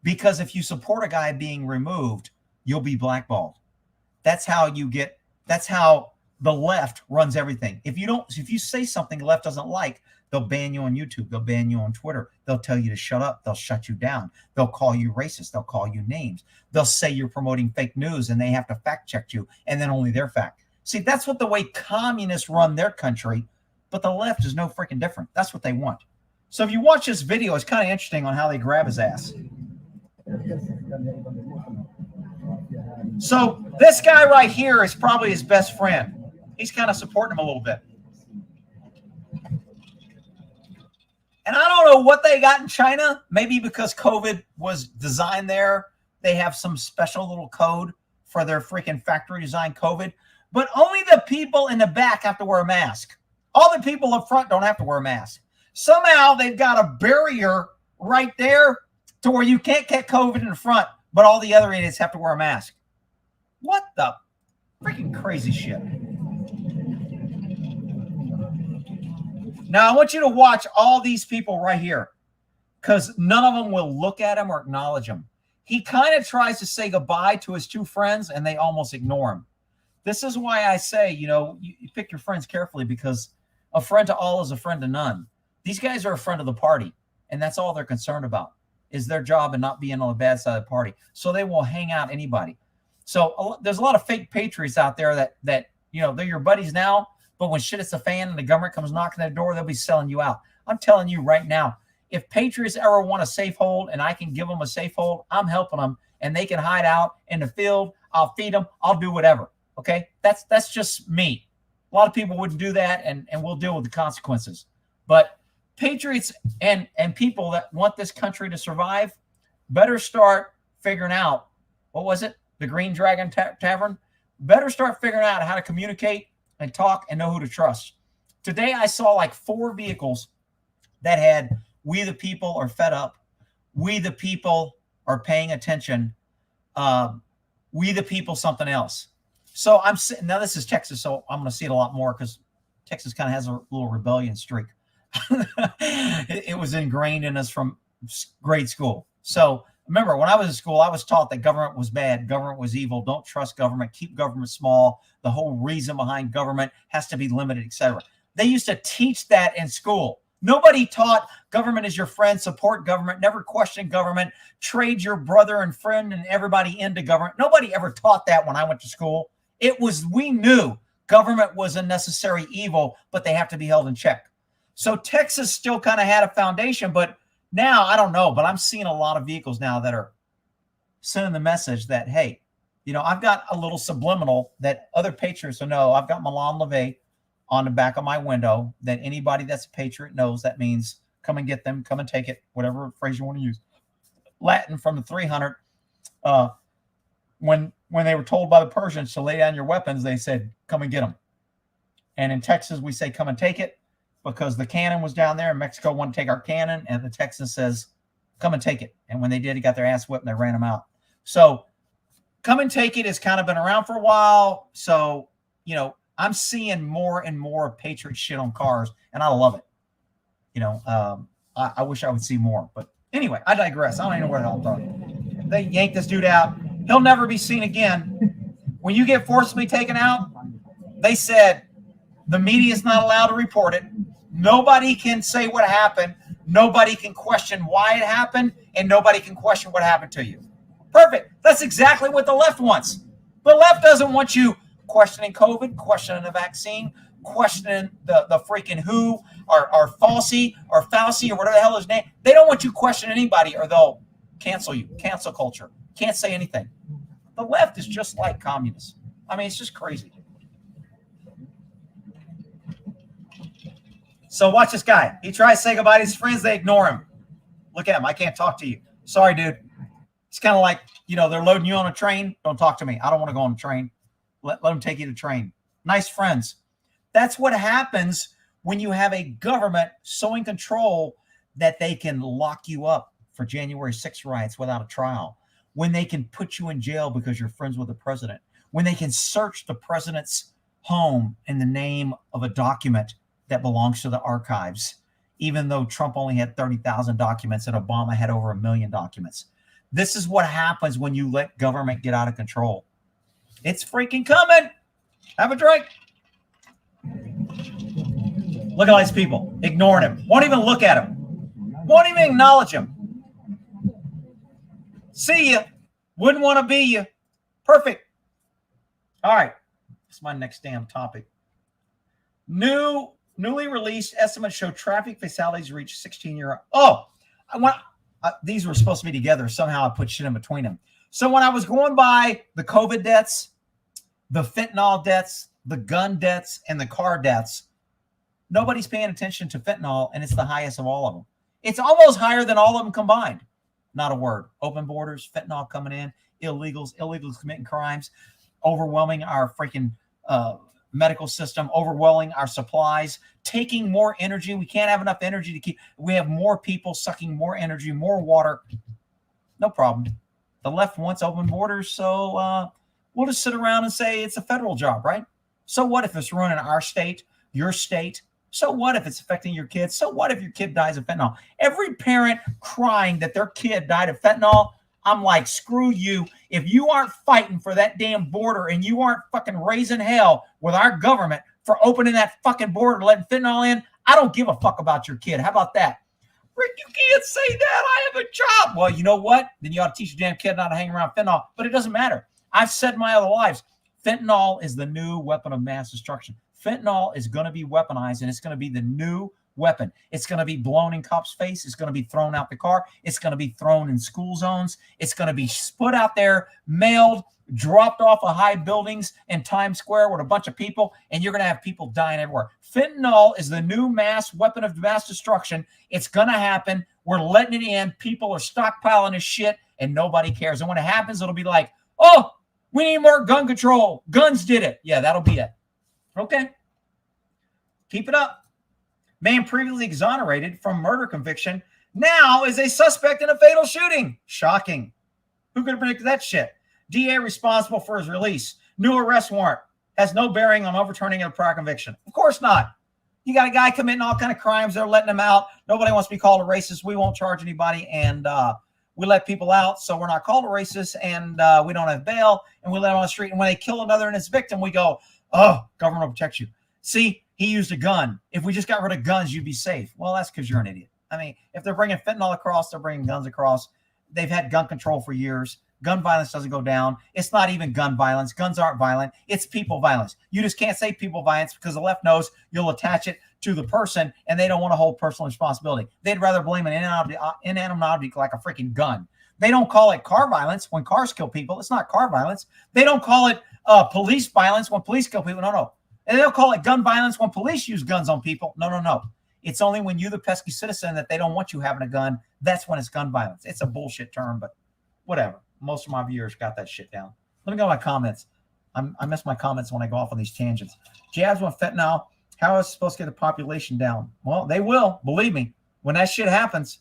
Because if you support a guy being removed, you'll be blackballed. That's how the left runs everything. If you say something the left doesn't like, they'll ban you on YouTube. They'll ban you on Twitter. They'll tell you to shut up. They'll shut you down. They'll call you racist. They'll call you names. They'll say you're promoting fake news and they have to fact check you, and then only their fact. See, that's what the way communists run their country, but the left is no freaking different. That's what they want. So if you watch this video, it's kind of interesting on how they grab his ass. So this guy right here is probably his best friend. He's kind of supporting him a little bit. And I don't know what they got in China. Maybe because COVID was designed there, they have some special little code for their freaking factory design COVID. But only the people in the back have to wear a mask. All the people up front don't have to wear a mask. Somehow they've got a barrier right there to where you can't get COVID in the front, but all the other idiots have to wear a mask. What the freaking crazy shit? Now, I want you to watch all these people right here because none of them will look at him or acknowledge him. He kind of tries to say goodbye to his two friends, and they almost ignore him. This is why I say, you pick your friends carefully, because a friend to all is a friend to none. These guys are a friend of the party, and that's all they're concerned about is their job and not being on the bad side of the party. So they will hang out anybody. So there's a lot of fake patriots out there that they're your buddies now, but when shit hits the fan and the government comes knocking at the door, they'll be selling you out. I'm telling you right now, if patriots ever want a safe hold and I can give them a safe hold, I'm helping them, and they can hide out in the field. I'll feed them. I'll do whatever. Okay, that's just me. A lot of people wouldn't do that, and we'll deal with the consequences. But patriots and people that want this country to survive better start figuring out, what was it? The Green Dragon Tavern? Better start figuring out how to communicate and talk and know who to trust. Today I saw like 4 vehicles that had "We the people are fed up," "We the people are paying attention," "We the people something else." So I'm sitting, now this is Texas, so I'm going to see it a lot more because Texas kind of has a little rebellion streak. It was ingrained in us from grade school. So remember, when I was in school, I was taught that government was bad, government was evil, don't trust government, keep government small, the whole reason behind government has to be limited, etc. They used to teach that in school. Nobody taught government is your friend, support government, never question government, trade your brother and friend and everybody into government. Nobody ever taught that when I went to school. We knew government was a necessary evil, but they have to be held in check. So Texas still kind of had a foundation, but now I don't know, but I'm seeing a lot of vehicles now that are sending the message that, hey, I've got a little subliminal that other patriots will know. I've got Milan LeVay on the back of my window that anybody that's a patriot knows that means come and get them, come and take it, whatever phrase you want to use. Latin from the 300. When they were told by the Persians to lay down your weapons, they said, come and get them. And in Texas, we say, come and take it, because the cannon was down there and Mexico wanted to take our cannon. And the Texan says, come and take it. And when they did, he got their ass whipped and they ran them out. So come and take it has kind of been around for a while. So, I'm seeing more and more patriot shit on cars, and I love it. I wish I would see more. But anyway, I digress. I don't even know where the hell I'm talking. They yanked this dude out. He'll never be seen again. When you get forcibly taken out, they said the media is not allowed to report it. Nobody can say what happened. Nobody can question why it happened, and nobody can question what happened to you. Perfect. That's exactly what the left wants. The left doesn't want you questioning COVID, questioning the vaccine, questioning the freaking WHO or Fauci or Fauci or whatever the hell his name. They don't want you questioning anybody, or they'll cancel you. Cancel culture. Can't say anything. The left is just like communists. I mean, it's just crazy. So watch this guy. He tries to say goodbye to his friends. They ignore him. Look at him. I can't talk to you. Sorry, dude. It's kind of like, they're loading you on a train. Don't talk to me. I don't want to go on a train. Let them take you to train. Nice friends. That's what happens when you have a government so in control that they can lock you up for January 6th riots without a trial. When they can put you in jail because you're friends with the president. When they can search the president's home in the name of a document that belongs to the archives, even though Trump only had 30,000 documents and Obama had over 1 million documents. This is what happens when you let government get out of control. It's freaking coming. Have a drink. Look at all these people ignoring him. Won't even look at him. Won't even acknowledge him. See you. Wouldn't want to be you. Perfect. All right. That's my next damn topic. Newly released estimates show traffic fatalities reach 16-year. Oh, these were supposed to be together. Somehow I put shit in between them. So when I was going by the COVID deaths, the fentanyl deaths, the gun deaths, and the car deaths, nobody's paying attention to fentanyl, and it's the highest of all of them. It's almost higher than all of them combined. Not a word. Open borders, fentanyl coming in, illegals committing crimes, overwhelming our freaking medical system, overwhelming our supplies, taking more energy. We can't have enough energy to keep. We have more people sucking more energy, more water. No problem. The left wants open borders, so we'll just sit around and say it's a federal job, right? So what if it's ruining our state, your state? So what if it's affecting your kids? So what if your kid dies of fentanyl? Every parent crying that their kid died of fentanyl, I'm like, screw you. If you aren't fighting for that damn border and you aren't fucking raising hell with our government for opening that fucking border, letting fentanyl in, I don't give a fuck about your kid. How about that? Rick, you can't say that. I have a job. Well, you know what? Then you ought to teach your damn kid not to hang around fentanyl. But it doesn't matter. I've said my other lives, fentanyl is the new weapon of mass destruction. Fentanyl is going to be weaponized, and it's going to be the new weapon. It's going to be blown in cops' face. It's going to be thrown out the car. It's going to be thrown in school zones. It's going to be put out there, mailed, dropped off of high buildings in Times Square with a bunch of people, and you're going to have people dying everywhere. Fentanyl is the new mass weapon of mass destruction. It's going to happen. We're letting it in. People are stockpiling this shit, and nobody cares. And when it happens, it'll be like, oh, we need more gun control. Guns did it. Yeah, that'll be it. Okay. Keep it up. Man previously exonerated from murder conviction now is a suspect in a fatal shooting. Shocking. Who could have predicted that shit? DA responsible for his release. New arrest warrant has no bearing on overturning a prior conviction. Of course not. You got a guy committing all kind of crimes. They're letting him out. Nobody wants to be called a racist. We won't charge anybody, and we let people out, so we're not called a racist, and we don't have bail, and we let them on the street. And when they kill another innocent victim, we go, oh, government will protect you. See, he used a gun. If we just got rid of guns, you'd be safe. Well, that's because you're an idiot. I mean, if they're bringing fentanyl across, they're bringing guns across. They've had gun control for years. Gun violence doesn't go down. It's not even gun violence. Guns aren't violent. It's people violence. You just can't say people violence because the left knows you'll attach it to the person, and they don't want to hold personal responsibility. They'd rather blame an inanimate object like a freaking gun. They don't call it car violence when cars kill people. It's not car violence. They don't call it police violence when police kill people. No. And they don't call it gun violence when police use guns on people. No. It's only when you're the pesky citizen that they don't want you having a gun. That's when it's gun violence. It's a bullshit term, but whatever. Most of my viewers got that shit down. Let me go to my comments. I miss my comments when I go off on these tangents. Jabs with fentanyl. How is it supposed to get the population down? Well, they will. Believe me. When that shit happens.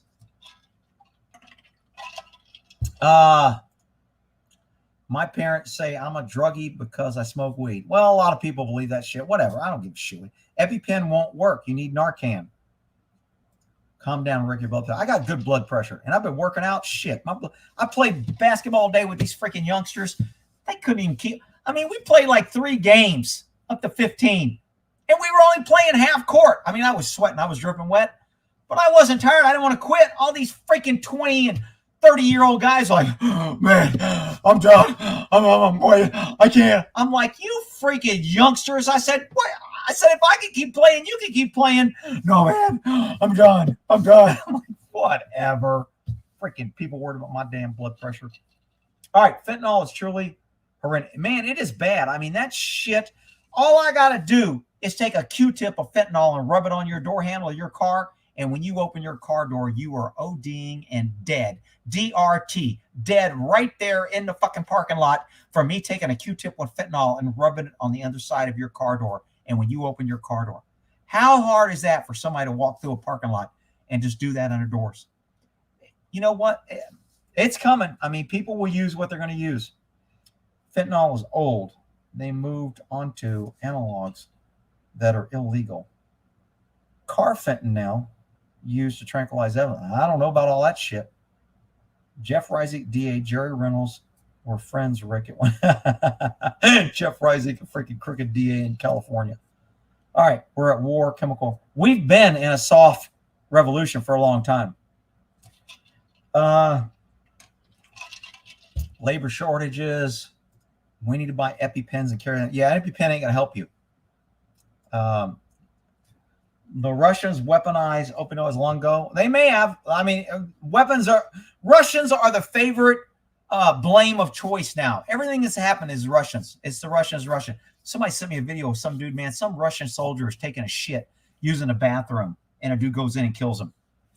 My parents say I'm a druggie because I smoke weed. Well, a lot of people believe that shit. Whatever. I don't give a shit. EpiPen won't work. You need Narcan. Calm down, Ricky. I got good blood pressure, and I've been working out. Shit. I played basketball all day with these freaking youngsters. They couldn't even keep. I mean, we played like 3 games up to 15, and we were only playing half court. I mean, I was sweating. I was dripping wet, but I wasn't tired. I didn't want to quit. All these freaking 20 and 30-year-old guys like, oh, man, I'm done. I'm waiting. I can't. I'm like, you freaking youngsters. I said, what? I said, if I can keep playing, you can keep playing. No, man, I'm done. I'm like, whatever. Freaking people worried about my damn blood pressure. All right, fentanyl is truly horrendous. Man, it is bad. I mean, that shit, all I got to do is take a Q-tip of fentanyl and rub it on your door handle of your car, and when you open your car door, you are ODing and dead. DRT, dead right there in the fucking parking lot from me taking a Q-tip with fentanyl and rubbing it on the underside of your car door. And when you open your car door, how hard is that for somebody to walk through a parking lot and just do that under doors? You know what? It's coming. I mean, people will use what they're going to use. Fentanyl is old. They moved onto analogs that are illegal. Carfentanil used to tranquilize everyone. I don't know about all that shit. Jeff Reisig, DA, Jerry Reynolds were friends, Rick. Jeff Reisig, a freaking crooked DA in California. All right, we're at war, chemical. We've been in a soft revolution for a long time. Labor shortages. We need to buy EpiPens and carry them. Yeah, EpiPen ain't going to help you. The Russians weaponize opioids long ago. They may have. I mean, Russians are the favorite blame of choice now. Everything that's happened is Russians. It's the Russians. Somebody sent me a video of some dude, man. Some Russian soldier is taking a shit using a bathroom, and a dude goes in and kills him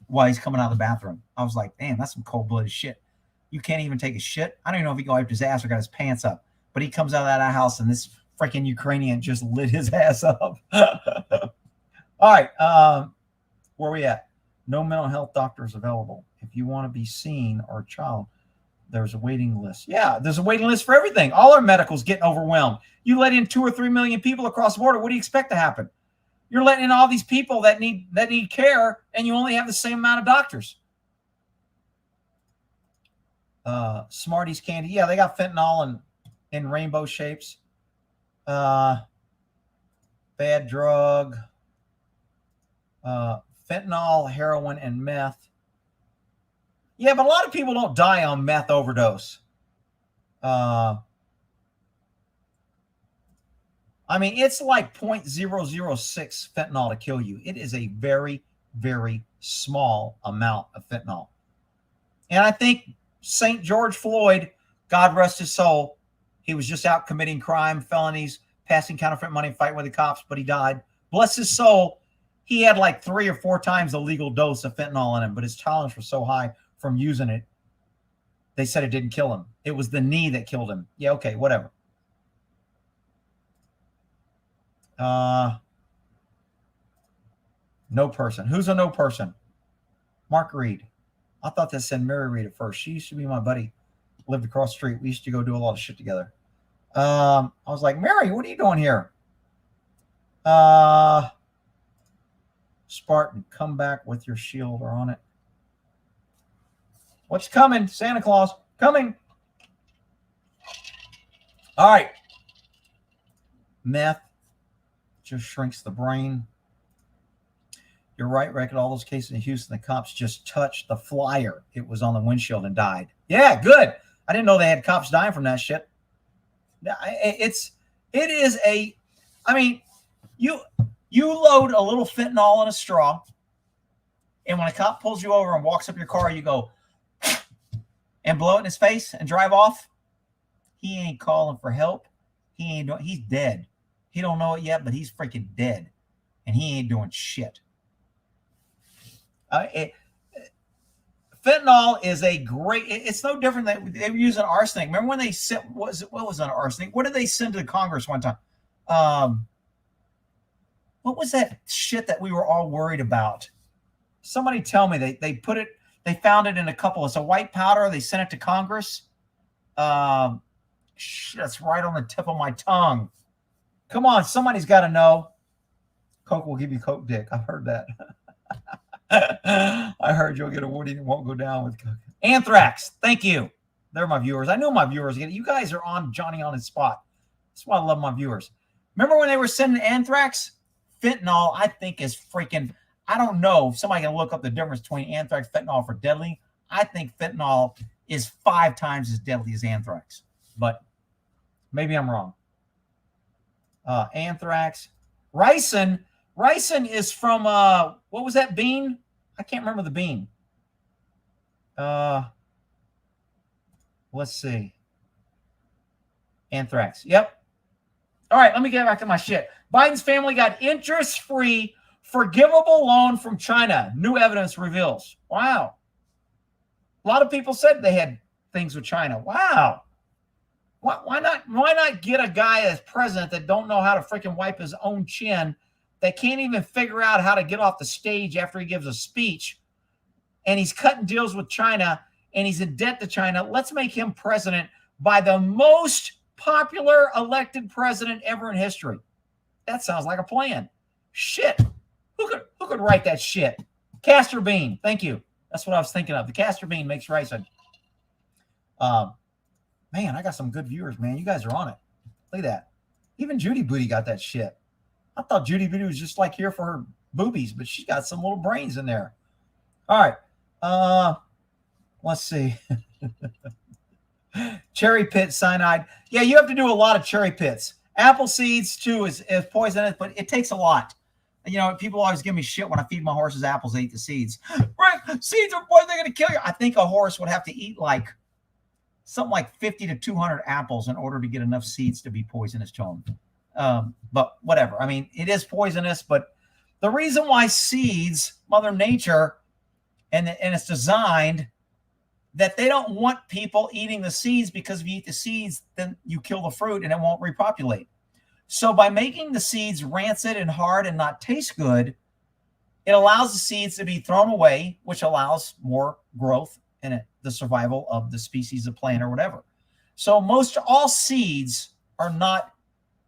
while he's coming out of the bathroom. I was like, damn, that's some cold-blooded shit. You can't even take a shit. I don't even know if he wiped his ass or got his pants up, but he comes out of that house, and this freaking Ukrainian just lit his ass up. All right, where are we at? No mental health doctors available. If you want to be seen or a child, there's a waiting list. Yeah, there's a waiting list for everything. All our medical's getting overwhelmed. You let in 2 or 3 million people across the border. What do you expect to happen? You're letting in all these people that need care, and you only have the same amount of doctors. Smarties candy. Yeah, they got fentanyl in rainbow shapes. Bad drug. Fentanyl, heroin, and meth. Yeah, but a lot of people don't die on meth overdose. I mean, it's like 0.006 fentanyl to kill you. It is a very, very small amount of fentanyl. And I think St. George Floyd, God rest his soul, he was just out committing crime, felonies, passing counterfeit money, fighting with the cops, but he died. Bless his soul. He had like 3 or 4 times the legal dose of fentanyl in him, but his tolerance was so high from using it, they said it didn't kill him. It was the knee that killed him. Yeah, okay, whatever. No person. Who's a no person? Mark Reed. I thought that said Mary Reed at first. She used to be my buddy. Lived across the street. We used to go do a lot of shit together. I was like, Mary, what are you doing here? Spartan, come back with your shield or on it. What's coming? Santa Claus coming. All right. Meth, just shrinks the brain. You're right, Rick. In all those cases in Houston, the cops just touched the flyer. It was on the windshield and died. Yeah, good. I didn't know they had cops dying from that shit. It is a, I mean, you load a little fentanyl in a straw, and when a cop pulls you over and walks up your car, you go and blow it in his face and drive off. He ain't calling for help. He's dead. He don't know it yet, but he's freaking dead, and he ain't doing shit. Fentanyl is a great. It's no different than they were using arsenic. Remember when they sent what was an arsenic? What did they send to the Congress one time? What was that shit that we were all worried about? Somebody tell me. They put it. They found it in a couple. It's a white powder. They sent it to Congress. That's right on the tip of my tongue. Come on, somebody's got to know. Coke will give you Coke dick. I've heard that. I heard you'll get a Woody and it won't go down with Coke. Anthrax. Thank you. They're my viewers. I know my viewers. You guys are on Johnny on his spot. That's why I love my viewers. Remember when they were sending anthrax? Fentanyl, I think, is freaking, I don't know if somebody can look up the difference between anthrax and fentanyl for deadly. I think fentanyl is 5 times as deadly as anthrax, but maybe I'm wrong. Anthrax. Ricin is from, what was that bean? I can't remember the bean. Let's see. Anthrax. Yep. All right, let me get back to my shit. Biden's family got interest-free, forgivable loan from China. New evidence reveals. Wow. A lot of people said they had things with China. Wow. Why not get a guy as president that don't know how to freaking wipe his own chin, that can't even figure out how to get off the stage after he gives a speech, and he's cutting deals with China, and he's in debt to China? Let's make him president by the most popular elected president ever in history. That sounds like a plan. Shit. Who could write that shit? Castor bean. Thank you. That's what I was thinking of. The castor bean makes ricin. Man, I got some good viewers, man. You guys are on it. Look at that. Even Judy Booty got that shit. I thought Judy Booty was just like here for her boobies, but she's got some little brains in there. All right. Let's see. Cherry pit cyanide. Yeah, you have to do a lot of cherry pits. Apple seeds, too, is poisonous, but it takes a lot. You know, people always give me shit when I feed my horses apples. They eat the seeds. Right, seeds are poison. They're going to kill you. I think a horse would have to eat like something like 50 to 200 apples in order to get enough seeds to be poisonous to them. But whatever. I mean, it is poisonous, but the reason why seeds, Mother Nature, and it's designed that they don't want people eating the seeds, because if you eat the seeds, then you kill the fruit and it won't repopulate. So by making the seeds rancid and hard and not taste good, it allows the seeds to be thrown away, which allows more growth and the survival of the species of plant or whatever. So all seeds are not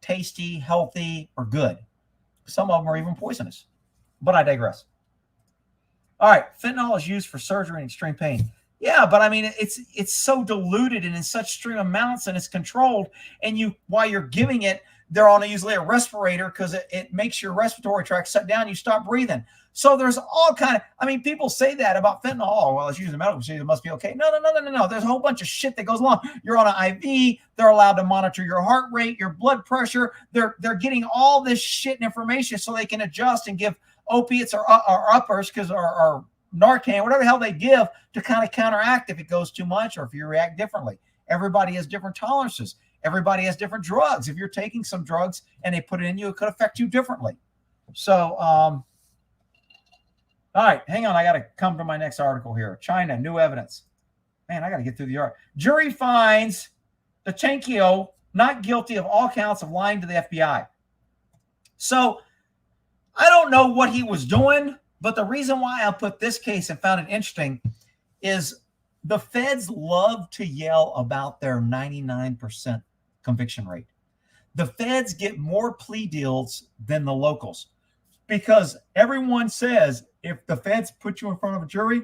tasty, healthy, or good. Some of them are even poisonous. But I digress. All right, fentanyl is used for surgery and extreme pain. Yeah, but I mean, it's so diluted and in such extreme amounts, and it's controlled. And while you're giving it, they're on usually a respirator, because it makes your respiratory tract shut down. You stop breathing. So there's all kind of, I mean, people say that about fentanyl. Oh, well, it's used in medical procedure, it must be okay. No. There's a whole bunch of shit that goes along. You're on an IV. They're allowed to monitor your heart rate, your blood pressure. They're getting all this shit and information so they can adjust and give opiates or uppers, or Narcan, whatever the hell they give, to kind of counteract if it goes too much or if you react differently. Everybody has different tolerances. Everybody has different drugs. If you're taking some drugs and they put it in you, it could affect you differently. So, all right, hang on. I got to come to my next article here. China, new evidence. Man, I got to get through the article. Jury finds Dachenkio not guilty of all counts of lying to the FBI. So I don't know what he was doing, but the reason why I put this case and found it interesting is the feds love to yell about their 99% conviction rate. The feds get more plea deals than the locals, because everyone says if the feds put you in front of a jury,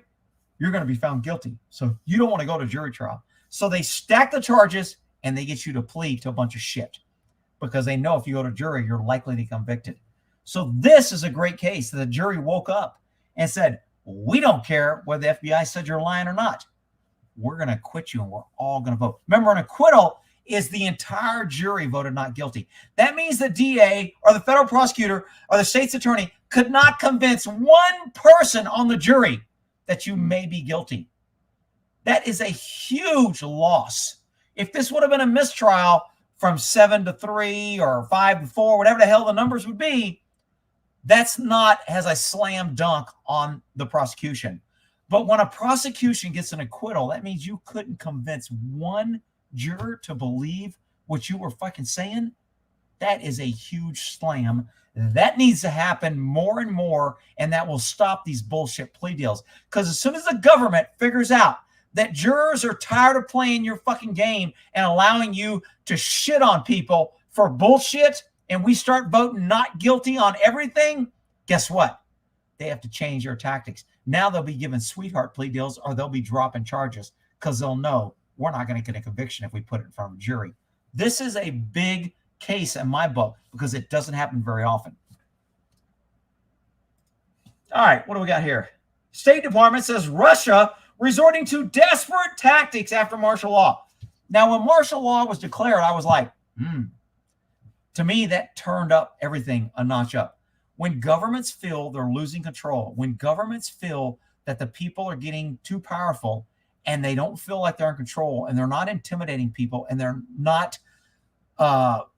you're going to be found guilty. So you don't want to go to jury trial. So they stack the charges and they get you to plea to a bunch of shit, because they know if you go to jury, you're likely to be convicted. So this is a great case. The jury woke up and said, we don't care whether the FBI said you're lying or not. We're going to acquit you and we're all going to vote. Remember, an acquittal is the entire jury voted not guilty. That means the DA or the federal prosecutor or the state's attorney could not convince one person on the jury that you may be guilty. That is a huge loss. If this would have been a mistrial from 7-3 or 5-4, whatever the hell the numbers would be, that's not as a slam dunk on the prosecution. But when a prosecution gets an acquittal, that means you couldn't convince one juror to believe what you were fucking saying. That is a huge slam. That needs to happen more and more, and that will stop these bullshit plea deals. Because as soon as the government figures out that jurors are tired of playing your fucking game and allowing you to shit on people for bullshit, and we start voting not guilty on everything, guess what? They have to change their tactics. Now they'll be given sweetheart plea deals, or they'll be dropping charges because they'll know we're not going to get a conviction if we put it in front of a jury. This is a big case in my book because it doesn't happen very often. All right, what do we got here? State Department says Russia resorting to desperate tactics after martial law. Now, when martial law was declared, I was like, To me, that turned up everything a notch up. When governments feel they're losing control, when governments feel that the people are getting too powerful and they don't feel like they're in control and they're not intimidating people and they're not,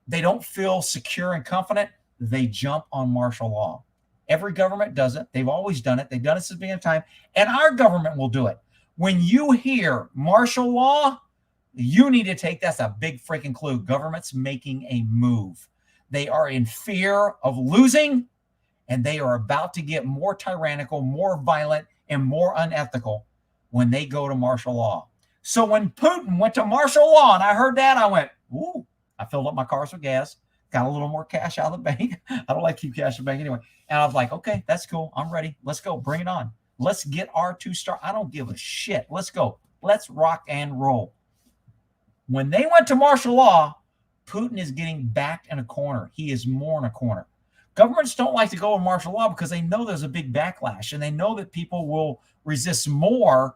they don't feel secure and confident, they jump on martial law. Every government does it. They've always done it. They've done it since the beginning of time. And our government will do it. When you hear martial law, you need to take that's a big freaking clue. Government's making a move. They are in fear of losing, and they are about to get more tyrannical, more violent, and more unethical when they go to martial law. So when Putin went to martial law, and I heard that, I went, ooh, I filled up my cars with gas, got a little more cash out of the bank. I don't like to keep cash in the bank anyway. And I was like, okay, that's cool. I'm ready. Let's go. Bring it on. Let's get our 2-star. I don't give a shit. Let's go. Let's rock and roll. When they went to martial law, Putin is getting backed in a corner. He is more in a corner. Governments don't like to go in martial law because they know there's a big backlash, and they know that people will resist more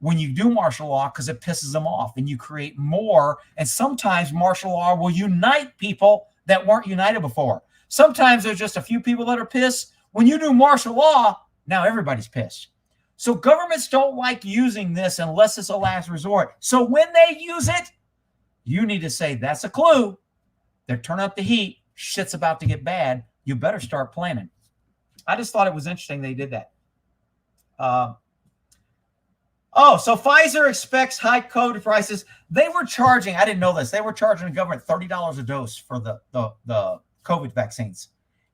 when you do martial law because it pisses them off, and you create more. And sometimes martial law will unite people that weren't united before. Sometimes there's just a few people that are pissed. When you do martial law, now everybody's pissed. So governments don't like using this unless it's a last resort. So when they use it, you need to say, that's a clue. They're turning up the heat. Shit's about to get bad. You better start planning. I just thought it was interesting they did that. So Pfizer expects high COVID prices. They were charging, I didn't know this, they were charging the government $30 a dose for the COVID vaccines.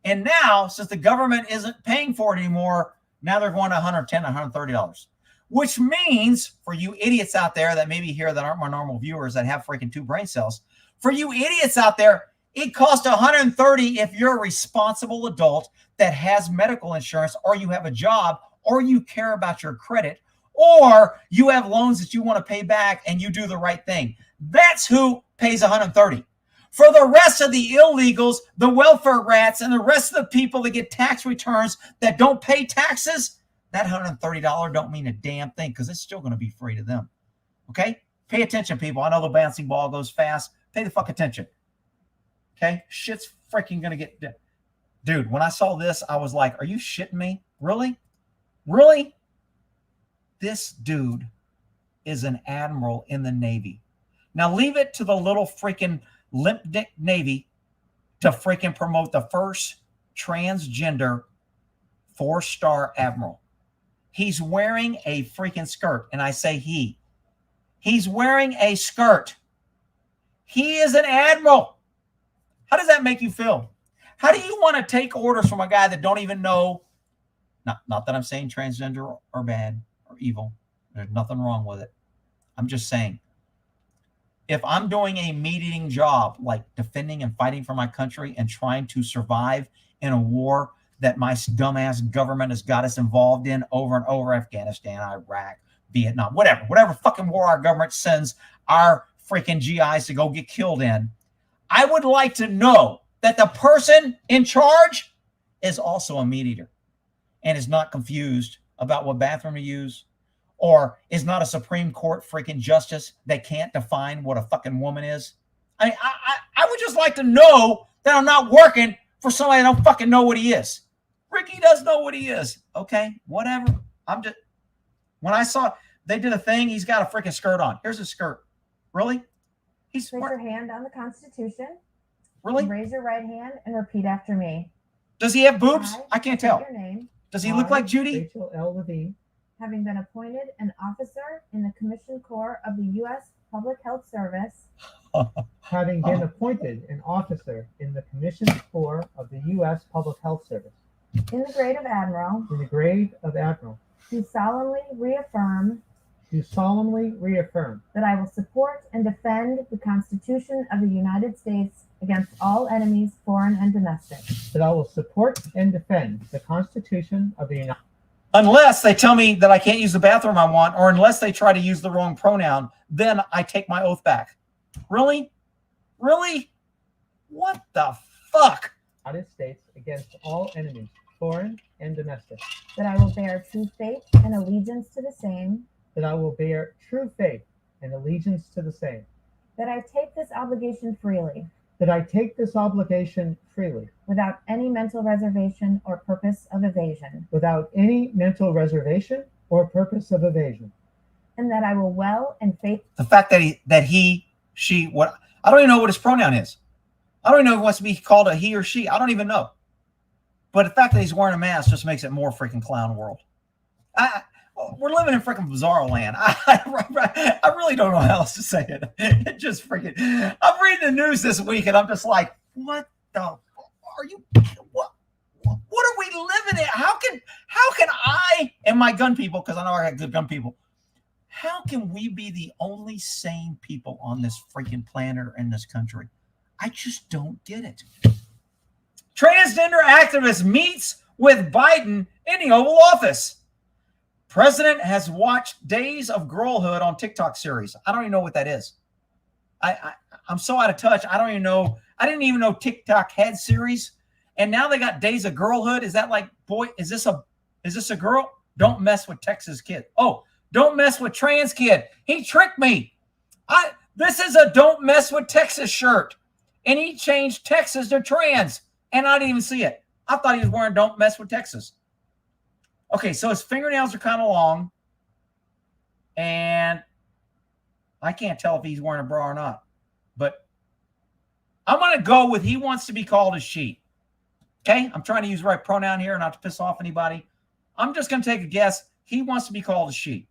And now, since the government isn't paying for it anymore, now they're going to $110, $130. Which means, for you idiots out there that maybe here that aren't my normal viewers that have freaking 2 brain cells, for you idiots out there, it costs $130 if you're a responsible adult that has medical insurance, or you have a job, or you care about your credit, or you have loans that you want to pay back and you do the right thing. That's who pays $130. For the rest of the illegals, the welfare rats, and the rest of the people that get tax returns that don't pay taxes, that $130 don't mean a damn thing because it's still going to be free to them. Okay? Pay attention, people. I know the bouncing ball goes fast. Pay the fuck attention. Okay? Shit's freaking going to get... Dude, when I saw this, I was like, are you shitting me? Really? Really? This dude is an admiral in the Navy. Now leave it to the little freaking limp dick Navy to freaking promote the first transgender 4-star admiral. He's wearing a freaking skirt, and I say he. He's wearing a skirt. He is an admiral. How does that make you feel? How do you want to take orders from a guy that don't even know? Not that I'm saying transgender or bad or evil. There's nothing wrong with it. I'm just saying, if I'm doing a meat-eating job like defending and fighting for my country and trying to survive in a war that my dumbass government has got us involved in over and over, Afghanistan, Iraq, Vietnam, whatever fucking war our government sends our freaking GIs to go get killed in, I would like to know that the person in charge is also a meat eater and is not confused about what bathroom to use, or is not a Supreme Court freaking justice that can't define what a fucking woman is. I mean, I would just like to know that I'm not working for somebody that don't fucking know what he is. Ricky does know what he is. Okay, whatever. When I saw they did a thing, he's got a freaking skirt on. Here's his skirt. Really?
Place your hand on the Constitution.
Really?
Raise your right hand and repeat after me.
Does he have boobs? I can't tell.
Your name.
Does he look like Judy?
Rachel L. Levine.
Having been appointed an officer in the Commissioned Corps of the U.S. Public Health Service.
Having been appointed an officer in the Commissioned Corps of the U.S. Public Health Service.
In the grade of Admiral.
In the grade of Admiral.
Do solemnly reaffirm.
Do solemnly reaffirm.
That I will support and defend the Constitution of the United States against all enemies, foreign and domestic.
That I will support and defend the Constitution of the United States.
Unless they tell me that I can't use the bathroom I want, or unless they try to use the wrong pronoun, then I take my oath back. Really? Really? What the fuck?
United States against all enemies, foreign and domestic.
That I will bear true faith and allegiance to the same.
That I will bear true faith and allegiance to the same.
That I take this obligation freely.
That I take this obligation freely.
Without any mental reservation or purpose of evasion.
Without any mental reservation or purpose of evasion.
And that I will well and faithfully.
The fact that she, what, I don't even know what his pronoun is. I don't even know if he wants to be called a he or she. I don't even know. But the fact that he's wearing a mask just makes it more freaking clown world. We're living in freaking bizarro land. I really don't know how else to say it. It just freaking. I'm reading the news this week, and I'm just like, what the? Are you? What are we living in? How can I and my gun people? Because I know I got good gun people. How can we be the only sane people on this freaking planet or in this country? I just don't get it. Transgender activist meets with Biden in the Oval Office. President has watched Days of Girlhood on TikTok series. I don't even know what that is. I'm so out of touch. I don't even know. I didn't even know TikTok had series. And now they got Days of Girlhood. Is that like, boy, is this a girl? Don't mess with Texas kid. Oh, don't mess with trans kid. He tricked me. This is a don't mess with Texas shirt. And he changed Texas to trans. And I didn't even see it. I thought he was wearing don't mess with Texas. Okay, so his fingernails are kind of long. And I can't tell if he's wearing a bra or not. But I'm going to go with he wants to be called a she. Okay, I'm trying to use the right pronoun here not to piss off anybody. I'm just going to take a guess. He wants to be called a she.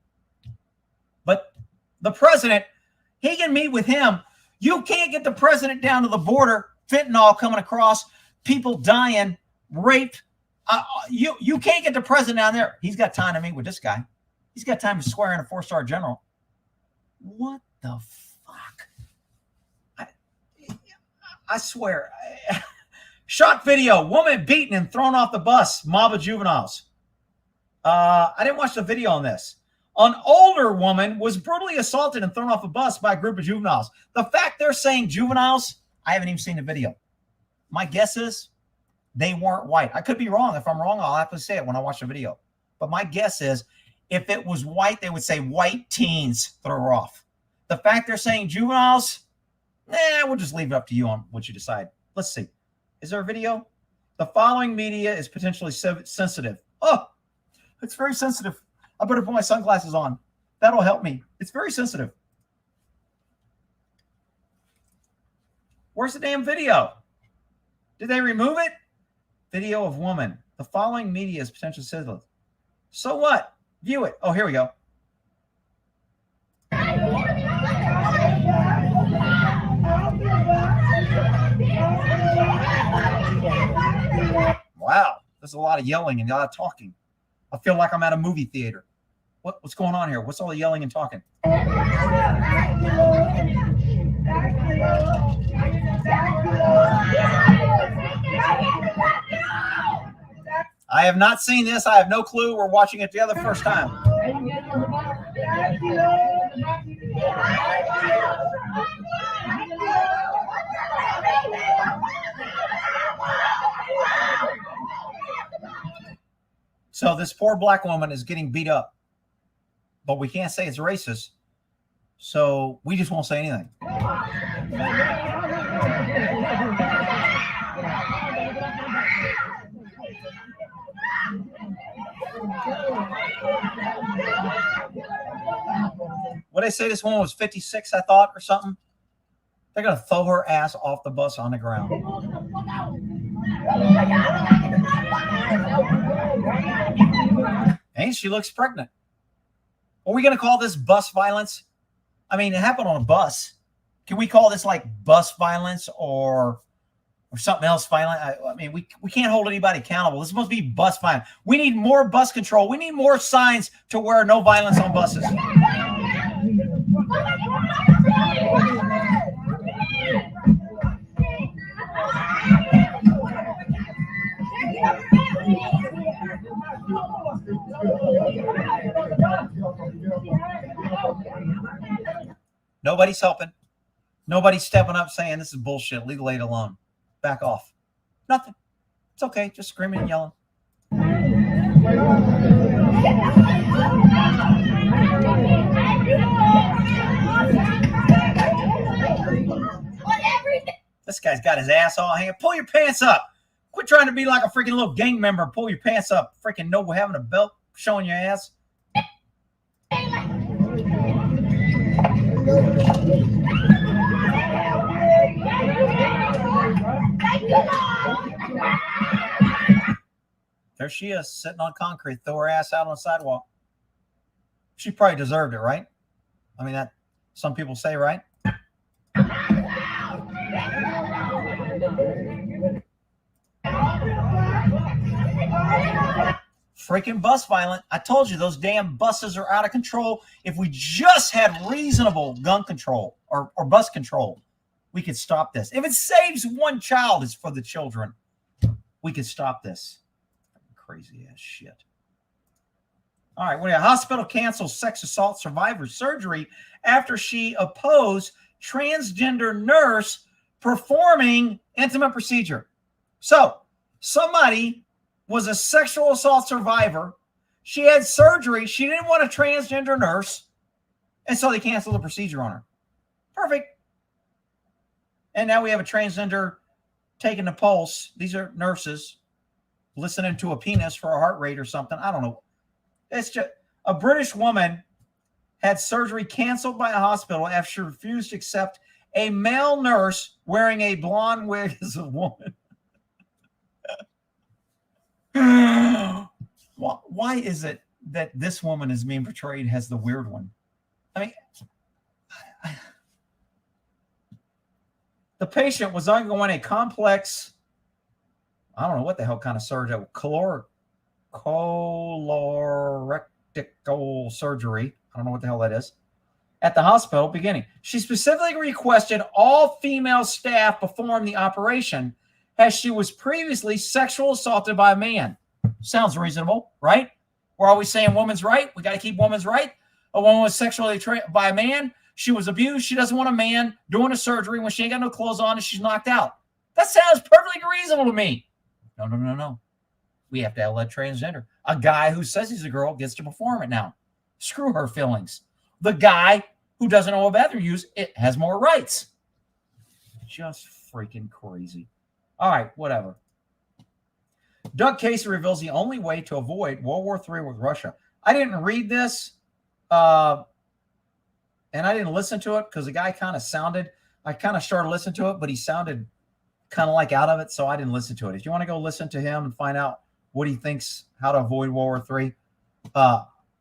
But the president, he can meet with him. You can't get the president down to the border, fentanyl coming across, people dying, raped. You can't get the president down there. He's got time to meet with this guy. He's got time to swear in a 4-star general. What the fuck? I swear. Shock video. Woman beaten and thrown off the bus. Mob of juveniles. I didn't watch the video on this. An older woman was brutally assaulted and thrown off a bus by a group of juveniles. The fact they're saying juveniles, I haven't even seen the video. My guess is they weren't white. I could be wrong. If I'm wrong, I'll have to say it when I watch the video. But my guess is if it was white, they would say white teens throw her off. The fact they're saying juveniles, we'll just leave it up to you on what you decide. Let's see. Is there a video? The following media is potentially sensitive. Oh, it's very sensitive. I better put my sunglasses on. That'll help me. It's very sensitive. Where's the damn video? Did they remove it? Video of woman. The following media is potentially sensitive. So what? View it. Oh, here we go. Wow. There's a lot of yelling and a lot of talking. I feel like I'm at a movie theater. What's going on here? What's all the yelling and talking? I have not seen this. I have no clue. We're watching it together first time. So this poor black woman is getting beat up, but we can't say it's racist. So we just won't say anything. What did they say? This woman was 56, I thought, or something. They're going to throw her ass off the bus on the ground. And she looks pregnant. Are we going to call this bus violence? I mean, it happened on a bus. Can we call this like bus violence or something else violent? I mean, we can't hold anybody accountable. This must be bus violence. We need more bus control. We need more signs to where no violence on buses. Nobody's helping. Nobody's stepping up saying this is bullshit. Legal aid alone. Back off. Nothing. It's okay. Just screaming and yelling. This guy's got his ass all hanging. Pull your pants up. Quit trying to be like a freaking little gang member. Pull your pants up. Freaking no having a belt showing your ass. There she is, sitting on concrete. Throw her ass out on the sidewalk. She probably deserved it, right? I mean, that some people say, right? Freaking bus violent. I told you those damn buses are out of control. If we just had reasonable gun control or bus control, we could stop this. If it saves one child, it's for the children. We could stop this. Crazy ass shit. All right, well, hospital cancels sex assault survivor surgery after she opposed transgender nurse performing intimate procedure. So somebody was a sexual assault survivor. She had surgery. She didn't want a transgender nurse. And so they canceled the procedure on her. Perfect. And now we have a transgender taking the pulse. These are nurses listening to a penis for a heart rate or something. I don't know. It's just a British woman had surgery canceled by a hospital after she refused to accept a male nurse wearing a blonde wig as a woman. Why is it that this woman is being portrayed as the weird one? I mean, the patient was undergoing a complex, I don't know what the hell kind of surgery, colorectal surgery. I don't know what the hell that is. At the hospital beginning. She specifically requested all female staff perform the operation as she was previously sexually assaulted by a man. Sounds reasonable, right? We're always saying woman's right. We got to keep woman's right. A woman was sexually by a man. She was abused. She doesn't want a man doing a surgery when she ain't got no clothes on and she's knocked out. That sounds perfectly reasonable to me. No. We have to let transgender. A guy who says he's a girl gets to perform it now. Screw her feelings. The guy who doesn't know what bathroom use, it has more rights. Just freaking crazy. All right, whatever. Doug Casey reveals the only way to avoid World War III with Russia. I didn't read this, and I didn't listen to it because the guy kind of sounded, I kind of started listening to it, but he sounded kind of like out of it, so I didn't listen to it. If you want to go listen to him and find out what he thinks, how to avoid World War III,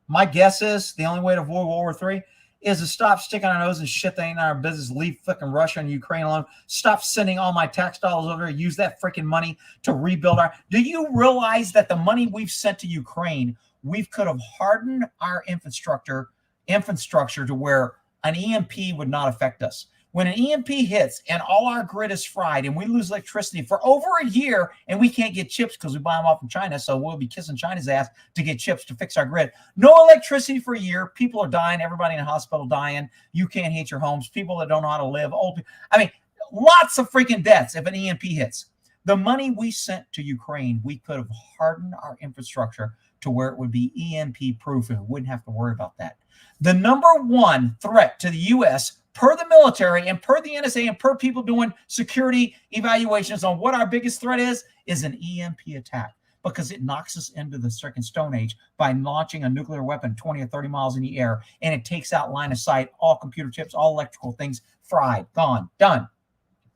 my guess is the only way to avoid World War III is to stop sticking our nose and shit that ain't our business. Leave fucking Russia and Ukraine alone. Stop sending all my tax dollars over there. Use that freaking money to rebuild our. Do you realize that the money we've sent to Ukraine, we could have hardened our infrastructure to where an EMP would not affect us. When an EMP hits and all our grid is fried and we lose electricity for over a year and we can't get chips because we buy them off from China, so we'll be kissing China's ass to get chips to fix our grid. No electricity for a year. People are dying. Everybody in the hospital dying. You can't heat your homes. People that don't know how to live. Old people. I mean, lots of freaking deaths if an EMP hits. The money we sent to Ukraine, we could have hardened our infrastructure to where it would be EMP proof and we wouldn't have to worry about that. The number one threat to the U.S., per the military and per the NSA and per people doing security evaluations on what our biggest threat is an EMP attack, because it knocks us into the second Stone Age by launching a nuclear weapon 20 or 30 miles in the air, and it takes out line of sight, all computer chips, all electrical things, fried, gone, done.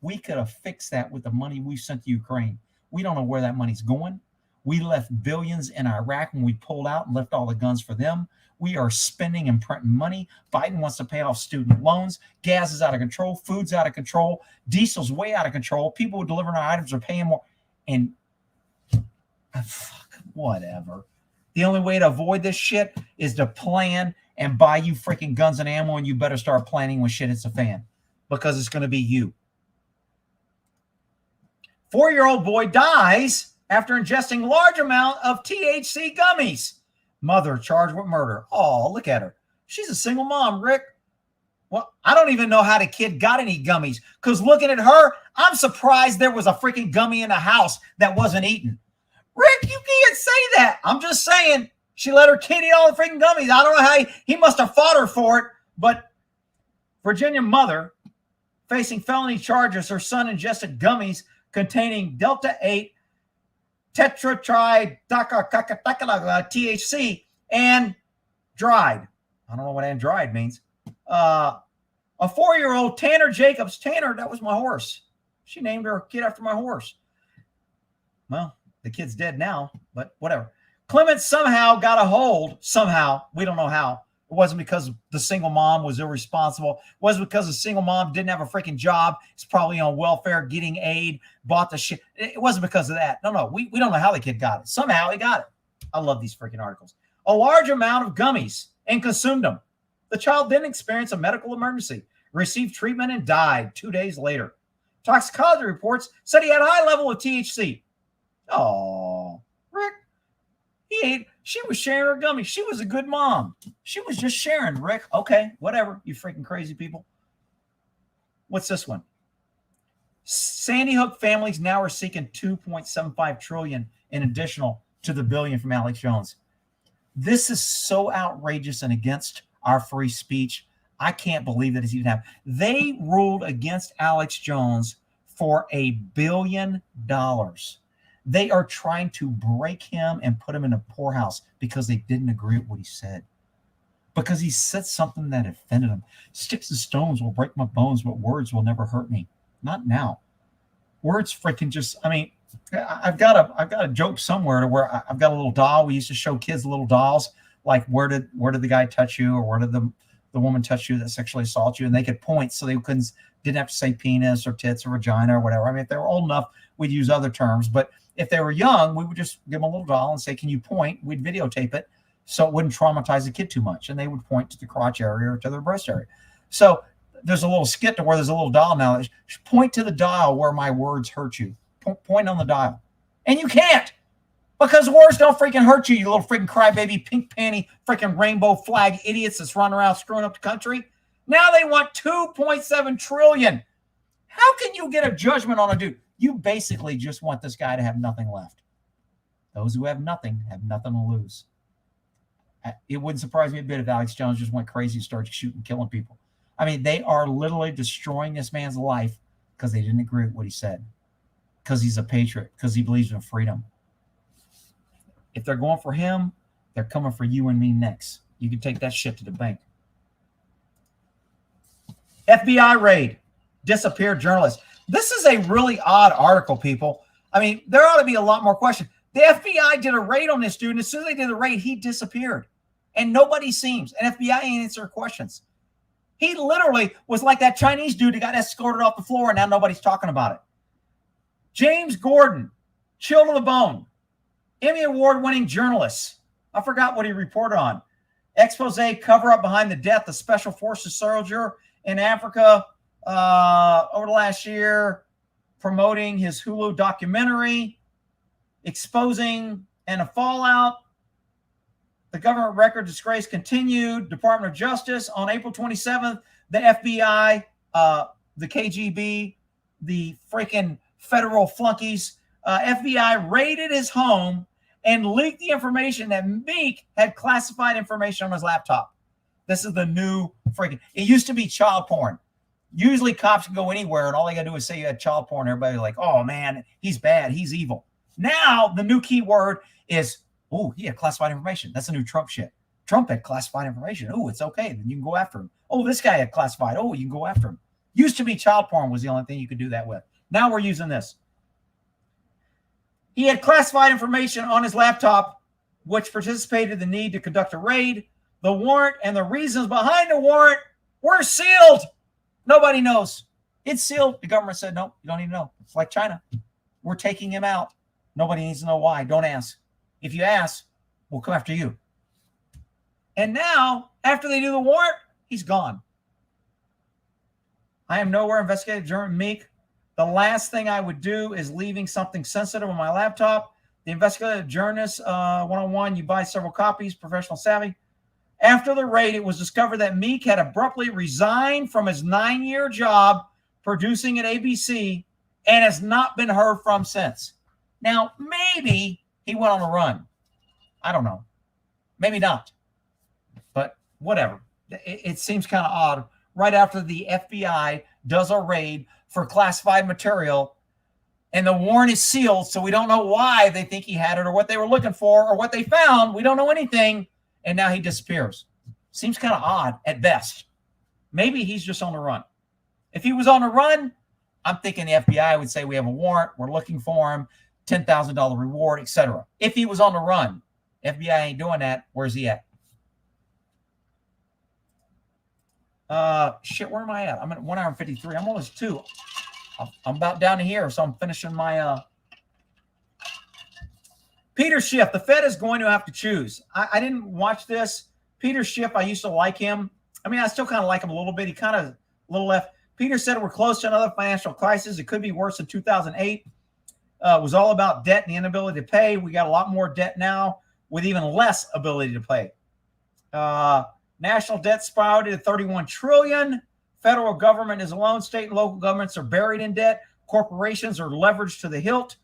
We could have fixed that with the money we sent to Ukraine. We don't know where that money's going. We left billions in Iraq when we pulled out and left all the guns for them. We are spending and printing money. Biden wants to pay off student loans. Gas is out of control. Food's out of control. Diesel's way out of control. People who deliver our items are paying more. And whatever. The only way to avoid this shit is to plan and buy you freaking guns and ammo, and you better start planning when shit hits the fan, because it's going to be you. 4-year-old boy dies after ingesting large amount of THC gummies. Mother charged with murder. Oh, look at her. She's a single mom, Rick. Well, I don't even know how the kid got any gummies, because looking at her, I'm surprised there was a freaking gummy in the house that wasn't eaten. Rick, you can't say that. I'm just saying she let her kid eat all the freaking gummies. I don't know how he must have fought her for it, but Virginia mother facing felony charges. Her son ingested gummies containing Delta-8 tetratried THC and dried. I don't know what and dried means. A 4-year-old Tanner Jacobs. Tanner, that was my horse. She named her kid after my horse. Well, the kid's dead now, but whatever. Clements somehow got a hold. Somehow. We don't know how. It wasn't because the single mom was irresponsible. It wasn't because the single mom didn't have a freaking job. It's probably on welfare, getting aid, bought the shit. It wasn't because of that. No. We don't know how the kid got it. Somehow he got it. I love these freaking articles. A large amount of gummies and consumed them. The child then experienced a medical emergency, received treatment, and died 2 days later. Toxicology reports said he had a high level of THC. Oh, Rick. She was sharing her gummy. She was a good mom. She was just sharing, Rick. Okay, whatever, you freaking crazy people. What's this one? Sandy Hook families now are seeking $2.75 trillion in additional to the billion from Alex Jones. This is so outrageous and against our free speech. I can't believe that it's even happened. They ruled against Alex Jones for $1 billion. They are trying to break him and put him in a poorhouse because they didn't agree with what he said. Because he said something that offended him. Sticks and stones will break my bones, but words will never hurt me. Not now. Words freaking just, I mean, I've got a joke somewhere to where I've got a little doll. We used to show kids little dolls, like where did the guy touch you, or where did the woman touch you that sexually assaulted you, and they could point so they didn't have to say penis or tits or vagina or whatever. I mean, if they were old enough, we'd use other terms, but if they were young, we would just give them a little doll and say, can you point? We'd videotape it so it wouldn't traumatize the kid too much. And they would point to the crotch area or to their breast area. So there's a little skit to where there's a little doll now. Point to the dial where my words hurt you. Point on the dial. And you can't, because words don't freaking hurt you, you little freaking crybaby, pink panty, freaking rainbow flag idiots that's running around screwing up the country. Now they want $2.7 trillion. How can you get a judgment on a dude? You basically just want this guy to have nothing left. Those who have nothing to lose. It wouldn't surprise me a bit if Alex Jones just went crazy and started shooting, killing people. I mean, they are literally destroying this man's life because they didn't agree with what he said. Because he's a patriot. Because he believes in freedom. If they're going for him, they're coming for you and me next. You can take that shit to the bank. FBI raid. Disappeared journalist. This is a really odd article, people. I mean, there ought to be a lot more questions. The FBI did a raid on this dude, and as soon as they did the raid, he disappeared. And nobody seems. And FBI ain't answering questions. He literally was like that Chinese dude who got escorted off the floor, and now nobody's talking about it. James Gordon, chill to the bone. Emmy Award-winning journalist. I forgot what he reported on. Expose cover-up behind the death of Special Forces soldier in Africa over the last year, promoting his Hulu documentary, exposing and a fallout. The government record disgrace continued. Department of Justice on April 27th, the FBI, the KGB, the freaking federal flunkies FBI raided his home and leaked the information that Meek had classified information on his laptop. This is the new freaking, it used to be child porn. Usually cops can go anywhere and all they got to do is say you had child porn. Everybody's like, oh man, he's bad. He's evil. Now the new key word is, oh, he had classified information. That's a new Trump shit. Trump had classified information. Oh, it's okay. Then you can go after him. Oh, this guy had classified. Oh, you can go after him. Used to be child porn was the only thing you could do that with. Now we're using this. He had classified information on his laptop, which participated in the need to conduct a raid. The warrant and the reasons behind the warrant were sealed. Nobody knows. It's sealed. The government said, no, you don't need to know. It's like China. We're taking him out. Nobody needs to know why. Don't ask. If you ask, we'll come after you. And now, after they do the warrant, he's gone. I am nowhere investigative journal Meek. The last thing I would do is leaving something sensitive on my laptop. The investigative journalist 101, you buy several copies, professional savvy. After the raid, it was discovered that Meek had abruptly resigned from his 9-year job producing at ABC and has not been heard from since. Now, maybe he went on a run. I don't know. Maybe not. But whatever. It seems kind of odd. Right after the FBI does a raid for classified material and the warrant is sealed, so we don't know why they think he had it or what they were looking for or what they found. We don't know anything. And now he disappears. Seems kind of odd at best. Maybe he's just on the run. If he was on the run, I'm thinking the FBI would say we have a warrant, we're looking for him, $10,000 reward, etc. If he was on the run, FBI ain't doing that. Where's he at? Shit, where am I at? I'm at 1 hour and 53. I'm almost 2. I'm about down to here, so I'm finishing my Peter Schiff. The Fed is going to have to choose. I didn't watch this. Peter Schiff, I used to like him. I mean, I still kind of like him a little bit. He kind of a little left. Peter said we're close to another financial crisis. It could be worse than 2008. It was all about debt and the inability to pay. We got a lot more debt now with even less ability to pay. National debt spiraled to $31 trillion. Federal government is alone. State and local governments are buried in debt. Corporations are leveraged to the hilt.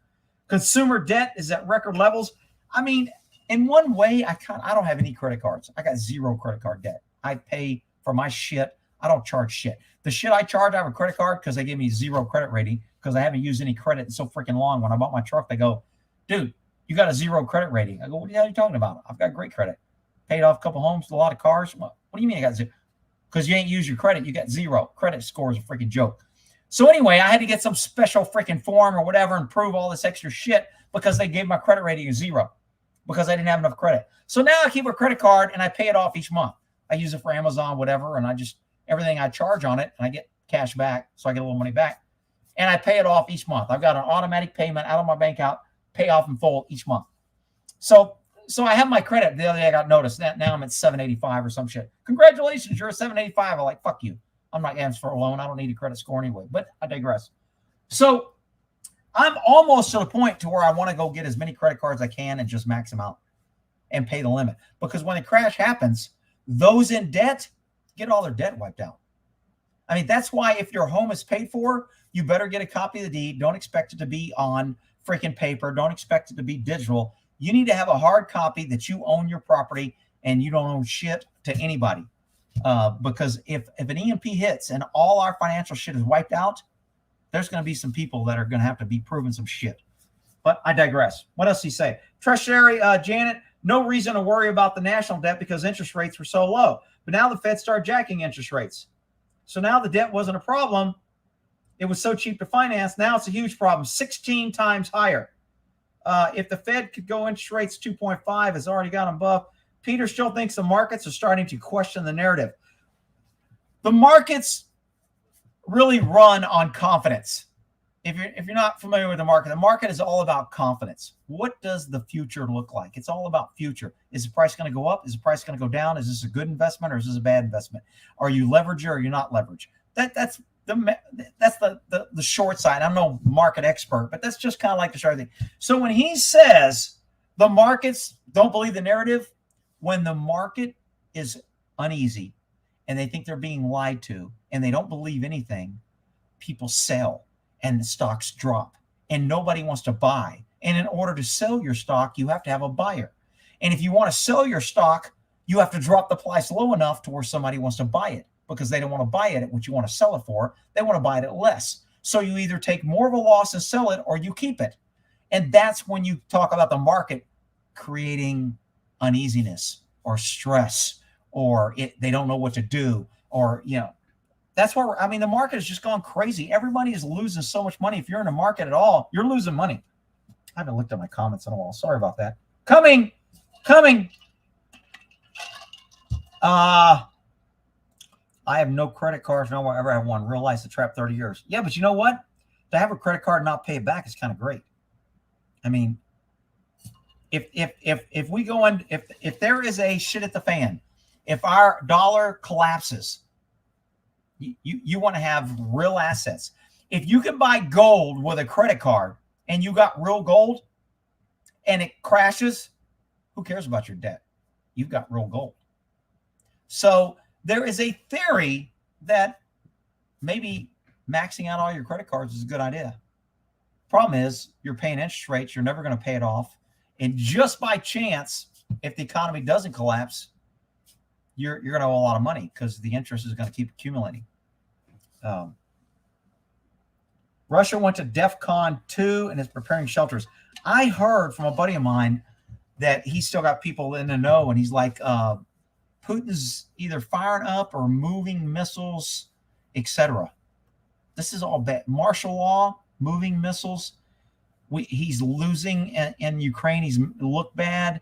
Consumer debt is at record levels. I mean, in one way, I don't have any credit cards. I got 0 credit card debt. I pay for my shit. I don't charge shit. The shit I charge, I have a credit card because they gave me 0 credit rating because I haven't used any credit in so freaking long. When I bought my truck, they go, dude, you got a 0 credit rating. I go, what the hell are you talking about? I've got great credit. Paid off a couple homes, a lot of cars. What do you mean I got 0? Because you ain't used your credit. You got 0. Credit score is a freaking joke. So anyway, I had to get some special freaking form or whatever and prove all this extra shit because they gave my credit rating a 0 because I didn't have enough credit. So now I keep a credit card and I pay it off each month. I use it for Amazon, whatever, and I just, everything I charge on it, and I get cash back, so I get a little money back. And I pay it off each month. I've got an automatic payment out of my bank account, pay off in full each month. So I have my credit. The other day I got noticed that now I'm at 785 or some shit. Congratulations, you're at 785. I'm like, fuck you. I'm not asking for a loan. I don't need a credit score anyway, but I digress. So I'm almost to the point to where I want to go get as many credit cards as I can and just max them out and pay the limit. Because when the crash happens, those in debt get all their debt wiped out. I mean, that's why if your home is paid for, you better get a copy of the deed. Don't expect it to be on freaking paper. Don't expect it to be digital. You need to have a hard copy that you own your property and you don't own shit to anybody. Because if an EMP hits and all our financial shit is wiped out, there's going to be some people that are going to have to be proven some shit. But I digress. What else do you say? Treasury, Janet, no reason to worry about the national debt because interest rates were so low. But now the Fed started jacking interest rates. So now the debt wasn't a problem. It was so cheap to finance. Now it's a huge problem, 16 times higher. If the Fed could go interest rates 2.5, has already got them above. Peter still thinks the markets are starting to question the narrative. The markets really run on confidence. If you're not familiar with the market is all about confidence. What does the future look like? It's all about future. Is the price going to go up? Is the price going to go down? Is this a good investment or is this a bad investment? Are you leveraged or are you not leveraged? That's the short side. I'm no market expert, but that's just kind of like the short thing. So when he says the markets don't believe the narrative, when the market is uneasy and they think they're being lied to and they don't believe anything, people sell and the stocks drop and nobody wants to buy. And in order to sell your stock, you have to have a buyer. And if you want to sell your stock, you have to drop the price low enough to where somebody wants to buy it, because they don't want to buy it at what you want to sell it for. They want to buy it at less. So you either take more of a loss and sell it, or you keep it. And that's when you talk about the market creating uneasiness or stress, or they don't know what to do, or, that's why the market has just gone crazy. Everybody is losing so much money. If you're in a market at all, you're losing money. I haven't looked at my comments in a while. Sorry about that. Coming. I have no credit cards. No one ever have one. Realized the trap 30 years. Yeah, but you know what? To have a credit card and not pay it back is kind of great. I mean, if we go in, if there is a shit at the fan, if our dollar collapses, you want to have real assets. If you can buy gold with a credit card and you got real gold and it crashes, who cares about your debt? You've got real gold. So there is a theory that maybe maxing out all your credit cards is a good idea. Problem is, you're paying interest rates. You're never going to pay it off. And just by chance, if the economy doesn't collapse, you're going to owe a lot of money because the interest is going to keep accumulating. Russia went to DEFCON 2 and is preparing shelters. I heard from a buddy of mine that he's still got people in the know, and he's like, Putin's either firing up or moving missiles, etc. This is all bad. Martial law, moving missiles. He's losing in Ukraine. He's looked bad.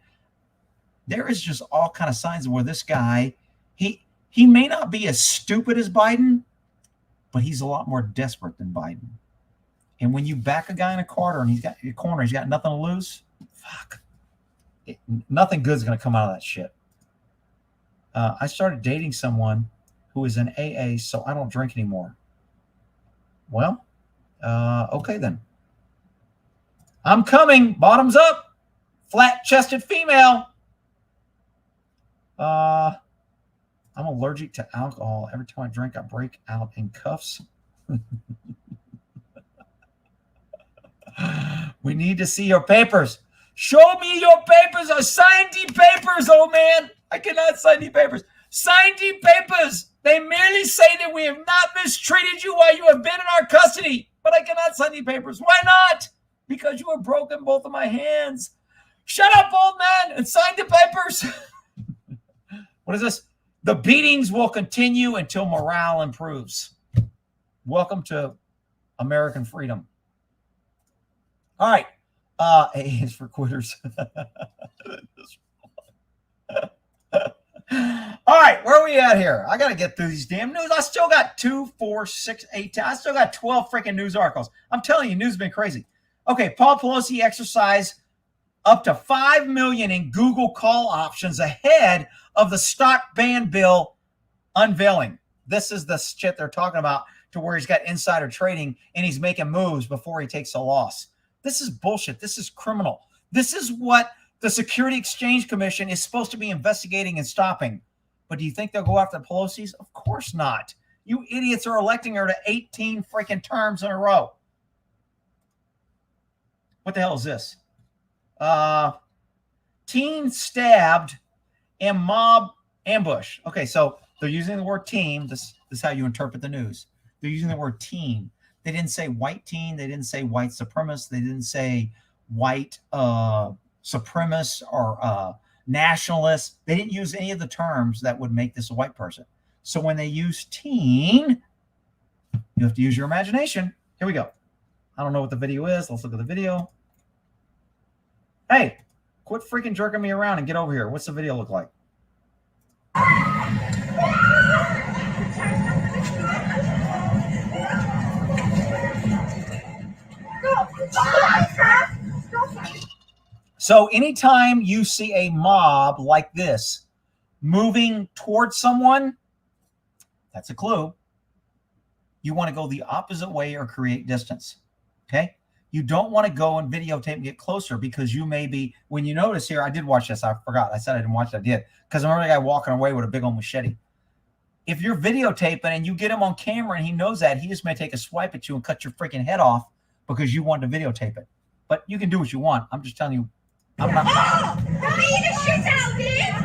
There is just all kind of signs of where this guy, he may not be as stupid as Biden, but he's a lot more desperate than Biden. And when you back a guy in a corner and he's got nothing to lose, nothing good is going to come out of that shit. I started dating someone who is in AA, so I don't drink anymore. Well, okay then. I'm coming. Bottoms up. Flat-chested female. I'm allergic to alcohol. Every time I drink, I break out in cuffs. We need to see your papers. Show me your papers. Or sign the papers, old man. I cannot sign the papers. Sign the papers. They merely say that we have not mistreated you while you have been in our custody. But I cannot sign the papers. Why not? Because you have broken both of my hands. Shut up, old man, and sign the papers. What is this? The beatings will continue until morale improves. Welcome to American freedom. All right. A is for quitters. All right, where are we at here? I got to get through these damn news. I still got 2, 4, 6, 8, 10. I still got 12 freaking news articles. I'm telling you, news has been crazy. Okay, Paul Pelosi exercised up to $5 million in Google call options ahead of the stock ban bill unveiling. This is the shit they're talking about, to where he's got insider trading and he's making moves before he takes a loss. This is bullshit. This is criminal. This is what the Security Exchange Commission is supposed to be investigating and stopping. But do you think they'll go after the Pelosi's? Of course not. You idiots are electing her to 18 freaking terms in a row. What the hell is this? Teen stabbed in mob ambush. Okay, so they're using the word teen. This is how you interpret the news. They're using the word teen. They didn't say white teen. They didn't say white supremacist. They didn't say white supremacist or nationalist. They didn't use any of the terms that would make this a white person. So when they use teen, you have to use your imagination. Here we go. I don't know what the video is. Let's look at the video. Hey, quit freaking jerking me around and get over here. What's the video look like? So anytime you see a mob like this moving towards someone, that's a clue. You want to go the opposite way or create distance. Okay? You don't want to go and videotape and get closer, because you may be, when you notice here, I did watch this. I forgot. I said I didn't watch it. I did. Because I remember the guy walking away with a big old machete. If you're videotaping and you get him on camera and he knows that, he just may take a swipe at you and cut your freaking head off because you wanted to videotape it. But you can do what you want. I'm just telling you. I'm not.
Oh! Don't eat the shit out, dude!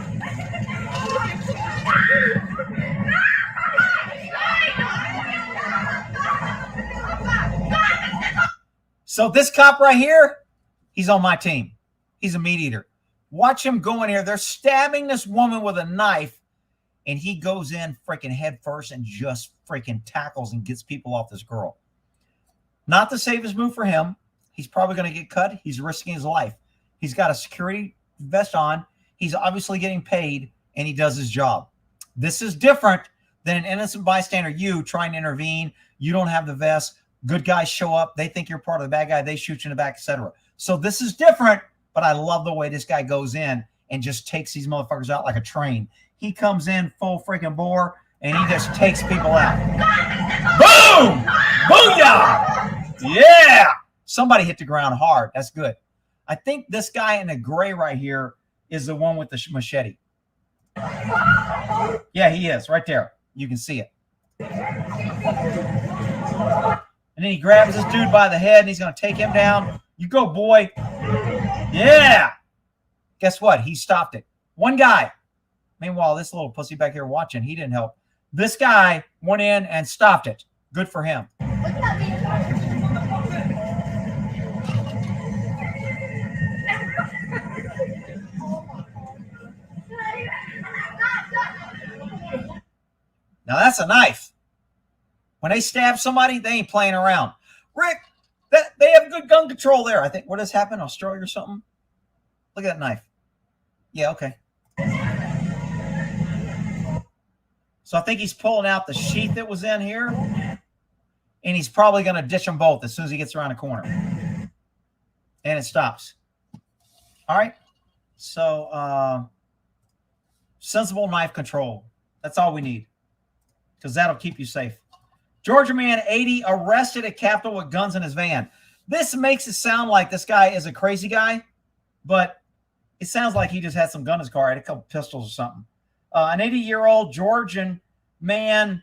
So this cop right here, he's on my team. He's a meat eater. Watch him go in here. They're stabbing this woman with a knife, and he goes in freaking head first and just freaking tackles and gets people off this girl. Not the safest move for him. He's probably going to get cut. He's risking his life. He's got a security vest on. He's obviously getting paid, and he does his job. This is different than an innocent bystander, you trying to intervene. You don't have the vest. Good guys show up. They think you're part of the bad guy. They shoot you in the back, etc. So this is different, but I love the way this guy goes in and just takes these motherfuckers out like a train. He comes in full freaking bore, and he just takes people out. Boom! Booyah! Yeah! Somebody hit the ground hard. That's good. I think this guy in the gray right here is the one with the machete. Yeah, he is. Right there. You can see it. And then he grabs this dude by the head, and he's going to take him down. You go, boy. Yeah. Guess what? He stopped it. One guy. Meanwhile, this little pussy back here watching, he didn't help. This guy went in and stopped it. Good for him. Now, that's a knife. When they stab somebody, they ain't playing around. Rick, they have good gun control there. I think, what has happened? Australia or something? Look at that knife. Yeah, okay. So I think he's pulling out the sheath that was in here, and he's probably going to ditch them both as soon as he gets around the corner. And it stops. All right. So sensible knife control. That's all we need, because that'll keep you safe. Georgia man 80 arrested at Capitol with guns in his van. This makes it sound like this guy is a crazy guy, but it sounds like he just had some gun in his car, had a couple pistols or something. An 80-year-old Georgian man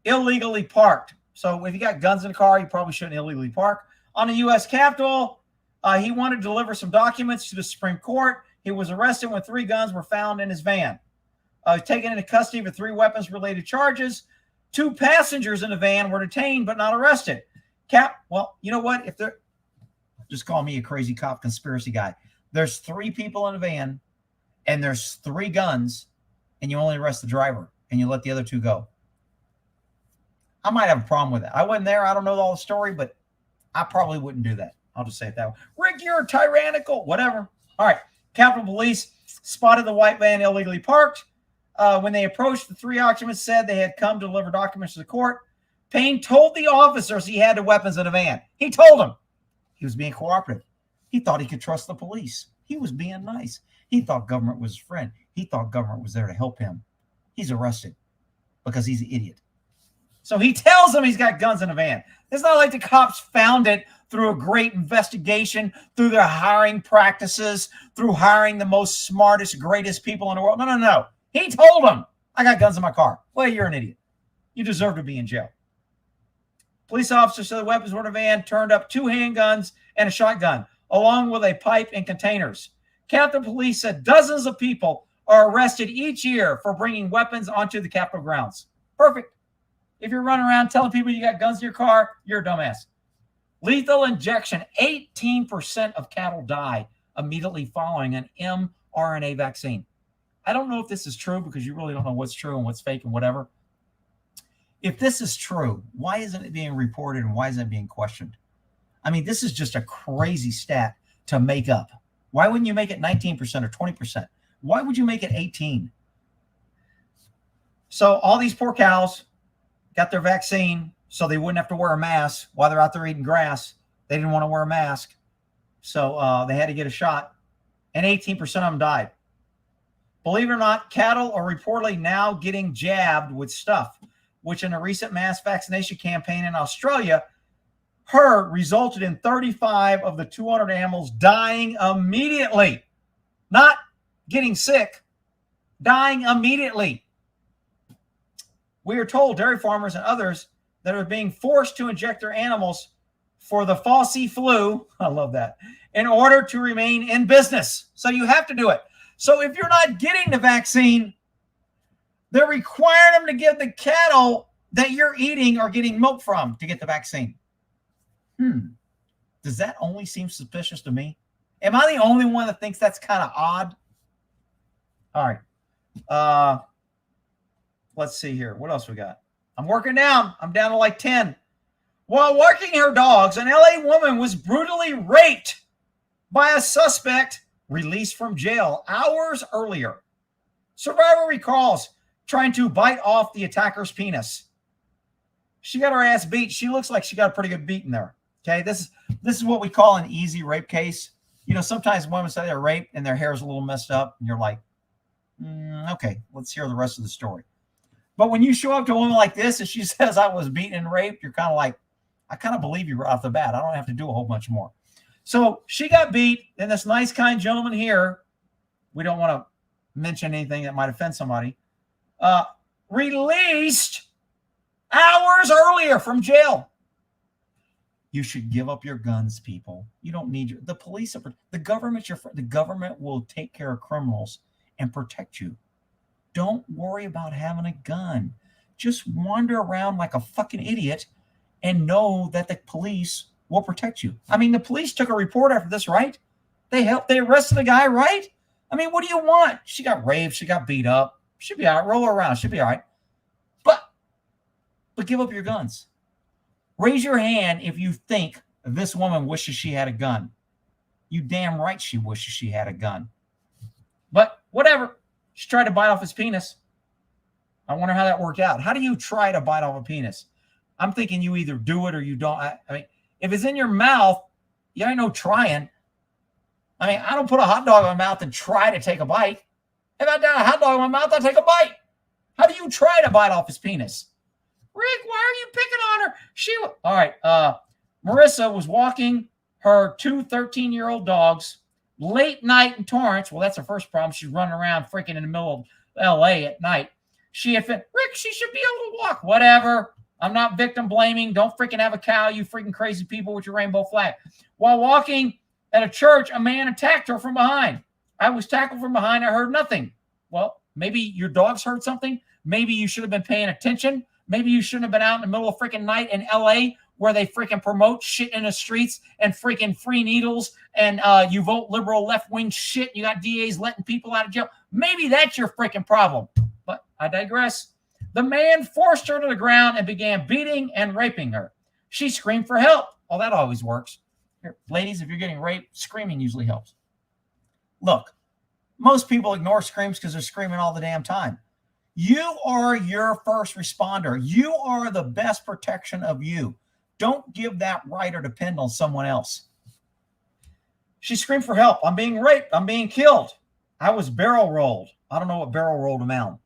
illegally parked. So if you got guns in the car, you probably shouldn't illegally park. On the U.S. Capitol, he wanted to deliver some documents to the Supreme Court. He was arrested when 3 guns were found in his van. Taken into custody for 3 weapons-related charges. 2 passengers in the van were detained but not arrested. Well, you know what? If they're just call me a crazy cop conspiracy guy. There's 3 people in the van, and there's 3 guns, and you only arrest the driver, and you let the other 2 go. I might have a problem with that. I wasn't there. I don't know all the story, but I probably wouldn't do that. I'll just say it that way. Rick, you're tyrannical. Whatever. All right. Capitol Police spotted the white van illegally parked. When they approached, the 3 occupants said they had come to deliver documents to the court. Payne told the officers he had the weapons in the van. He told them. He was being cooperative. He thought he could trust the police. He was being nice. He thought government was his friend. He thought government was there to help him. He's arrested because he's an idiot. So he tells them he's got guns in the van. It's not like the cops found it through a great investigation, through their hiring practices, through hiring the most smartest, greatest people in the world. No. He told them, I got guns in my car. Well, you're an idiot. You deserve to be in jail. Police officers said the weapons were in the van, turned up 2 handguns and a shotgun, along with a pipe and containers. Capitol Police said dozens of people are arrested each year for bringing weapons onto the Capitol grounds. Perfect. If you're running around telling people you got guns in your car, you're a dumbass. Lethal injection. 18% of cattle die immediately following an mRNA vaccine. I don't know if this is true, because you really don't know what's true and what's fake and whatever. If this is true, why isn't it being reported and why isn't it being questioned? I mean, this is just a crazy stat to make up. Why wouldn't you make it 19% or 20%? Why would you make it 18%? So all these poor cows got their vaccine so they wouldn't have to wear a mask while they're out there eating grass. They didn't want to wear a mask, so they had to get a shot, and 18% of them died. Believe it or not, cattle are reportedly now getting jabbed with stuff, which in a recent mass vaccination campaign in Australia resulted in 35 of the 200 animals dying immediately. Not getting sick, dying immediately. We are told dairy farmers and others that are being forced to inject their animals for the falsy flu. I love that. In order to remain in business. So you have to do it. So if you're not getting the vaccine, they're requiring them to give the cattle that you're eating or getting milk from to get the vaccine. Does that only seem suspicious to me? Am I the only one that thinks that's kind of odd? All right. Let's see here. What else we got? I'm working down. I'm down to like 10. While walking her dogs, an LA woman was brutally raped by a suspect released from jail hours earlier. Survivor recalls trying to bite off the attacker's penis. She got her ass beat. She looks like she got a pretty good beating there. Okay, this is what we call an easy rape case. You know, sometimes women say they're raped and their hair is a little messed up, and you're like, okay, let's hear the rest of the story. But when you show up to a woman like this and she says I was beaten and raped, you're kind of like, I kind of believe you right off the bat. I don't have to do a whole bunch more. So she got beat, and this nice, kind gentleman here, we don't want to mention anything that might offend somebody, released hours earlier from jail. You should give up your guns, people. You don't need the police. The government's your friend. The government will take care of criminals and protect you. Don't worry about having a gun. Just wander around like a fucking idiot and know that the police will protect you. I mean, the police took a report after this, right? They arrested the guy, right? I mean, what do you want? She got raped. She got beat up. She'll be all right. Roll her around. She'll be all right. But give up your guns. Raise your hand if you think this woman wishes she had a gun. You damn right she wishes she had a gun. But whatever. She tried to bite off his penis. I wonder how that worked out. How do you try to bite off a penis? I'm thinking you either do it or you don't. I mean, if it's in your mouth, you ain't no trying. I mean, I don't put a hot dog in my mouth and try to take a bite. If I got a hot dog in my mouth, I'll take a bite. How do you try to bite off his penis? Rick, why are you picking on her? All right. Marissa was walking her two 13-year-old dogs late night in Torrance. Well, that's her first problem. She's running around freaking in the middle of LA at night. She had Rick, she should be able to walk. Whatever. I'm not victim blaming. Don't freaking have a cow, you freaking crazy people with your rainbow flag. While walking at a church, a man attacked her from behind. I was tackled from behind. I heard nothing. Well, maybe your dogs heard something. Maybe you should have been paying attention. Maybe you shouldn't have been out in the middle of freaking night in LA where they freaking promote shit in the streets and freaking free needles and you vote liberal left-wing shit. You got DAs letting people out of jail. Maybe that's your freaking problem. But I digress. The man forced her to the ground and began beating and raping her. She screamed for help. Oh, that always works. Here, ladies, if you're getting raped, screaming usually helps. Look, most people ignore screams because they're screaming all the damn time. You are your first responder. You are the best protection of you. Don't give that right or depend on someone else. She screamed for help. I'm being raped. I'm being killed. I was barrel rolled. I don't know what barrel rolled amount.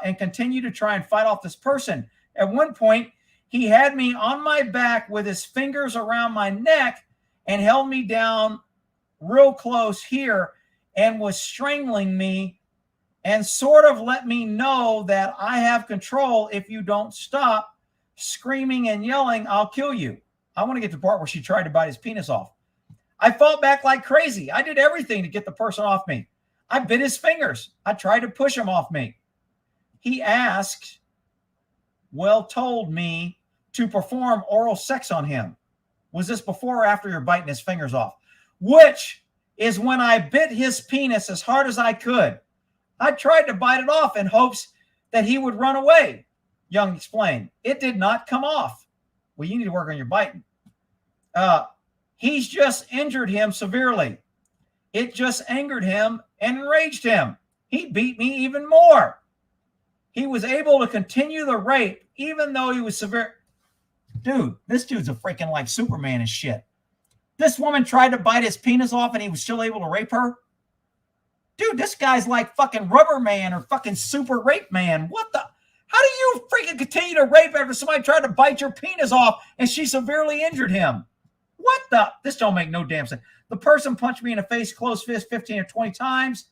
And continue to try and fight off this person. At one point, he had me on my back with his fingers around my neck and held me down real close here and was strangling me and sort of let me know that I have control. If you don't stop screaming and yelling, I'll kill you. I want to get to the part where she tried to bite his penis off. I fought back like crazy. I did everything to get the person off me. I bit his fingers. I tried to push him off me. He told me to perform oral sex on him. Was this before or after you're biting his fingers off? Which is when I bit his penis as hard as I could. I tried to bite it off in hopes that he would run away, Young explained. It did not come off. Well, you need to work on your biting. He's just injured him severely. It just angered him and enraged him. He beat me even more. He was able to continue the rape even though he was severe. Dude, this dude's a freaking like Superman and shit. This woman tried to bite his penis off and he was still able to rape her. Dude, this guy's like fucking Rubber Man or fucking Super Rape Man. What the? How do you freaking continue to rape after somebody tried to bite your penis off and she severely injured him? What the? This don't make no damn sense. The person punched me in the face, closed fist, 15 or 20 times.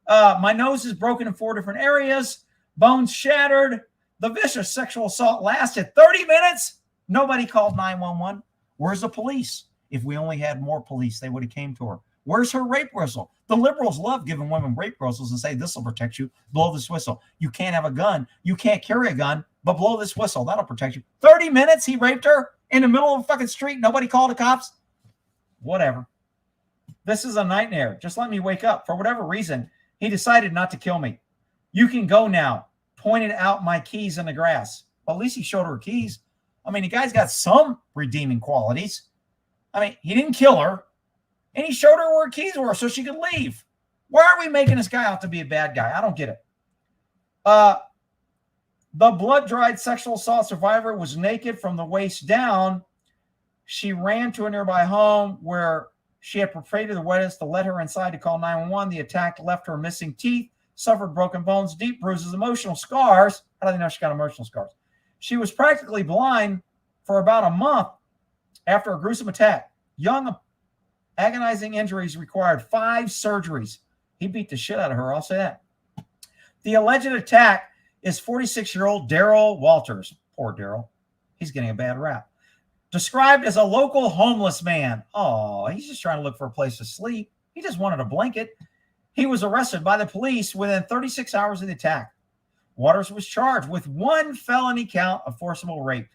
My nose is broken in 4 different areas. Bones shattered. The vicious sexual assault lasted 30 minutes. Nobody called 911. Where's the police? If we only had more police, they would have came to her. Where's her rape whistle? The liberals love giving women rape whistles and say, this will protect you. Blow this whistle. You can't have a gun. You can't carry a gun, but blow this whistle. That'll protect you. 30 minutes he raped her in the middle of a fucking street. Nobody called the cops. Whatever. This is a nightmare. Just let me wake up. For whatever reason, he decided not to kill me. You can go now. Pointed out my keys in the grass. Well, at least he showed her keys. I mean, the guy's got some redeeming qualities. I mean, he didn't kill her. And he showed her where her keys were so she could leave. Why are we making this guy out to be a bad guy? I don't get it. The blood-dried sexual assault survivor was naked from the waist down. She ran to a nearby home where she had perpetrated the witness to let her inside to call 911. The attack left her missing teeth, suffered broken bones, deep bruises, emotional scars. How do they know she got emotional scars? She was practically blind for about a month after a gruesome attack. Young, agonizing injuries required 5 surgeries. He beat the shit out of her, I'll say that. The alleged attack is 46-year-old Daryl Walters. Poor Daryl. He's getting a bad rap. Described as a local homeless man. Oh, he's just trying to look for a place to sleep. He just wanted a blanket. He was arrested by the police within 36 hours of the attack. Waters was charged with 1 felony count of forcible rape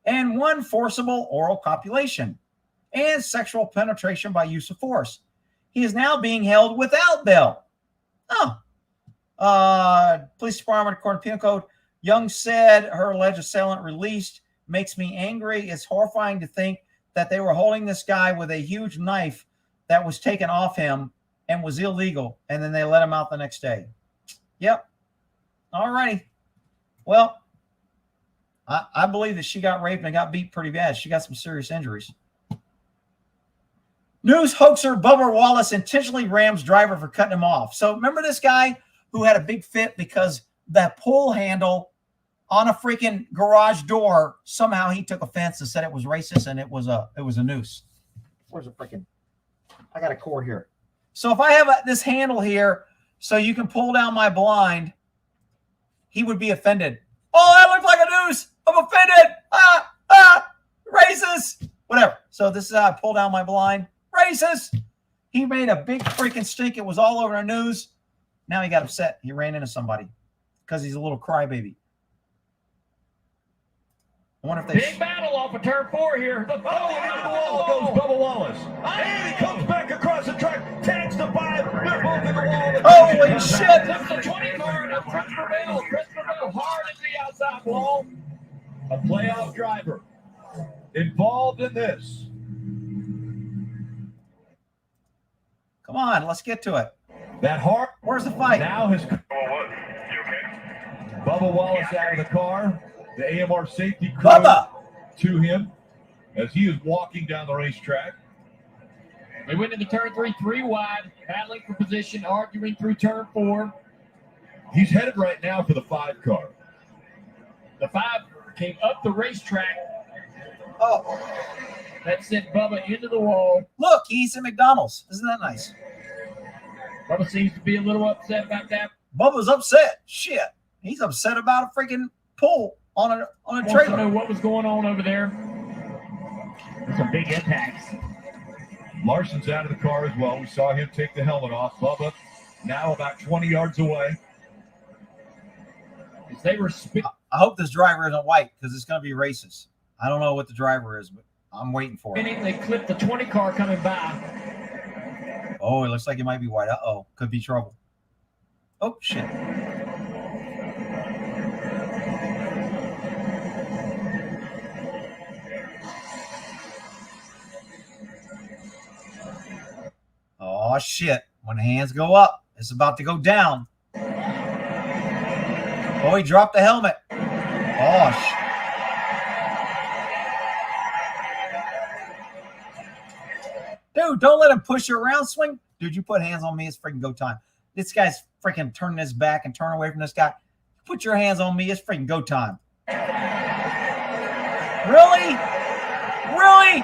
and 1 forcible oral copulation and sexual penetration by use of force. He is now being held without bail. Oh. Police department, according to Penal Code, Young said her alleged assailant released. Makes me angry. It's horrifying to think that they were holding this guy with a huge knife that was taken off him and was illegal, and then they let him out the next day. Yep. All righty. Well, I believe that she got raped and got beat pretty bad. She got some serious injuries. News hoaxer Bubba Wallace intentionally rams driver for cutting him off. So remember this guy who had a big fit because that pull handle on a freaking garage door, somehow he took offense and said it was racist and it was a noose. Where's the freaking? I got a cord here. So if I have this handle here so you can pull down my blind, he would be offended. Oh, that looks like a noose. I'm offended. Racist. Whatever. So this is how I pull down my blind. Racist. He made a big freaking stink. It was all over the news. Now he got upset. He ran into somebody because he's a little crybaby. I wonder if they
big battle off of turn 4 here. The wall goes Bubba Wallace. And he comes back across the track, tags the 5. They're both in the wall.
Holy shit!
That's the 20 card of Christopher Bell. Christopher Bell hard into the outside wall. A playoff driver involved in this.
Come on, let's get to it.
That hard.
Where's the fight?
Now his.
You okay?
Bubba Wallace out of the car. The AMR safety crew
Bubba
to him as he is walking down the racetrack.
They went into turn 3 wide, battling for position, arguing through turn 4.
He's headed right now for the 5 car.
The 5 came up the racetrack.
Oh,
That sent Bubba into the wall.
look, he's at McDonald's. Isn't that nice?
Bubba seems to be a little upset about that.
Bubba's upset. Shit, he's upset about a freaking pull on a
Wants to know
trailer.
what was going on over there. Some big impacts.
Larson's out of the car as well. We saw him take the helmet off. Bubba now about 20 yards away.
As they were
I hope this driver isn't white because it's going to be racist. I don't know what the driver is, but I'm waiting for it.
spinning, they clipped the 20 car coming by.
Oh, it looks like it might be white. Uh-oh, could be trouble. Oh, shit. Oh, shit. When the hands go up, it's about to go down. Oh, he dropped the helmet. Oh, shit. Dude, don't let him push you around. Swing. Dude, you put hands on me, it's freaking go time. This guy's freaking turning his back and turning away from this guy. Put your hands on me, it's freaking go time. Really? Really?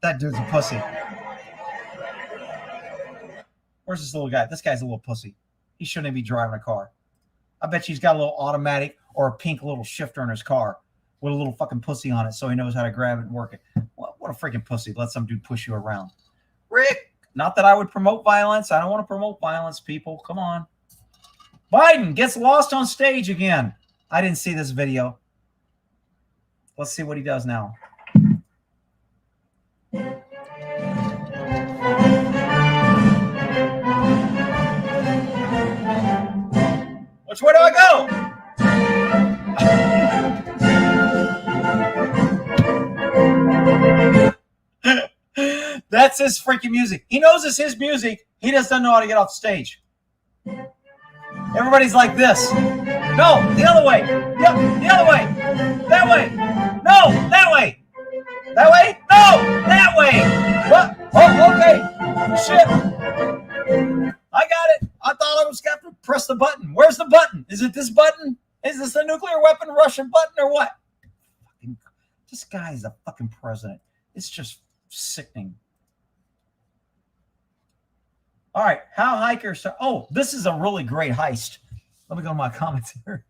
That dude's a pussy. Where's this little guy? This guy's a little pussy. He shouldn't be driving a car. I bet you he's got a little automatic. or a pink little shifter in his car with a little fucking pussy on it so he knows how to grab it and work it. What a freaking pussy. Let some dude push you around. Rick, not that I would promote violence. I don't want to promote violence, people. Come on. Biden gets lost on stage again. I didn't see this video. Let's see what he does now. Which way do I go? That's his freaking music. He knows it's his music. He just doesn't know how to get off stage. Everybody's like this. No, the other way. Yep, the other way. That way. No, that way. That way? No, that way. What? Oh, okay. Shit. I got it. I thought I was got to press the button. Where's the button? Is it this button? Is this a nuclear weapon Russian button or what? This guy is a fucking president. It's just sickening. All right, how hikers are... Oh, this is a really great heist. Let me go to my comments here.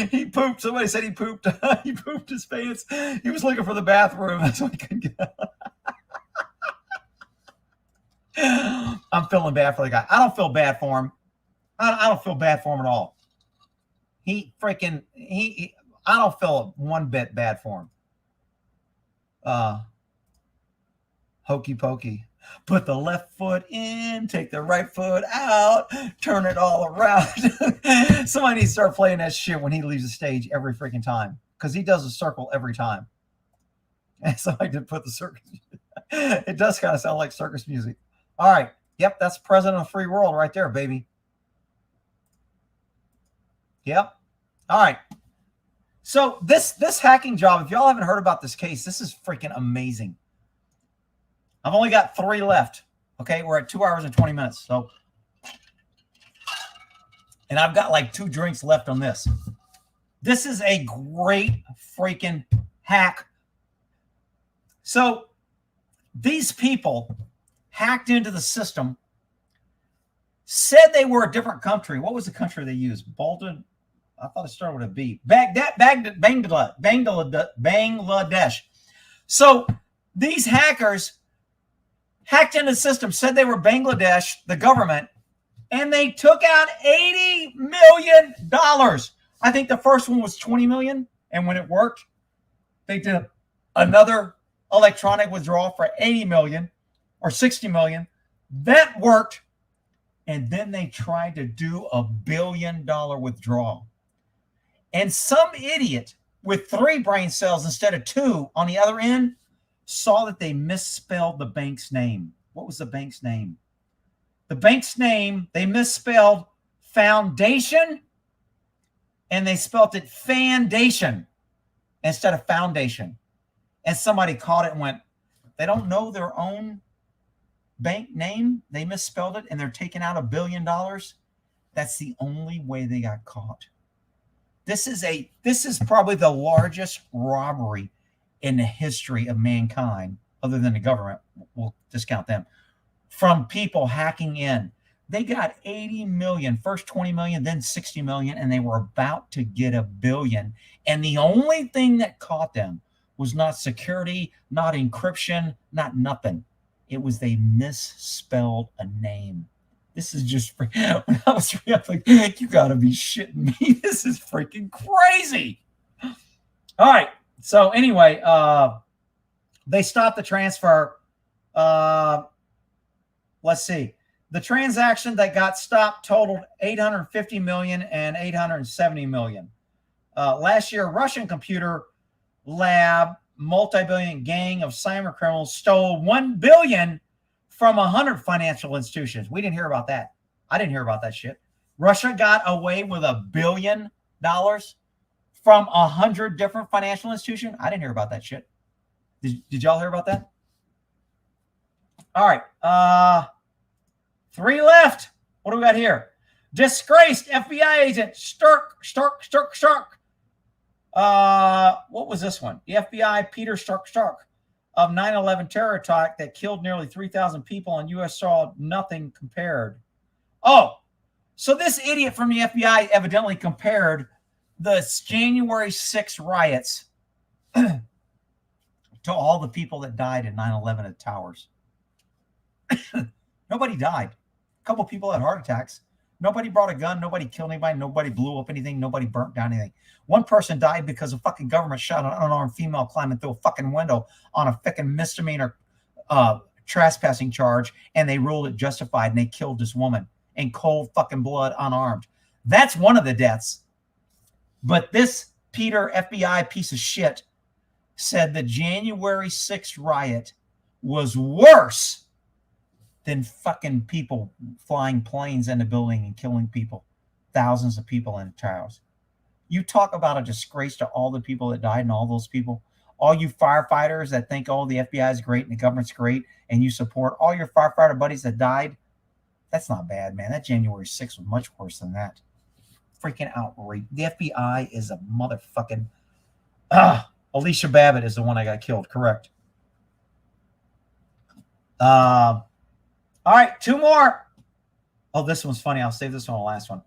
He pooped. Somebody said he pooped. He pooped his pants. He was looking for the bathroom. That's why he couldn't get out. I'm feeling bad for the guy. I don't feel bad for him. I don't feel bad for him at all. I don't feel one bit bad for him. Hokey pokey. Put the left foot in, take the right foot out, turn it all around. Somebody needs to start playing that shit when he leaves the stage every freaking time, because he does a circle every time. And somebody did put the circus. It does kind of sound like circus music. All right. Yep, that's president of the free world right there, baby. Yep. All right. So this hacking job, if y'all haven't heard about this case, this is freaking amazing. I've only got 3 left. Okay, we're at 2 hours and 20 minutes. So, and I've got like 2 drinks left on this. This is a great freaking hack. So these people hacked into the system, said they were a different country. What was the country they used? Bolton? I thought it started with a B. Bangladesh. So these hackers hacked into the system, said they were Bangladesh, the government, and they took out $80 million. I think the first one was $20 million, and when it worked, they did another electronic withdrawal for $80 million or $60 million. That worked, and then they tried to do a $1 billion withdrawal. And some idiot with 3 brain cells instead of 2 on the other end saw that they misspelled the bank's name. What was the bank's name? The bank's name, they misspelled foundation, and they spelled it Fandation instead of foundation. And somebody caught it and went, they don't know their own bank name. They misspelled it, and they're taking out $1 billion. That's the only way they got caught. This is probably the largest robbery in the history of mankind, other than the government. We'll discount them. From people hacking in. They got 80 million, first 20 million, then 60 million, and they were about to get $1 billion. And the only thing that caught them was not security, not encryption, not nothing. It was they misspelled a name. This is just, when I was reading, I'm like, you gotta be shitting me. This is freaking crazy. All right. So anyway, they stopped the transfer. Let's see. The transaction that got stopped totaled 850 million and 870 million. Last year, Russian computer lab, multi-billion gang of cyber criminals stole 1 billion from 100 financial institutions. We didn't hear about that. I didn't hear about that shit. Russia got away with $1 billion from 100 different financial institutions. I didn't hear about that shit. Did y'all hear about that? All right. 3 left. What do we got here? Disgraced FBI agent Stark. What was this one? The FBI Peter Stark of 9/11 terror attack that killed nearly 3,000 people on U.S. soil. Nothing compared. Oh, So this idiot from the FBI evidently compared the January 6th riots to all the people that died in 9/11 at Towers. Nobody died. A couple people had heart attacks. Nobody brought a gun. Nobody killed anybody. Nobody blew up anything. Nobody burnt down anything. One person died because the fucking government shot an unarmed female climbing through a fucking window on a fucking misdemeanor trespassing charge, and they ruled it justified, and they killed this woman in cold fucking blood, unarmed. That's one of the deaths. But this Peter FBI piece of shit said the January 6th riot was worse than fucking people flying planes in the building and killing people, thousands of people in the towers. You talk about a disgrace to all the people that died and all those people. All you firefighters that think, oh, the FBI is great and the government's great, and you support all your firefighter buddies that died, that's not bad, man. That January 6th was much worse than that. Freaking outrage. The FBI is a motherfucking... Alicia Babbitt is the one that got killed, correct. All right, two more. Oh, this one's funny. I'll save this one the last one.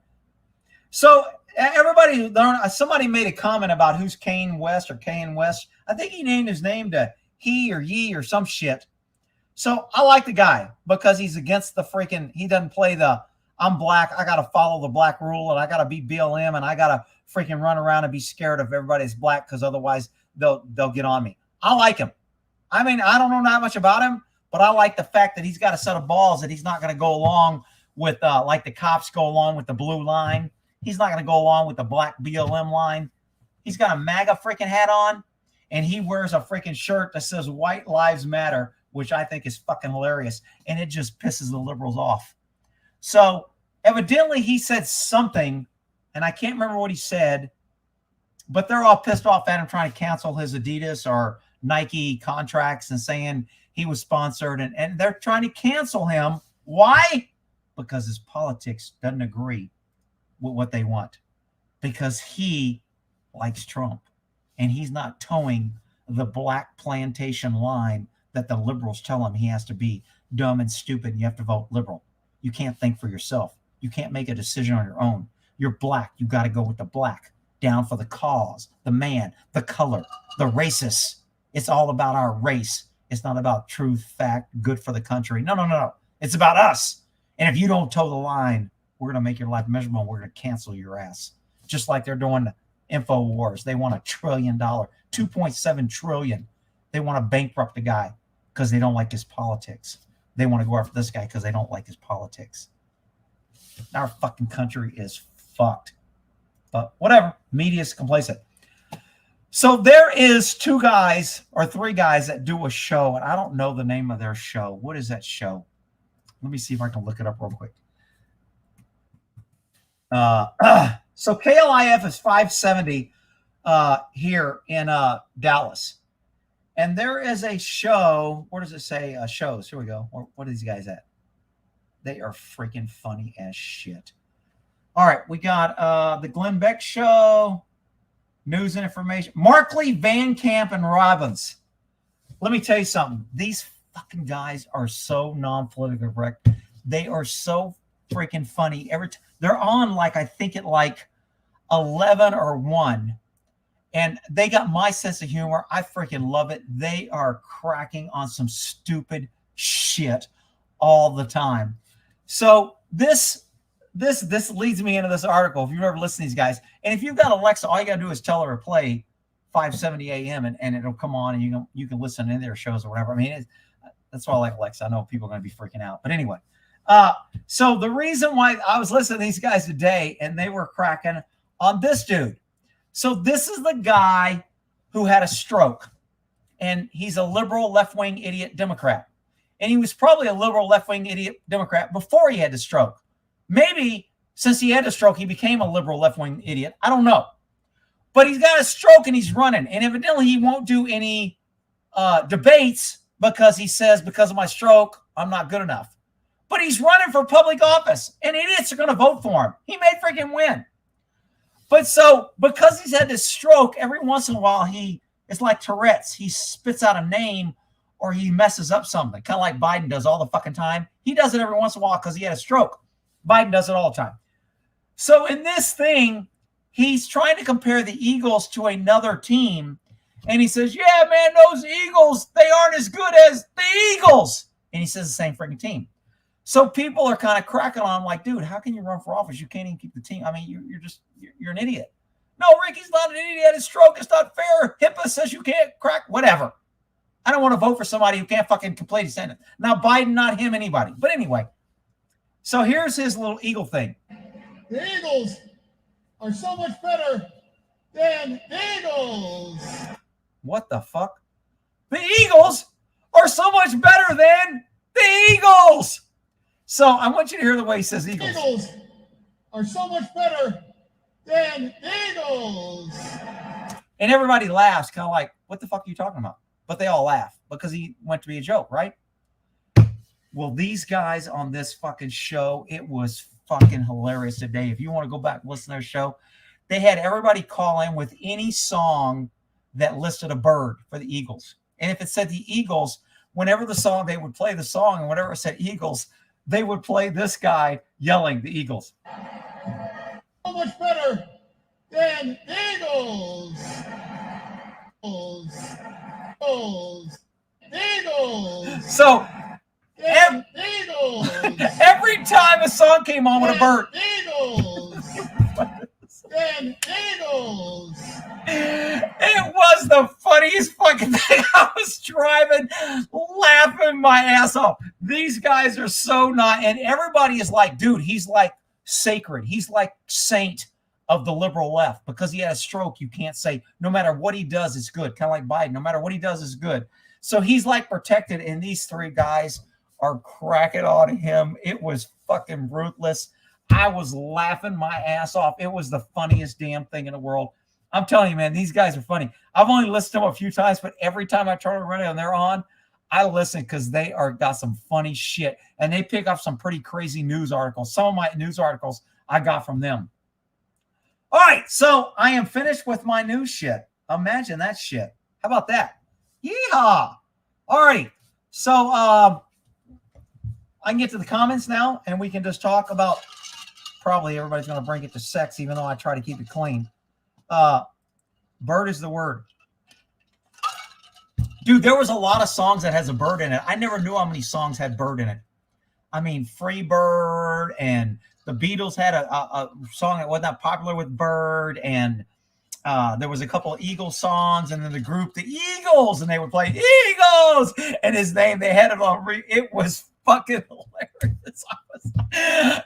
So everybody, somebody made a comment about who's Kanye West or Kanye West. I think he named his name to he or ye or some shit. So I like the guy because he's against the freaking, he doesn't play the, I'm black, I got to follow the black rule, and I got to be BLM, and I got to freaking run around and be scared of everybody's black because otherwise they'll get on me. I like him. I mean, I don't know that much about him, but I like the fact that he's got a set of balls that he's not going to go along with, like the cops go along with the blue line. He's not going to go along with the black BLM line. He's got a MAGA freaking hat on, and he wears a freaking shirt that says White Lives Matter, which I think is fucking hilarious, and it just pisses the liberals off. So evidently he said something, and I can't remember what he said, but they're all pissed off at him trying to cancel his Adidas or Nike contracts and saying he was sponsored, and they're trying to cancel him. Why? Because his politics doesn't agree with what they want, because he likes Trump, and he's not towing the black plantation line that the liberals tell him he has to be dumb and stupid, and you have to vote liberal. You can't think for yourself. You can't make a decision on your own. You're black. You got to go with the black. Down for the cause, the man, the color, the racists. It's all about our race. It's not about truth, fact, good for the country. No. It's about us. And if you don't toe the line, we're going to make your life miserable. We're going to cancel your ass. Just like they're doing the info wars. They want $1 trillion, $2.7 trillion. They want to bankrupt the guy because they don't like his politics. They want to go after this guy because they don't like his politics. Our fucking country is fucked. But whatever, media's complacent. So there is 2 guys or 3 guys that do a show, and I don't know the name of their show. What is that show? Let me see if I can look it up real quick. So KLIF is 570 here in Dallas. And there is a show. Where does it say shows? Here we go. What are these guys at? They are freaking funny as shit. All right, we got the Glenn Beck show, news and information. Markley, Van Camp, and Robbins. Let me tell you something. These fucking guys are so non-politically correct. They are so freaking funny. They're on I think at 11 or 1. And they got my sense of humor. I freaking love it. They are cracking on some stupid shit all the time. So this leads me into this article. If you've ever listened to these guys, and if you've got Alexa, all you got to do is tell her to play 570 AM and it'll come on, and you can listen to their shows or whatever. I mean, that's why I like Alexa. I know people are going to be freaking out. But anyway, so the reason why I was listening to these guys today, and they were cracking on this dude. So this is the guy who had a stroke, and he's a liberal left-wing idiot Democrat. And he was probably a liberal left-wing idiot Democrat before he had the stroke. Maybe since he had a stroke, he became a liberal left-wing idiot. I don't know. But he's got a stroke and he's running. And evidently he won't do any debates because he says, because of my stroke, I'm not good enough. But he's running for public office, and idiots are going to vote for him. He may freaking win. But so because he's had this stroke, every once in a while, it's like Tourette's. He spits out a name or he messes up something, kind of like Biden does all the fucking time. He does it every once in a while because he had a stroke. Biden does it all the time. So in this thing, he's trying to compare the Eagles to another team. And he says, yeah, man, those Eagles, they aren't as good as the Eagles. And he says the same freaking team. So people are kind of cracking on him like, dude, how can you run for office? You can't even keep the team. I mean, you're an idiot. No, Ricky's not an idiot. He had a stroke. It's not fair. HIPAA says you can't crack, whatever. I don't want to vote for somebody who can't fucking complete a sentence. Now, Biden, not him, anybody. But anyway, so here's his little Eagle thing.
The Eagles are so much better than the Eagles.
What the fuck? The Eagles are so much better than the Eagles. So I want you to hear the way he says Eagles.
The Eagles are so much better than the Eagles.
And everybody laughs, kind of like, what the fuck are you talking about? But they all laugh because he went to be a joke, right? Well, these guys on this fucking show, it was fucking hilarious today. If you want to go back and listen to their show, they had everybody call in with any song that listed a bird for the Eagles. And if it said the Eagles, whenever the song, they would play the song, and whenever it said Eagles, they would play this guy yelling the Eagles.
So much better than the Eagles. Eagles. Eagles.
So
Eagles.
every time a song came on with a bird,
Eagles. Eagles.
it was the funniest fucking thing. I was driving, laughing my ass off. These guys are so not, and everybody is like, dude, he's like sacred. He's like saint of the liberal left because he had a stroke. You can't say no matter what he does, it's good. Kind of like Biden. No matter what he does, it's good. So he's like protected, and these three guys are cracking on him. It was fucking ruthless. I was laughing my ass off. It was the funniest damn thing in the world. I'm telling you, man, these guys are funny. I've only listened to them a few times, but every time I turn around and they're on, I listen because they are got some funny shit. And they pick up some pretty crazy news articles. Some of my news articles I got from them. All right, so I am finished with my news shit. Imagine that shit. How about that? Yeehaw! All right, so I can get to the comments now, and we can just talk about, probably everybody's going to bring it to sex, even though I try to keep it clean. Bird is the word. Dude, there was a lot of songs that has a bird in it. I never knew how many songs had bird in it. I mean, Free Bird, and the Beatles had a song that wasn't that popular with bird, and there was a couple of Eagles songs, and then the group, the Eagles, and they would play Eagles, and his name, they had it on. It was fucking hilarious.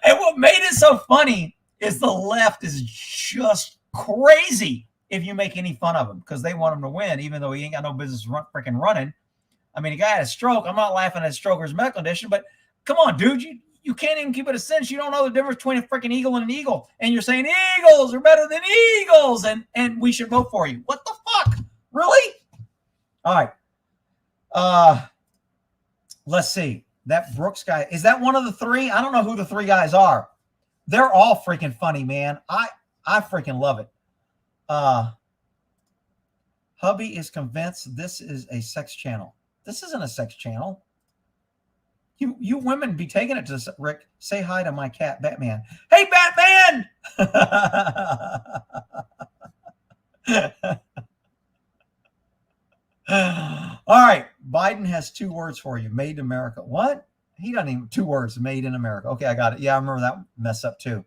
And what made it so funny is the left is just crazy if you make any fun of him because they want him to win, even though he ain't got no business freaking running. I mean, the guy had a stroke. I'm not laughing at a stroke or his medical condition, but come on, dude. You can't even keep it a sentence. You don't know the difference between a freaking eagle and an eagle. And you're saying Eagles are better than Eagles, and we should vote for you. What the fuck? Really? All right. Let's see. That Brooks guy, is that one of the three? I don't know who the three guys are. They're all freaking funny, man. I freaking love it. Hubby is convinced this is a sex channel. This isn't a sex channel. You women be taking it to Rick. Say hi to my cat, Batman. Hey, Batman! All right. Biden has 2 words for you. Made in America. What? He doesn't even 2 words. Made in America. Okay, I got it. Yeah, I remember that mess up too.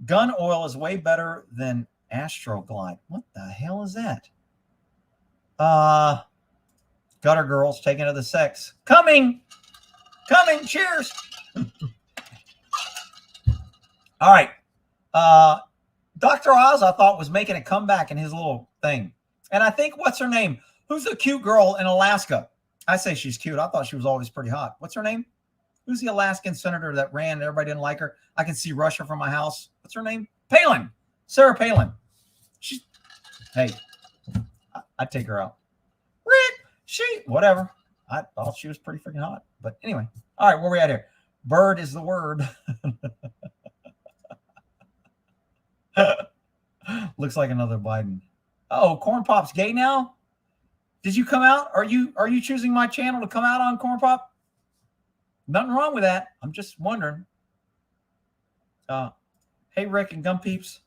Gun oil is way better than Astroglide. What the hell is that? Gutter girls taking to the sex. Coming. Cheers. All right. Dr. Oz, I thought, was making a comeback in his little thing. And I think, what's her name? Who's the cute girl in Alaska? I say she's cute. I thought she was always pretty hot. What's her name? Who's the Alaskan senator that ran? Everybody didn't like her. I can see Russia from my house. What's her name? Palin. Sarah Palin. Hey, I'd take her out. Rick, whatever. I thought she was pretty freaking hot. But anyway. All right, where we at here? Bird is the word. Looks like another Biden. Oh, Corn Pop's gay now? Did you come out? Are you choosing my channel to come out on Corn Pop? Nothing wrong with that. I'm just wondering. Hey, Hey, Rick and Gum Peeps.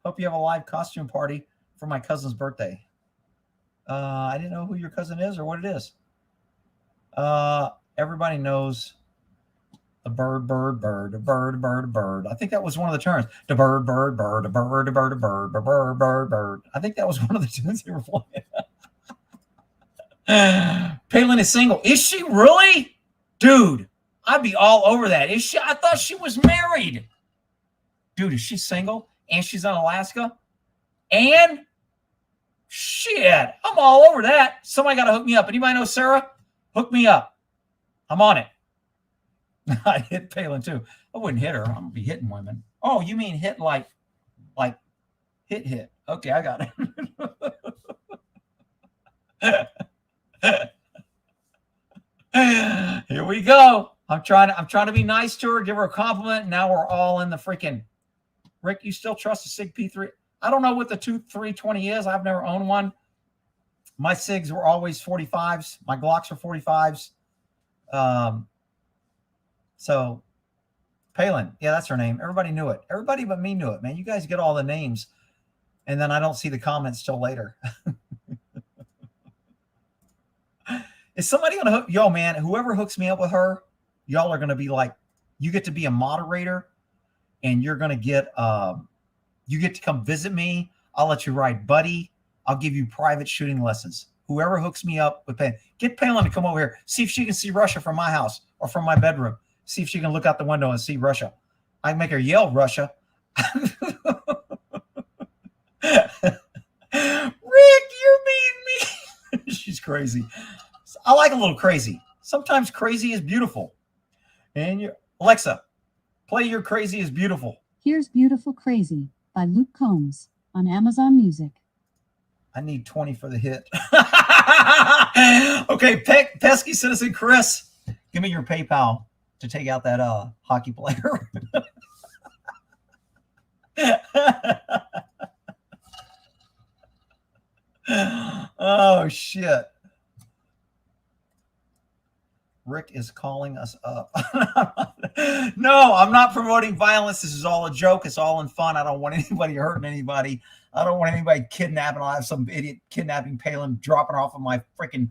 Hope you have a live costume party for my cousin's birthday. I didn't know who your cousin is or what it is. Everybody knows the bird. I think that was one of the turns. The bird. I think that was one of the tunes they were playing. Palin is single. Is she really? Dude, I'd be all over that. Is she? I thought she was married. Dude, is she single? And she's in Alaska? And shit, I'm all over that. Somebody got to hook me up. Anybody know Sarah? Hook me up. I'm on it. I hit Palin too. I wouldn't hit her. I'm gonna be hitting women. Oh, you mean hit like hit? Okay, I got it. Here we go. I'm trying to be nice to her, give her a compliment. Now we're all in the freaking. Rick, you still trust a SIG P3? I don't know what the 320 is. I've never owned one. My SIGs were always 45s. My Glocks are 45s. So Palin, yeah, that's her name. Everybody knew it. Everybody but me knew it, man. You guys get all the names, and then I don't see the comments till later. Is somebody gonna hook? Yo, man, whoever hooks me up with her, y'all are gonna be like, you get to be a moderator, and you're gonna get you get to come visit me. I'll let you ride buddy. I'll give you private shooting lessons. Whoever hooks me up with Palin, get Palin to come over here. See if she can see Russia from my house or from my bedroom. See if she can look out the window and see Russia. I make her yell Russia. Rick, you're being mean. She's crazy. I like a little crazy. Sometimes crazy is beautiful. And Alexa, play Your Crazy is Beautiful.
Here's Beautiful Crazy by Luke Combs on Amazon Music.
I need 20 for the hit. Okay, pesky citizen Chris, give me your PayPal to take out that hockey player. Oh, shit. Rick is calling us up. No, I'm not promoting violence. This is all a joke. It's all in fun. I don't want anybody hurting anybody. I don't want anybody kidnapping. I'll have some idiot kidnapping Palin, dropping her off of my freaking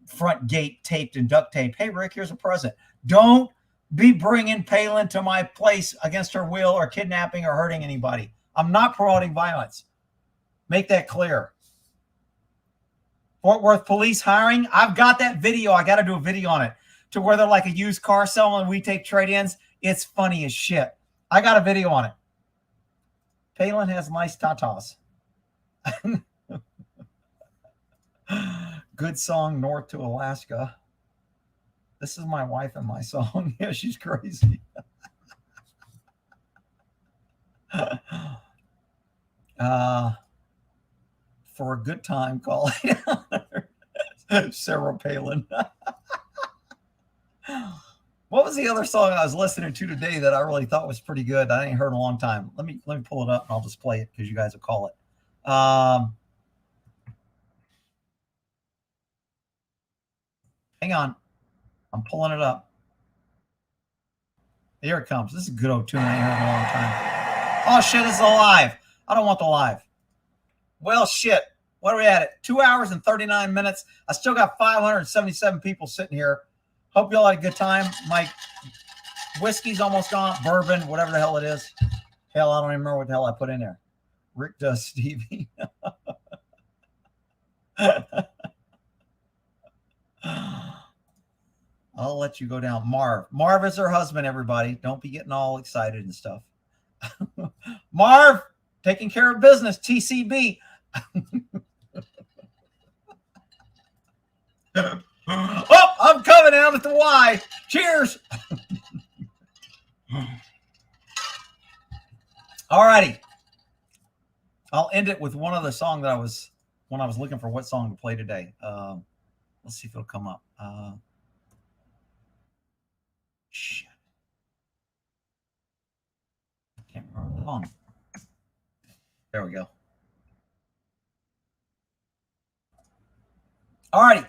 front gate taped and duct tape. Hey, Rick, here's a present. Don't be bringing Palin to my place against her will or kidnapping or hurting anybody. I'm not promoting violence. Make that clear. Fort Worth police hiring. I've got that video. I got to do a video on it to where they're like a used car seller and we take trade-ins. It's funny as shit. I got a video on it. Palin has nice tatas. Good song, North to Alaska. This is my wife and my song. Yeah, she's crazy. For a good time, call Sarah Palin. What was the other song I was listening to today that I really thought was pretty good? I ain't heard in a long time. Let me pull it up and I'll just play it because you guys will call it. Hang on. I'm pulling it up. Here it comes. This is a good old tune I ain't heard in a long time. Oh, shit, it's alive. I don't want the live. Well, shit. What are we at? 2 hours and 39 minutes. I still got 577 people sitting here. Hope you all had a good time. My whiskey's almost gone. Bourbon, whatever the hell it is. Hell, I don't even remember what the hell I put in there. Rick does Stevie. I'll let you go down. Marv is her husband, everybody. Don't be getting all excited and stuff. Marv, taking care of business. TCB. Oh, I'm coming out at the Y. Cheers. All righty. I'll end it with one other song that I was looking for what song to play today. Let's see if it'll come up. Shit. Can't remember the song. There we go. All righty.